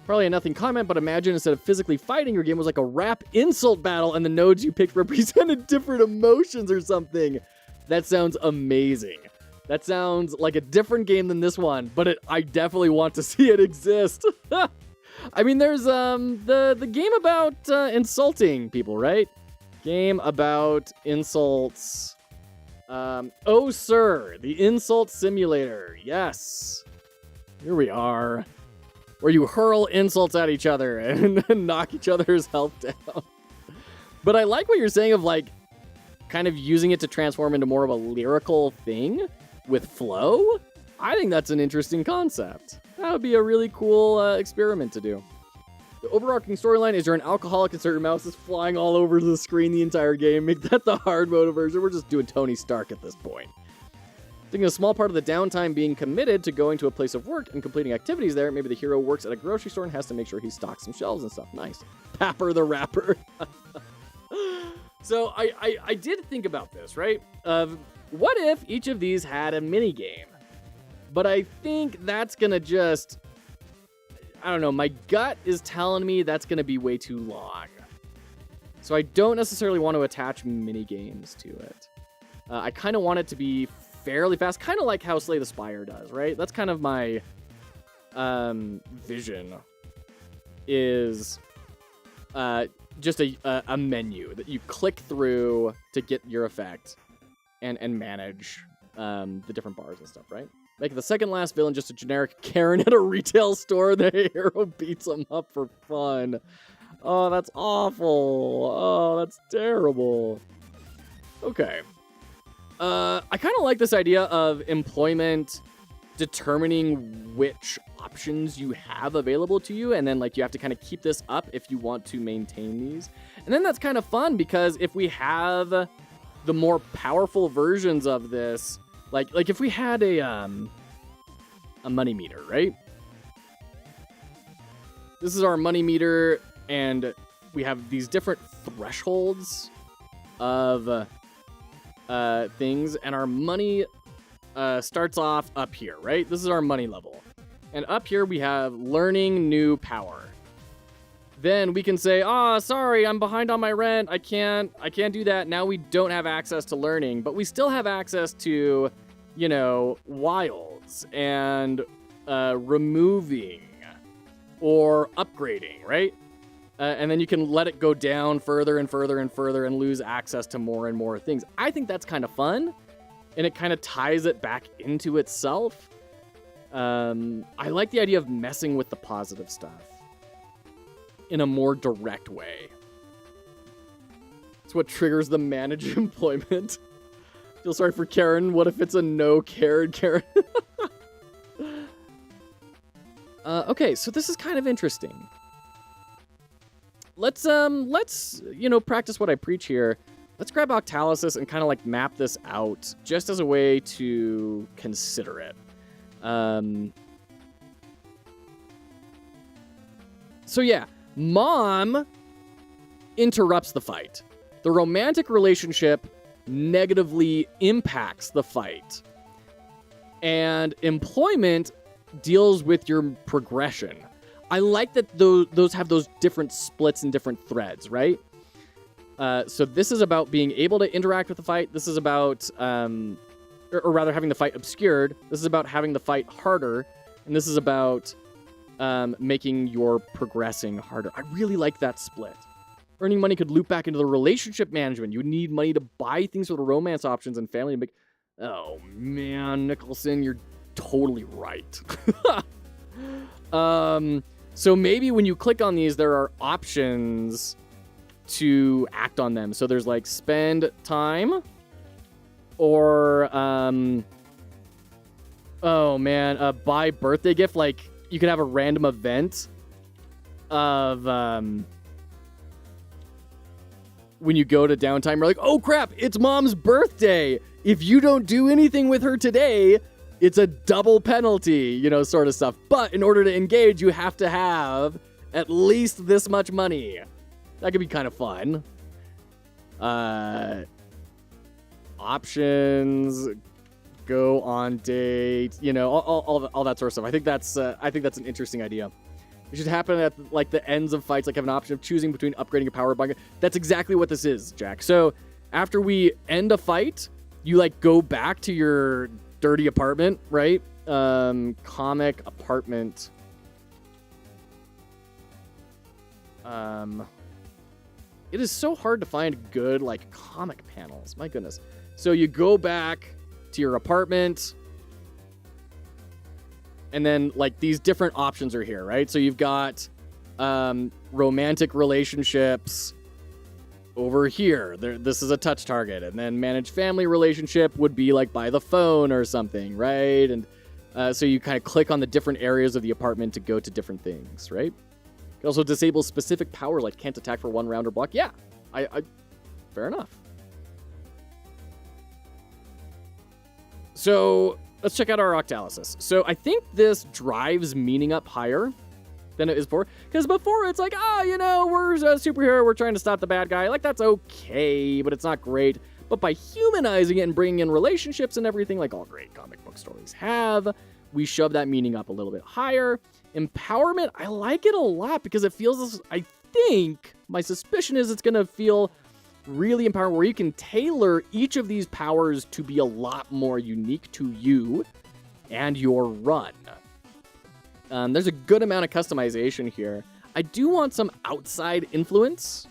Probably a nothing comment, but imagine instead of physically fighting, your game was like a rap insult battle and the nodes you picked represented different emotions or something. That sounds amazing. That sounds like a different game than this one, but I definitely want to see it exist. I mean, there's the game about insulting people, right? Game about insults. Oh, sir, the insult simulator. Yes. Here we are. Where you hurl insults at each other and knock each other's health down. But I like what you're saying of, like, kind of using it to transform into more of a lyrical thing with flow. I think that's an interesting concept. That would be a really cool experiment to do. The overarching storyline is you're an alcoholic and certain mouse is flying all over the screen the entire game. Make that the hard mode version. We're just doing Tony Stark at this point. Thinking a small part of the downtime being committed to going to a place of work and completing activities there. Maybe the hero works at a grocery store and has to make sure he stocks some shelves and stuff. Nice. Papper the Rapper. So I did think about this, right? What if each of these had a mini game? But I think that's going to just... I don't know. My gut is telling me that's going to be way too long. So I don't necessarily want to attach mini games to it. I kind of want it to be fairly fast, kind of like how Slay the Spire does, right? That's kind of my vision, is just a menu that you click through to get your effect and manage the different bars and stuff, right? Make the second last villain just a generic Karen at a retail store. The hero beats him up for fun. Oh, that's awful. Oh, that's terrible. Okay. I kind of like this idea of employment determining which options you have available to you, and then like you have to kind of keep this up if you want to maintain these. And then that's kind of fun because if we have the more powerful versions of this, like if we had a money meter, right? This is our money meter, and we have these different thresholds of things, and our money starts off up here, right? This is our money level. And up here we have learning new power. Then we can say, oh, sorry, I'm behind on my rent. I can't do that. Now we don't have access to learning, but we still have access to, you know, wilds and removing or upgrading, right? And then you can let it go down further and further and further and lose access to more and more things. I think that's kind of fun, and it kind of ties it back into itself. I like the idea of messing with the positive stuff in a more direct way. It's what triggers the manage employment. Feel sorry for Karen. What if it's a no Karen? Okay, so this is kind of interesting. Let's practice what I preach here. Let's grab Octalysis and kind of like map this out just as a way to consider it. So yeah, mom interrupts the fight. The romantic relationship negatively impacts the fight. And employment deals with your progression. I like that those have those different splits and different threads, right? So this is about being able to interact with the fight. This is about, or rather having the fight obscured. This is about having the fight harder. And this is about making your progressing harder. I really like that split. Earning money could loop back into the relationship management. You would need money to buy things with romance options and family. Oh, man, Nicholson, you're totally right. So maybe when you click on these, there are options to act on them. So there's like spend time or Oh, man. Buy birthday gift. Like, you could have a random event of when you go to downtime, you're like, oh, crap, it's Mom's birthday. If you don't do anything with her today, it's a double penalty, you know, sort of stuff. But in order to engage, you have to have at least this much money. That could be kind of fun. Options, go on date, you know, all that sort of stuff. I think that's an interesting idea. It should happen at like the ends of fights, like have an option of choosing between upgrading a power bug. That's exactly what this is, Jack. So after we end a fight, you like go back to your dirty apartment, right? Comic apartment. It is so hard to find good like comic panels. My goodness. So you go back to your apartment, and then like these different options are here, right? So you've got romantic relationships over here. This is a touch target, and then manage family relationship would be like by the phone or something, right? And so you kind of click on the different areas of the apartment to go to different things, right? You can also disable specific power, like can't attack for 1 round or block. Yeah, I fair enough. So let's check out our Octalysis. So I think this drives meaning up higher than it is before. Because before it's like, you know, we're a superhero, we're trying to stop the bad guy. Like, that's okay, but it's not great. But by humanizing it and bringing in relationships and everything, like all great comic book stories have, we shove that meaning up a little bit higher. Empowerment, I like it a lot because it feels, I think, my suspicion is it's going to feel really empowering, where you can tailor each of these powers to be a lot more unique to you and your run. There's a good amount of customization here. I do want some outside influence,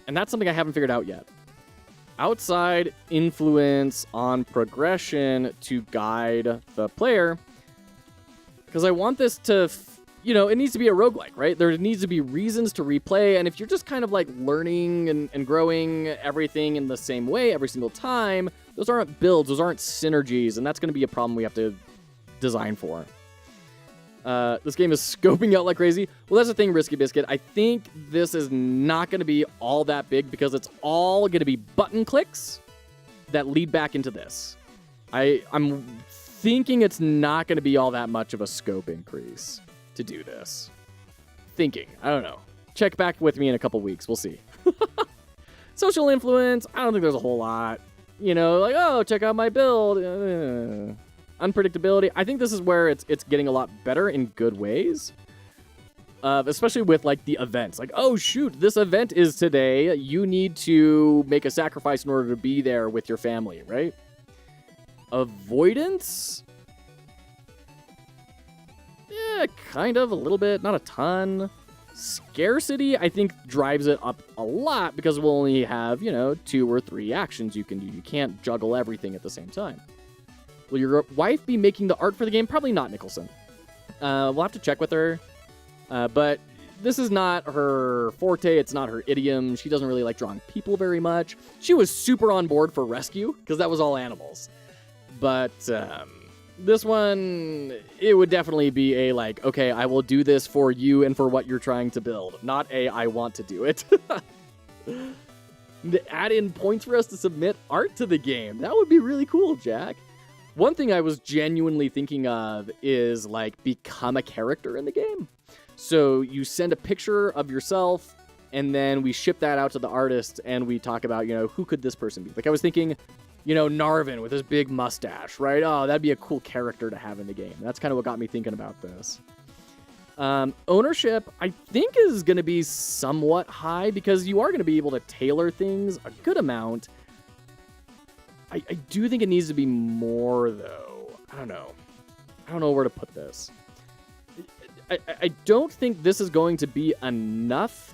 and that's something I haven't figured out yet. Outside influence on progression to guide the player, because I want this to, you know, it needs to be a roguelike, right? There needs to be reasons to replay, and if you're just kind of like learning and growing everything in the same way every single time, those aren't builds, those aren't synergies, and that's going to be a problem we have to design for. This game is scoping out like crazy. Well, that's the thing, Risky Biscuit. I think this is not going to be all that big because it's all going to be button clicks that lead back into this. I'm thinking it's not going to be all that much of a scope increase to do this. Thinking. I don't know. Check back with me in a couple weeks. We'll see. Social influence. I don't think there's a whole lot. You know, like, oh, check out my build. Unpredictability. I think this is where it's getting a lot better in good ways. Especially with, like, the events. Like, oh, shoot, this event is today. You need to make a sacrifice in order to be there with your family, right? Avoidance? Yeah, kind of, a little bit, not a ton. Scarcity, I think, drives it up a lot because we'll only have, you know, 2 or 3 actions you can do. You can't juggle everything at the same time. Will your wife be making the art for the game? Probably not, Nicholson. We'll have to check with her. But this is not her forte. It's not her idiom. She doesn't really like drawing people very much. She was super on board for rescue because that was all animals. But this one, it would definitely be a like, okay, I will do this for you and for what you're trying to build. Not a, I want to do it. Add in points for us to submit art to the game. That would be really cool, Jack. One thing I was genuinely thinking of is, like, become a character in the game. So you send a picture of yourself, and then we ship that out to the artist, and we talk about, you know, who could this person be? Like, I was thinking, you know, Narvin with his big mustache, right? Oh, that'd be a cool character to have in the game. That's kind of what got me thinking about this. Ownership, I think, is going to be somewhat high, because you are going to be able to tailor things a good amount. I do think it needs to be more, though. I don't know where to put this. I don't think this is going to be enough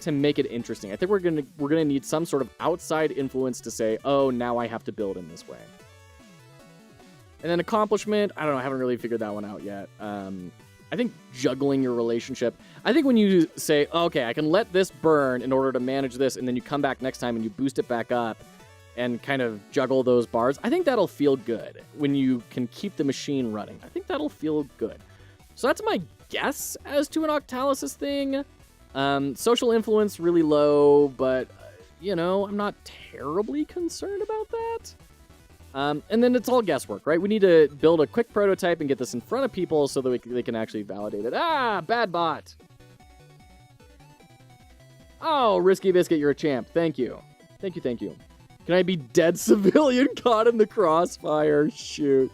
to make it interesting. I think we're gonna need some sort of outside influence to say, oh, now I have to build in this way. And then accomplishment, I don't know. I haven't really figured that one out yet. I think juggling your relationship. I think when you say, okay, I can let this burn in order to manage this, and then you come back next time and you boost it back up. and kind of juggle those bars. I think that'll feel good when you can keep the machine running. I think that'll feel good. So that's my guess as to an Octalysis thing. Social influence really low, but, I'm not terribly concerned about that. And then it's all guesswork, right? We need to build a quick prototype and get this in front of people so that they can actually validate it. Ah, bad bot. Oh, Risky Biscuit, you're a champ. Thank you. Thank you. Can I be dead civilian caught in the crossfire? Shoot.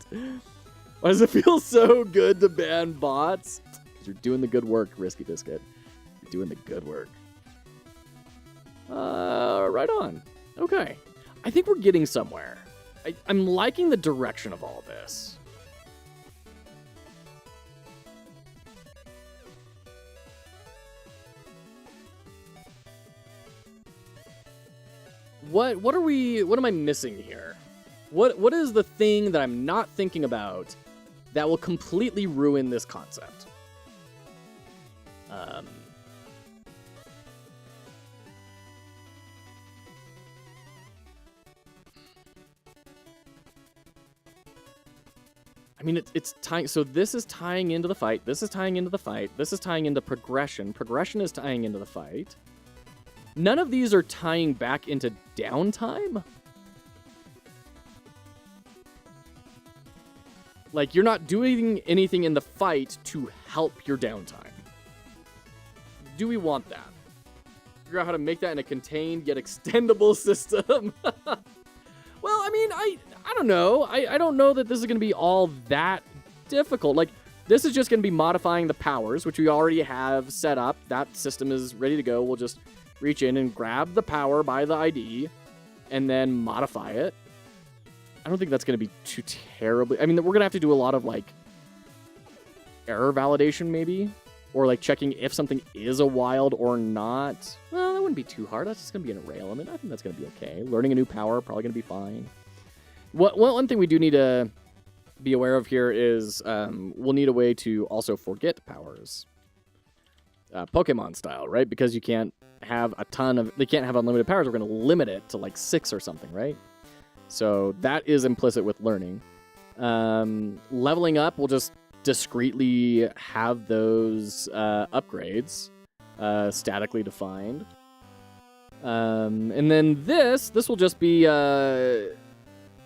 Why does it feel so good to ban bots? Because you're doing the good work, Risky Biscuit. You're doing the good work. Right on. Okay. I think we're getting somewhere. I'm liking the direction of all this. What am I missing here? What is the thing that I'm not thinking about that will completely ruin this concept? I mean, it's tying. So this is tying into the fight. This is tying into the fight. This is tying into progression. Progression is tying into the fight. None of these are tying back into downtime. Like, you're not doing anything in the fight to help your downtime. Do we want that? Figure out how to make that in a contained yet extendable system. Well, I mean, I don't know. I don't know that this is going to be all that difficult. Like, this is just going to be modifying the powers, which we already have set up. That system is ready to go. We'll just reach in and grab the power by the ID and then modify it. I don't think that's going to be too terribly... I mean, we're going to have to do a lot of, like, error validation, maybe? Or, like, checking if something is a wild or not. Well, that wouldn't be too hard. That's just going to be an array element. I think that's going to be okay. Learning a new power, probably going to be fine. One thing we do need to be aware of here is we'll need a way to also forget powers. Pokemon style, right? Because you can't have they can't have unlimited powers. We're going to limit it to, like, 6 or something, right? So that is implicit with learning. Leveling up, we'll just discretely have those upgrades statically defined. And then this will just be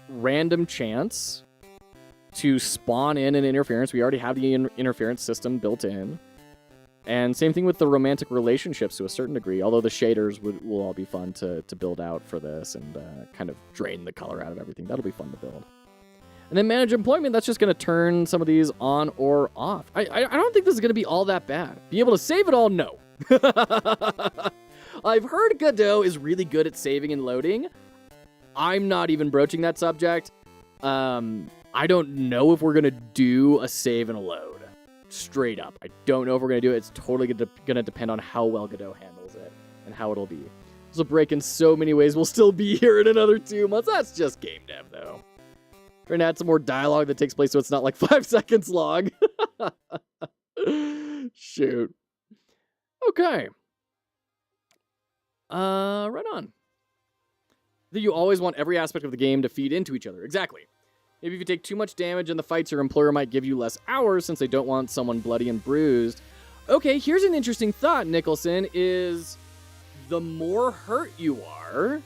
random chance to spawn in an interference. We already have the interference system built in. And same thing with the romantic relationships to a certain degree, although the shaders will all be fun to build out for this and kind of drain the color out of everything. That'll be fun to build. And then manage employment, that's just going to turn some of these on or off. I don't think this is going to be all that bad. Be able to save it all? No. I've heard Godot is really good at saving and loading. I'm not even broaching that subject. I don't know if we're going to do a save and a load. Straight up. I don't know if we're going to do it. It's totally going to depend on how well Godot handles it and how it'll be. This will break in so many ways. We'll still be here in another 2 months. That's just game dev, though. Trying to add some more dialogue that takes place so it's not like 5 seconds long. Shoot. Okay. Right on. That you always want every aspect of the game to feed into each other. Exactly. Maybe if you take too much damage in the fights, your employer might give you less hours since they don't want someone bloody and bruised. Okay, here's an interesting thought, Nicholson, is the more hurt you are,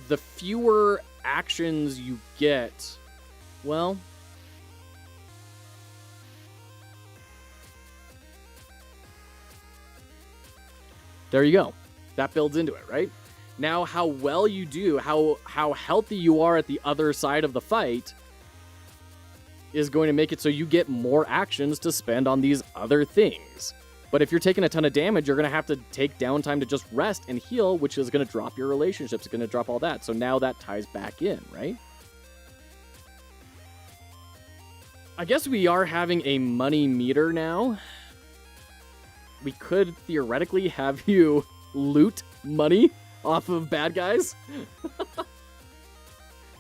the fewer actions you get. Well, there you go. That builds into it, right? Now, how well you do, how healthy you are at the other side of the fight is going to make it so you get more actions to spend on these other things. But if you're taking a ton of damage, you're going to have to take downtime to just rest and heal, which is going to drop your relationships. It's going to drop all that. So now that ties back in, right? I guess we are having a money meter now. We could theoretically have you loot money off of bad guys.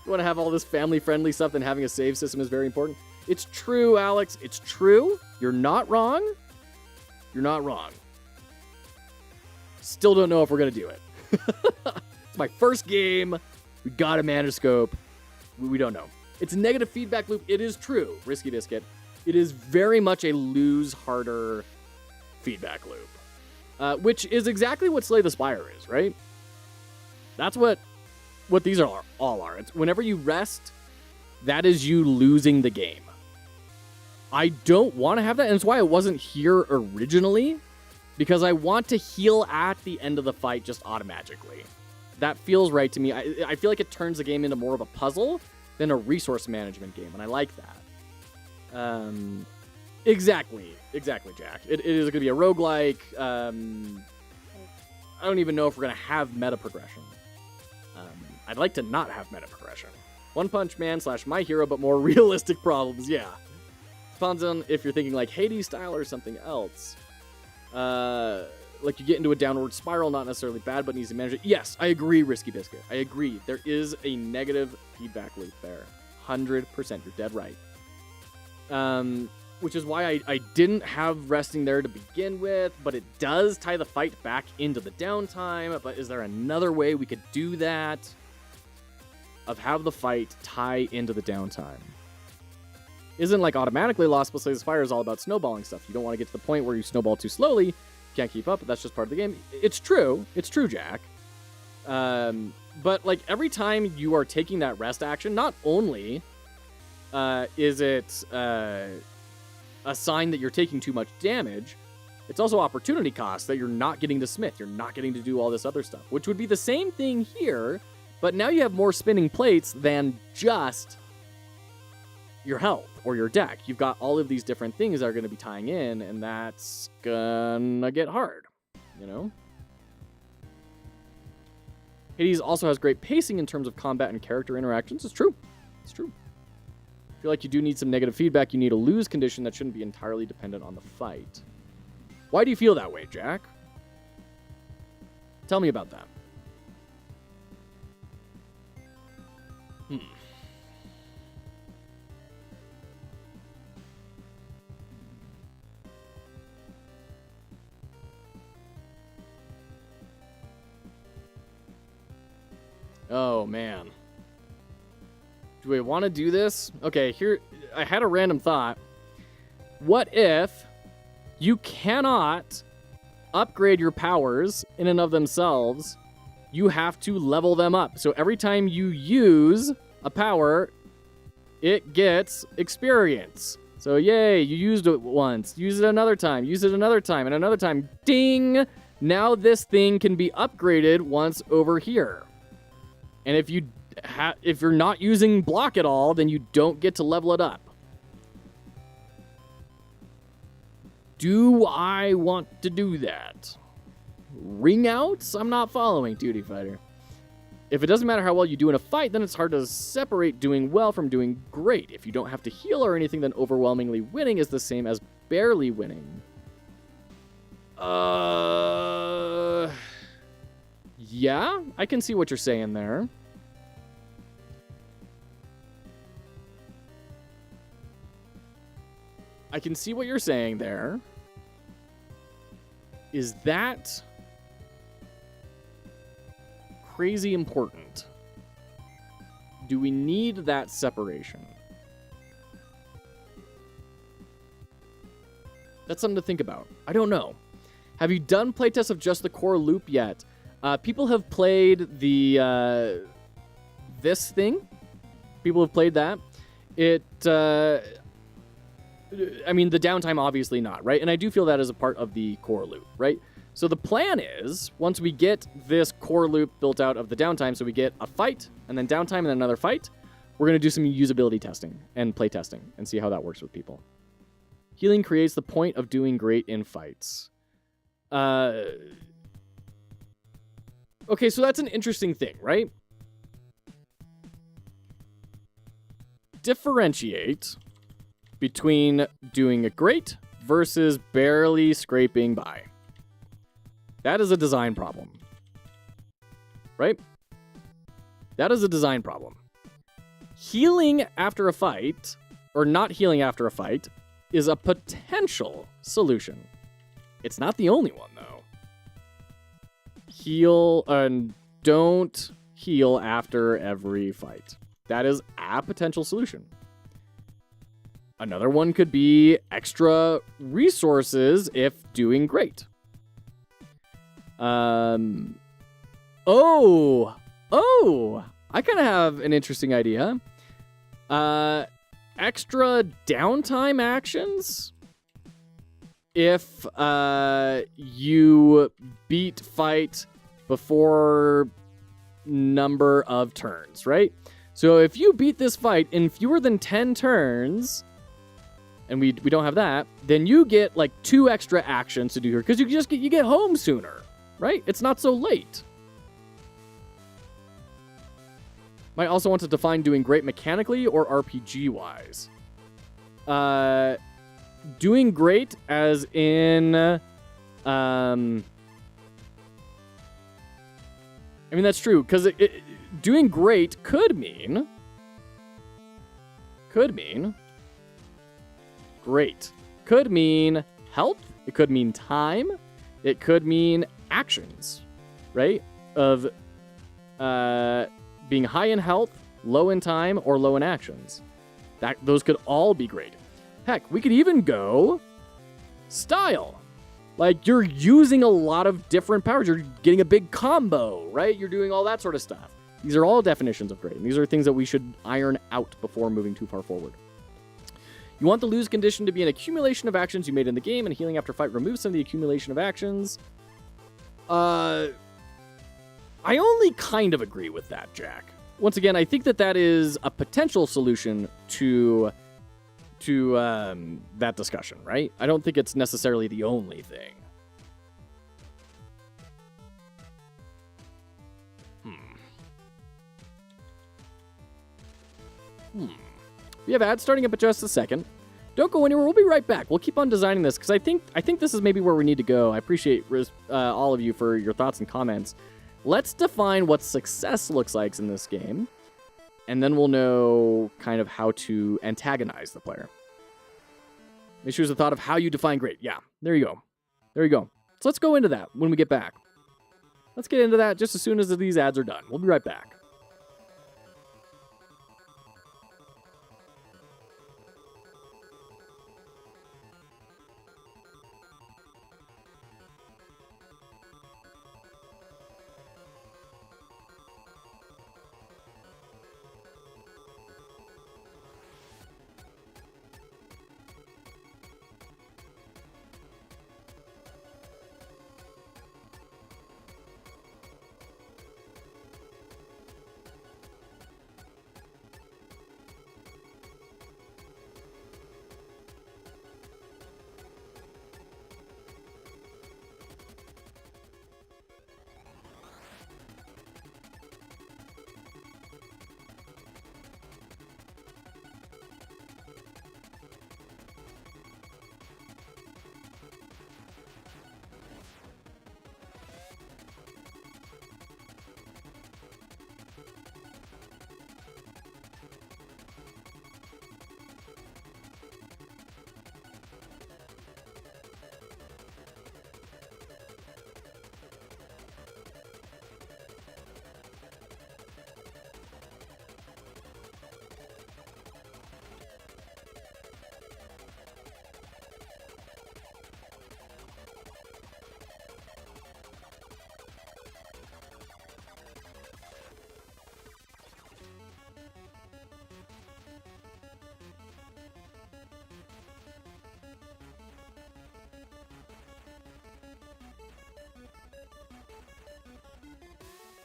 You want to have all this family-friendly stuff, then having a save system is very important. It's true, Alex. It's true. You're not wrong. You're not wrong. Still don't know if we're going to do it. It's my first game. We got a mana scope. We don't know. It's a negative feedback loop. It is true, Risky Biscuit. It is very much a lose harder feedback loop, which is exactly what Slay the Spire is, right? That's what these all are. It's whenever you rest, that is you losing the game. I don't want to have that, and that's why it wasn't here originally, because I want to heal at the end of the fight just automatically. That feels right to me. I feel like it turns the game into more of a puzzle than a resource management game, and I like that. Exactly, Jack. It is going to be a roguelike. I don't even know if we're going to have meta progression. I'd like to not have meta progression. One Punch Man / My Hero, but more realistic problems, yeah. Depends on if you're thinking like Hades style or something else. Like you get into a downward spiral, not necessarily bad, but needs to manage it. Yes, I agree, Risky Biscuit. I agree. There is a negative feedback loop there. 100%. You're dead right. Which is why I didn't have resting there to begin with, but it does tie the fight back into the downtime. But is there another way we could do that? Of have the fight tie into the downtime. Isn't like automatically lost, but Slay the Spire is all about snowballing stuff. You don't want to get to the point where you snowball too slowly. You can't keep up, but that's just part of the game. It's true, Jack. But like every time you are taking that rest action, not only is it a sign that you're taking too much damage, it's also opportunity cost that you're not getting to Smith. You're not getting to do all this other stuff, which would be the same thing here, but now you have more spinning plates than just your health or your deck. You've got all of these different things that are going to be tying in, and that's gonna get hard, you know? Hades also has great pacing in terms of combat and character interactions. It's true. It's true. I feel like you do need some negative feedback. You need a lose condition that shouldn't be entirely dependent on the fight. Why do you feel that way, Jack? Tell me about that. Oh, man. Do we want to do this? Okay, here, I had a random thought. What if you cannot upgrade your powers in and of themselves? You have to level them up. So every time you use a power, it gets experience. So yay, you used it once. Use it another time. Use it another time and another time. Ding! Now this thing can be upgraded once over here. And if you're not using block at all, then you don't get to level it up. Do I want to do that? Ring outs? I'm not following, Duty Fighter. If it doesn't matter how well you do in a fight, then it's hard to separate doing well from doing great. If you don't have to heal or anything, then overwhelmingly winning is the same as barely winning. Yeah, I can see what you're saying there. I can see what you're saying there. Is that crazy important? Do we need that separation? That's something to think about. I don't know. Have you done playtests of just the core loop yet? People have played the this thing. People have played that. I mean, the downtime, obviously not, right? And I do feel that as a part of the core loop, right? So the plan is, once we get this core loop built out of the downtime, so we get a fight, and then downtime, and then another fight, we're going to do some usability testing and play testing and see how that works with people. Healing creates the point of doing great in fights. Okay, so that's an interesting thing, right? Differentiate between doing a great versus barely scraping by. That is a design problem. Right? That is a design problem. Healing after a fight, or not healing after a fight, is a potential solution. It's not the only one, though. Heal and don't heal after every fight. That is a potential solution. Another one could be extra resources if doing great. Oh, I kind of have an interesting idea. Extra downtime actions if you beat fight before number of turns, right? So if you beat this fight in fewer than 10 turns, and we don't have that, then you get like 2 extra actions to do here because you get home sooner, right? It's not so late. Might also want to define doing great mechanically or RPG wise. Doing great as in I mean that's true because doing great could mean great. Could mean health. It could mean time. It could mean actions, right? Of being high in health, low in time, or low in actions. Those could all be great. Heck, we could even go style. Like, you're using a lot of different powers. You're getting a big combo, right? You're doing all that sort of stuff. These are all definitions of great. And these are things that we should iron out before moving too far forward. You want the lose condition to be an accumulation of actions you made in the game, and healing after fight removes some of the accumulation of actions. I only kind of agree with that, Jack. Once again, I think that is a potential solution to that discussion, right? I don't think it's necessarily the only thing. We have ads starting up in just a second. Don't go anywhere. We'll be right back. We'll keep on designing this because I think this is maybe where we need to go. I appreciate all of you for your thoughts and comments. Let's define what success looks like in this game, and then we'll know kind of how to antagonize the player. Make sure there's a thought of how you define great. Yeah, there you go. There you go. So let's go into that when we get back. Let's get into that just as soon as these ads are done. We'll be right back.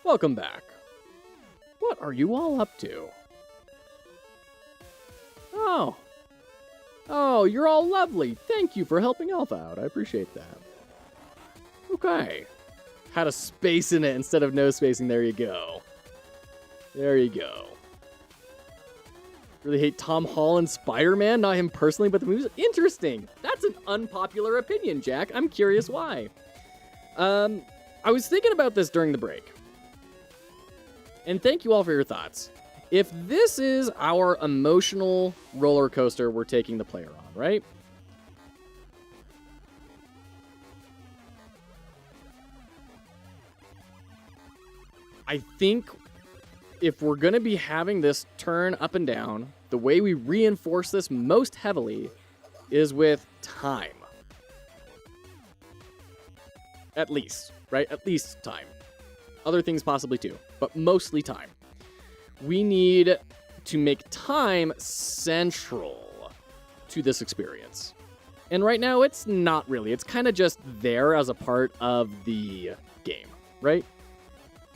Welcome back. What are you all up to? Oh, you're all lovely. Thank you for helping Elf out. I appreciate that. Okay. Had a space in it instead of no spacing. There you go. There you go. Really hate Tom Holland Spider-Man. Not him personally, but the movie's interesting. That's an unpopular opinion, Jack. I'm curious why. I was thinking about this during the break. And thank you all for your thoughts. If this is our emotional roller coaster we're taking the player on, right? I think if we're going to be having this turn up and down, the way we reinforce this most heavily is with time. At least, right? At least time. Other things possibly too, but mostly time. We need to make time central to this experience. And right now, it's not really. It's kind of just there as a part of the game, right?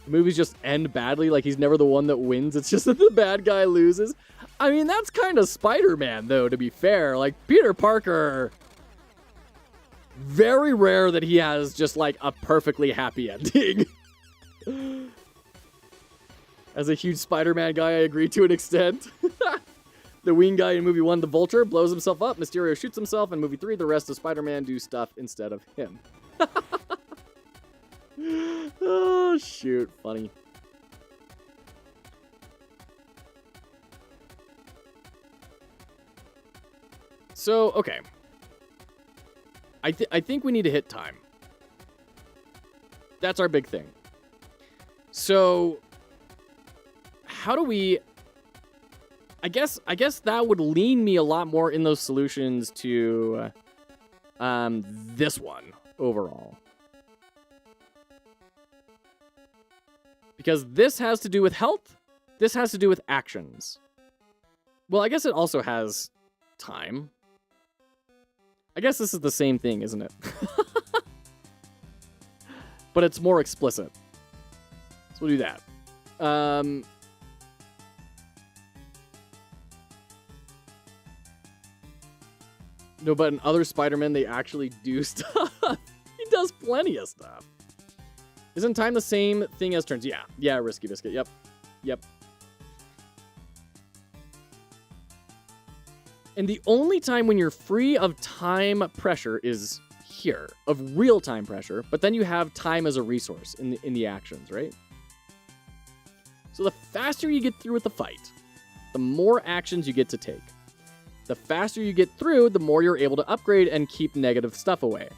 The movies just end badly, like he's never the one that wins. It's just that the bad guy loses. I mean, that's kind of Spider-Man, though, to be fair. Like, Peter Parker, very rare that he has just, like, a perfectly happy ending. As a huge Spider-Man guy, I agree to an extent. The wing guy in movie 1, the Vulture, blows himself up. Mysterio shoots himself. In movie 3, the rest of Spider-Man do stuff instead of him. Oh, shoot. Funny. So, okay. I think we need to hit time. That's our big thing. So, how do we... I guess that would lean me a lot more in those solutions to this one overall. Because this has to do with health. This has to do with actions. Well, I guess it also has time. I guess this is the same thing, isn't it? But it's more explicit. So we'll do that. No, but in other Spider-Man, they actually do stuff. He does plenty of stuff. Isn't time the same thing as turns? Yeah, Risky Biscuit. Yep. And the only time when you're free of time pressure is here, of real-time pressure, but then you have time as a resource in the actions, right? So the faster you get through with the fight, the more actions you get to take. The faster you get through, the more you're able to upgrade and keep negative stuff away.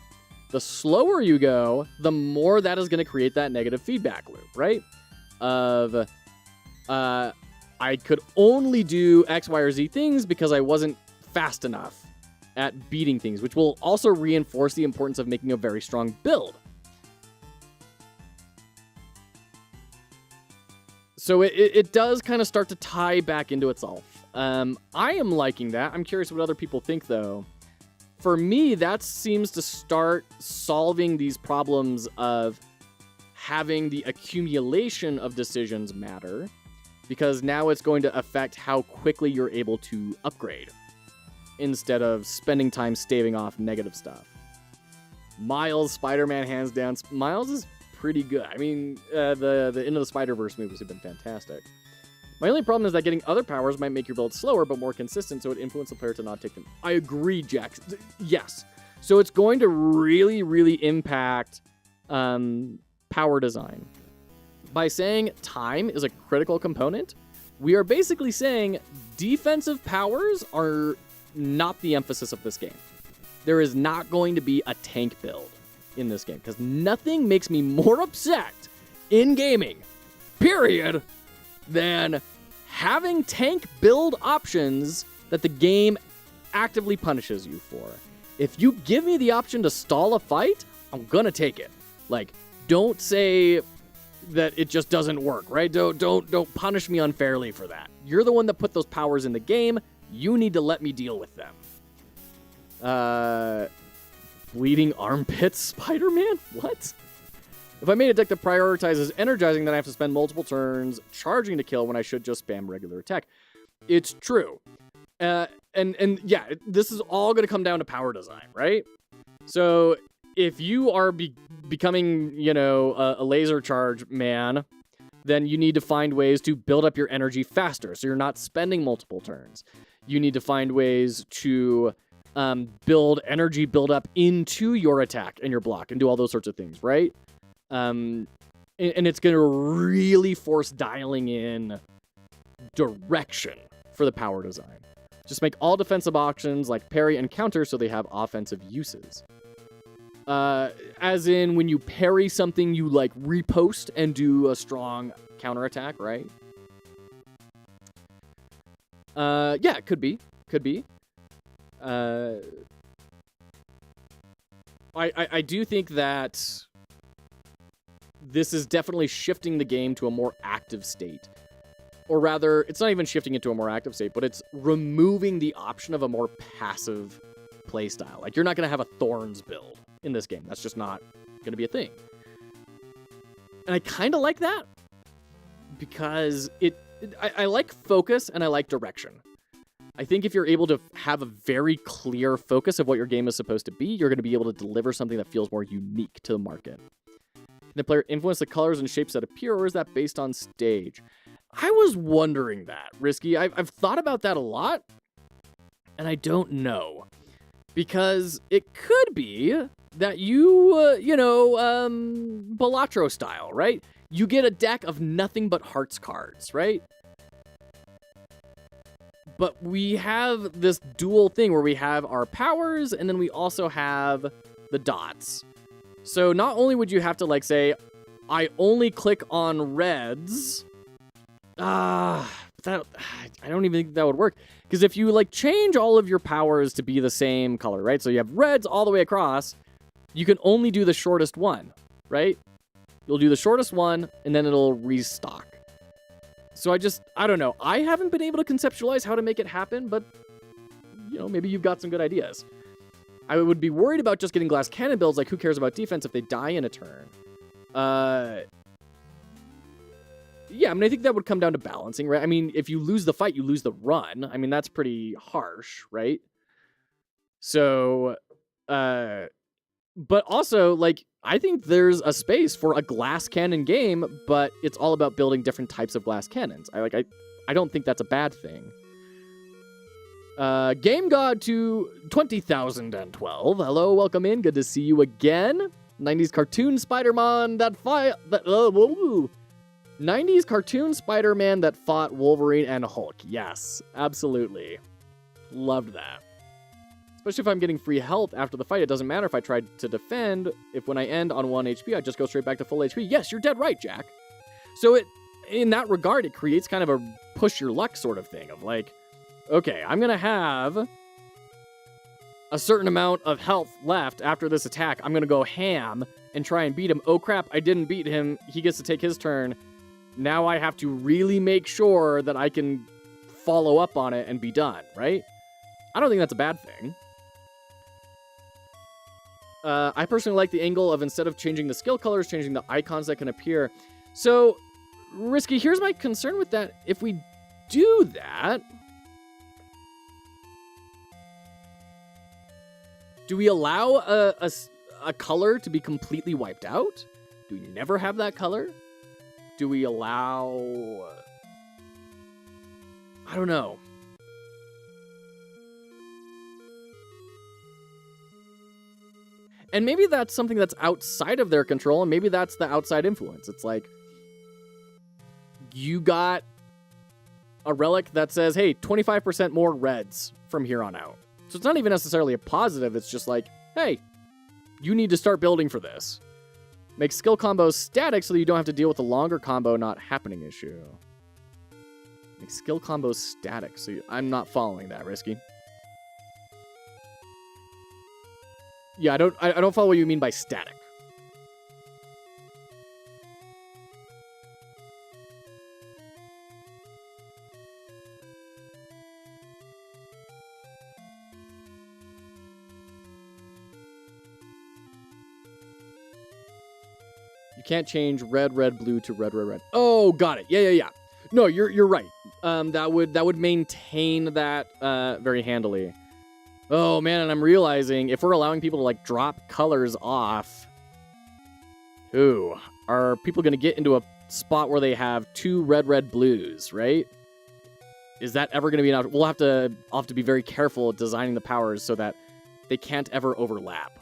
The slower you go, the more that is going to create that negative feedback loop, right? Of, I could only do X, Y, or Z things because I wasn't fast enough at beating things, which will also reinforce the importance of making a very strong build. So it does kind of start to tie back into itself. I am liking that. I'm curious what other people think, though. For me, that seems to start solving these problems of having the accumulation of decisions matter, because now it's going to affect how quickly you're able to upgrade instead of spending time staving off negative stuff. Miles, Spider-Man, hands down. Miles is pretty good. I mean, the Into the Spider-Verse movies have been fantastic. My only problem is that getting other powers might make your build slower but more consistent, so it influences the player to not take them. I agree, Jack. Yes. So it's going to really, really impact power design. By saying time is a critical component, we are basically saying defensive powers are not the emphasis of this game. There is not going to be a tank build in this game, because nothing makes me more upset in gaming, period, than having tank build options that the game actively punishes you for. If you give me the option to stall a fight, I'm gonna take it. Like, don't say that it just doesn't work, right? Don't punish me unfairly for that. You're the one that put those powers in the game. You need to let me deal with them. Bleeding armpits, Spider-Man? What? If I made a deck that prioritizes energizing, then I have to spend multiple turns charging to kill when I should just spam regular attack. It's true. And yeah, this is all going to come down to power design, right? So if you are becoming, a laser charge man, then you need to find ways to build up your energy faster, so you're not spending multiple turns. You need to find ways to build energy build up into your attack and your block and do all those sorts of things, right? And it's going to really force dialing in direction for the power design. Just make all defensive options like parry and counter so they have offensive uses. As in, when you parry something, you like repost and do a strong counterattack, right? Yeah, it could be. Could be. I do think that this is definitely shifting the game to a more active state. Or rather, it's not even shifting it to a more active state, but it's removing the option of a more passive playstyle. Like, you're not going to have a Thorns build in this game. That's just not going to be a thing. And I kind of like that because I like focus and I like direction. I think if you're able to have a very clear focus of what your game is supposed to be, you're going to be able to deliver something that feels more unique to the market. Can the player influence the colors and shapes that appear, or is that based on stage? I was wondering that, Risky. I've thought about that a lot, and I don't know. Because it could be that Balatro style, right? You get a deck of nothing but hearts cards, right? But we have this dual thing where we have our powers, and then we also have the dots. So not only would you have to, like, say, I only click on reds... I don't even think that would work. Because if you, like, change all of your powers to be the same color, right? So you have reds all the way across, you can only do the shortest one, right? You'll do the shortest one, and then it'll restock. So I don't know. I haven't been able to conceptualize how to make it happen, but, maybe you've got some good ideas. I would be worried about just getting glass cannon builds, like, who cares about defense if they die in a turn? Yeah, I mean, I think that would come down to balancing, right? I mean, if you lose the fight, you lose the run. I mean, that's pretty harsh, right? So, but also, like, I think there's a space for a glass cannon game, but it's all about building different types of glass cannons. I don't think that's a bad thing. Game God to 20,012. Hello, welcome in. Good to see you again. 90s cartoon Spider-Man 90s cartoon Spider-Man that fought Wolverine and Hulk. Yes, absolutely. Loved that. Especially if I'm getting free health after the fight. It doesn't matter if I tried to defend. If when I end on 1 HP, I just go straight back to full HP. Yes, you're dead right, Jack. So in that regard, it creates kind of a push your luck sort of thing of like, okay, I'm going to have a certain amount of health left after this attack. I'm going to go ham and try and beat him. Oh crap, I didn't beat him. He gets to take his turn. Now I have to really make sure that I can follow up on it and be done, right? I don't think that's a bad thing. I personally like the angle of instead of changing the skill colors, changing the icons that can appear. So, Risky, here's my concern with that. If we do that, do we allow a color to be completely wiped out? Do we never have that color? Do we allow... I don't know. And maybe that's something that's outside of their control, and maybe that's the outside influence. It's like, you got a relic that says, hey, 25% more reds from here on out. So it's not even necessarily a positive, it's just like, hey, you need to start building for this. Make skill combos static so that you don't have to deal with the longer combo not happening issue. Make skill combos static, so I'm not following that, Risky. Yeah, I don't follow what you mean by static. You can't change red, red, blue to red, red, red. Oh, got it. Yeah. No, you're right. That would maintain that very handily. Oh man, and I'm realizing if we're allowing people to like drop colors off, are people going to get into a spot where they have 2 red, red, blues, right? Is that ever going to be enough? I'll have to be very careful designing the powers so that they can't ever overlap.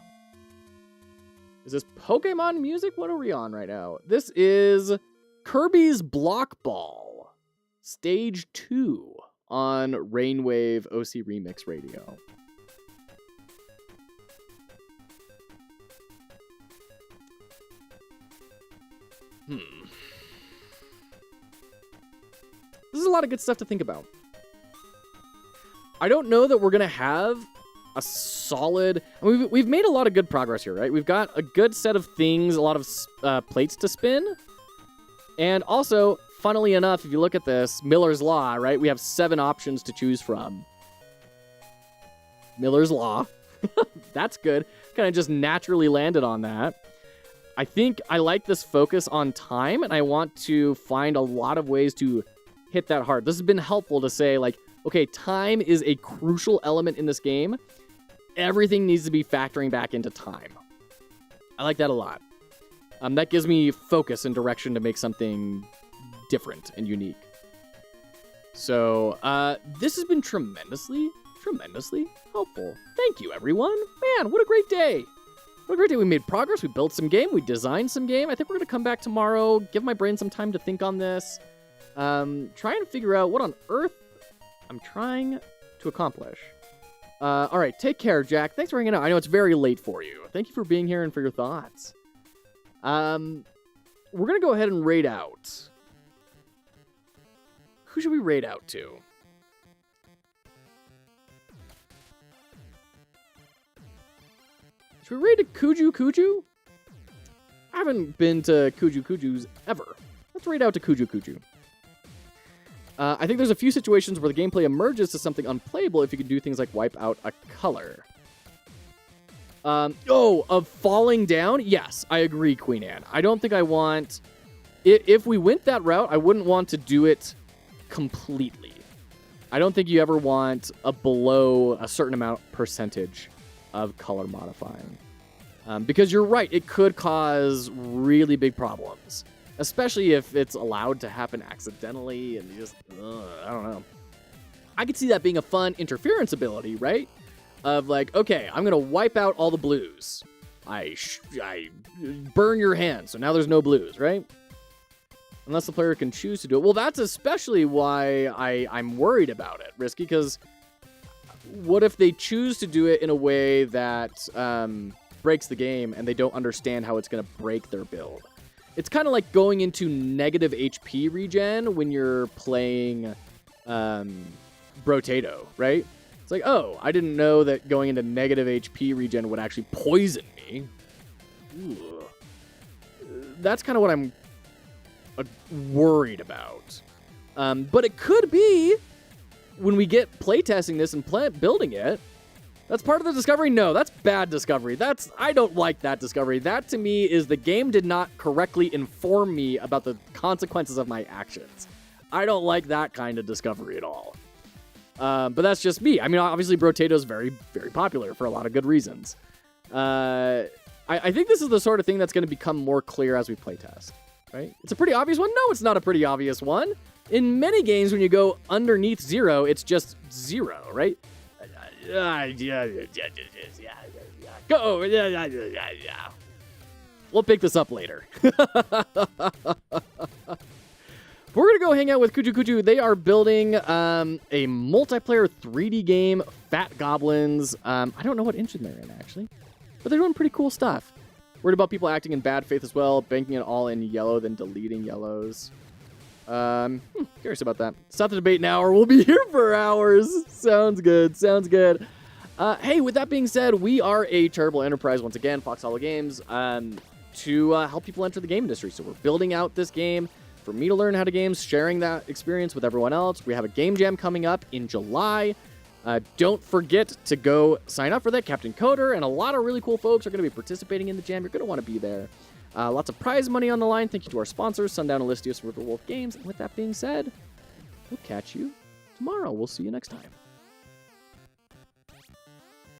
Is this Pokemon music? What are we on right now? This is Kirby's Block Ball, Stage 2 on Rainwave OC Remix Radio. This is a lot of good stuff to think about. I don't know that we're going to have a solid... we've made a lot of good progress here, right? We've got a good set of things, a lot of plates to spin. And also, funnily enough, if you look at this, Miller's Law, right? We have 7 options to choose from. Miller's Law. That's good. Kind of just naturally landed on that. I think I like this focus on time, and I want to find a lot of ways to hit that hard. This has been helpful to say, like, okay, time is a crucial element in this game. Everything needs to be factoring back into time. I like that a lot. That gives me focus and direction to make something different and unique. So, this has been tremendously helpful. Thank you, everyone. Man, what a great day. What a great day. We made progress. We built some game. We designed some game. I think we're going to come back tomorrow, give my brain some time to think on this. Try and figure out what on earth I'm trying to accomplish. All right, take care, Jack. Thanks for hanging out. I know it's very late for you. Thank you for being here and for your thoughts. We're going to go ahead and raid out. Who should we raid out to? Should we raid to Kuju? I haven't been to Kuju's ever. Let's raid out to Kuju. I think there's a few situations where the gameplay emerges to something unplayable if you can do things like wipe out a color. Of falling down? Yes, I agree, Queen Anne. I don't think I want... If we went that route, I wouldn't want to do it completely. I don't think you ever want a below a certain amount percentage of color modifying. Because you're right, it could cause really big problems. Especially if it's allowed to happen accidentally and you just, I don't know. I could see that being a fun interference ability, right? Of like, okay, I'm going to wipe out all the blues. I burn your hand, so now there's no blues, right? Unless the player can choose to do it. Well, that's especially why I'm worried about it, Risky, because what if they choose to do it in a way that breaks the game and they don't understand how it's going to break their build? It's kind of like going into negative HP regen when you're playing Brotato, right? It's like, oh, I didn't know that going into negative HP regen would actually poison me. Ooh. That's kind of what I'm worried about. But it could be when we get playtesting this and building it. That's part of the discovery? No, that's bad discovery. I don't like that discovery. That, to me, is the game did not correctly inform me about the consequences of my actions. I don't like that kind of discovery at all. But that's just me. I mean, obviously, Brotato is very, very popular for a lot of good reasons. I think this is the sort of thing that's going to become more clear as we playtest, right? It's a pretty obvious one? No, it's not a pretty obvious one. In many games, when you go underneath 0, it's just 0, right? Go! We'll pick this up later. We're going to go hang out with Kuju. They are building a multiplayer 3D game, Fat Goblins. I don't know what engine they're in, actually. But they're doing pretty cool stuff. Worried about people acting in bad faith as well, banking it all in yellow, then deleting yellows. Curious about that. Stop the debate now, or we'll be here for hours. Sounds good. Hey, with that being said, we are a charitable enterprise, once again, foxhollowgames, to help people enter the game industry. So we're building out this game for me to learn how to games, sharing that experience with everyone else. We have a game jam coming up in July. Don't forget to go sign up for that. Captain Coder and a lot of really cool folks are going to be participating in the jam. You're going to want to be there. Lots of prize money on the line. Thank you to our sponsors, Sundown, Alistius, Riverwolf Games. And with that being said, we'll catch you tomorrow. We'll see you next time.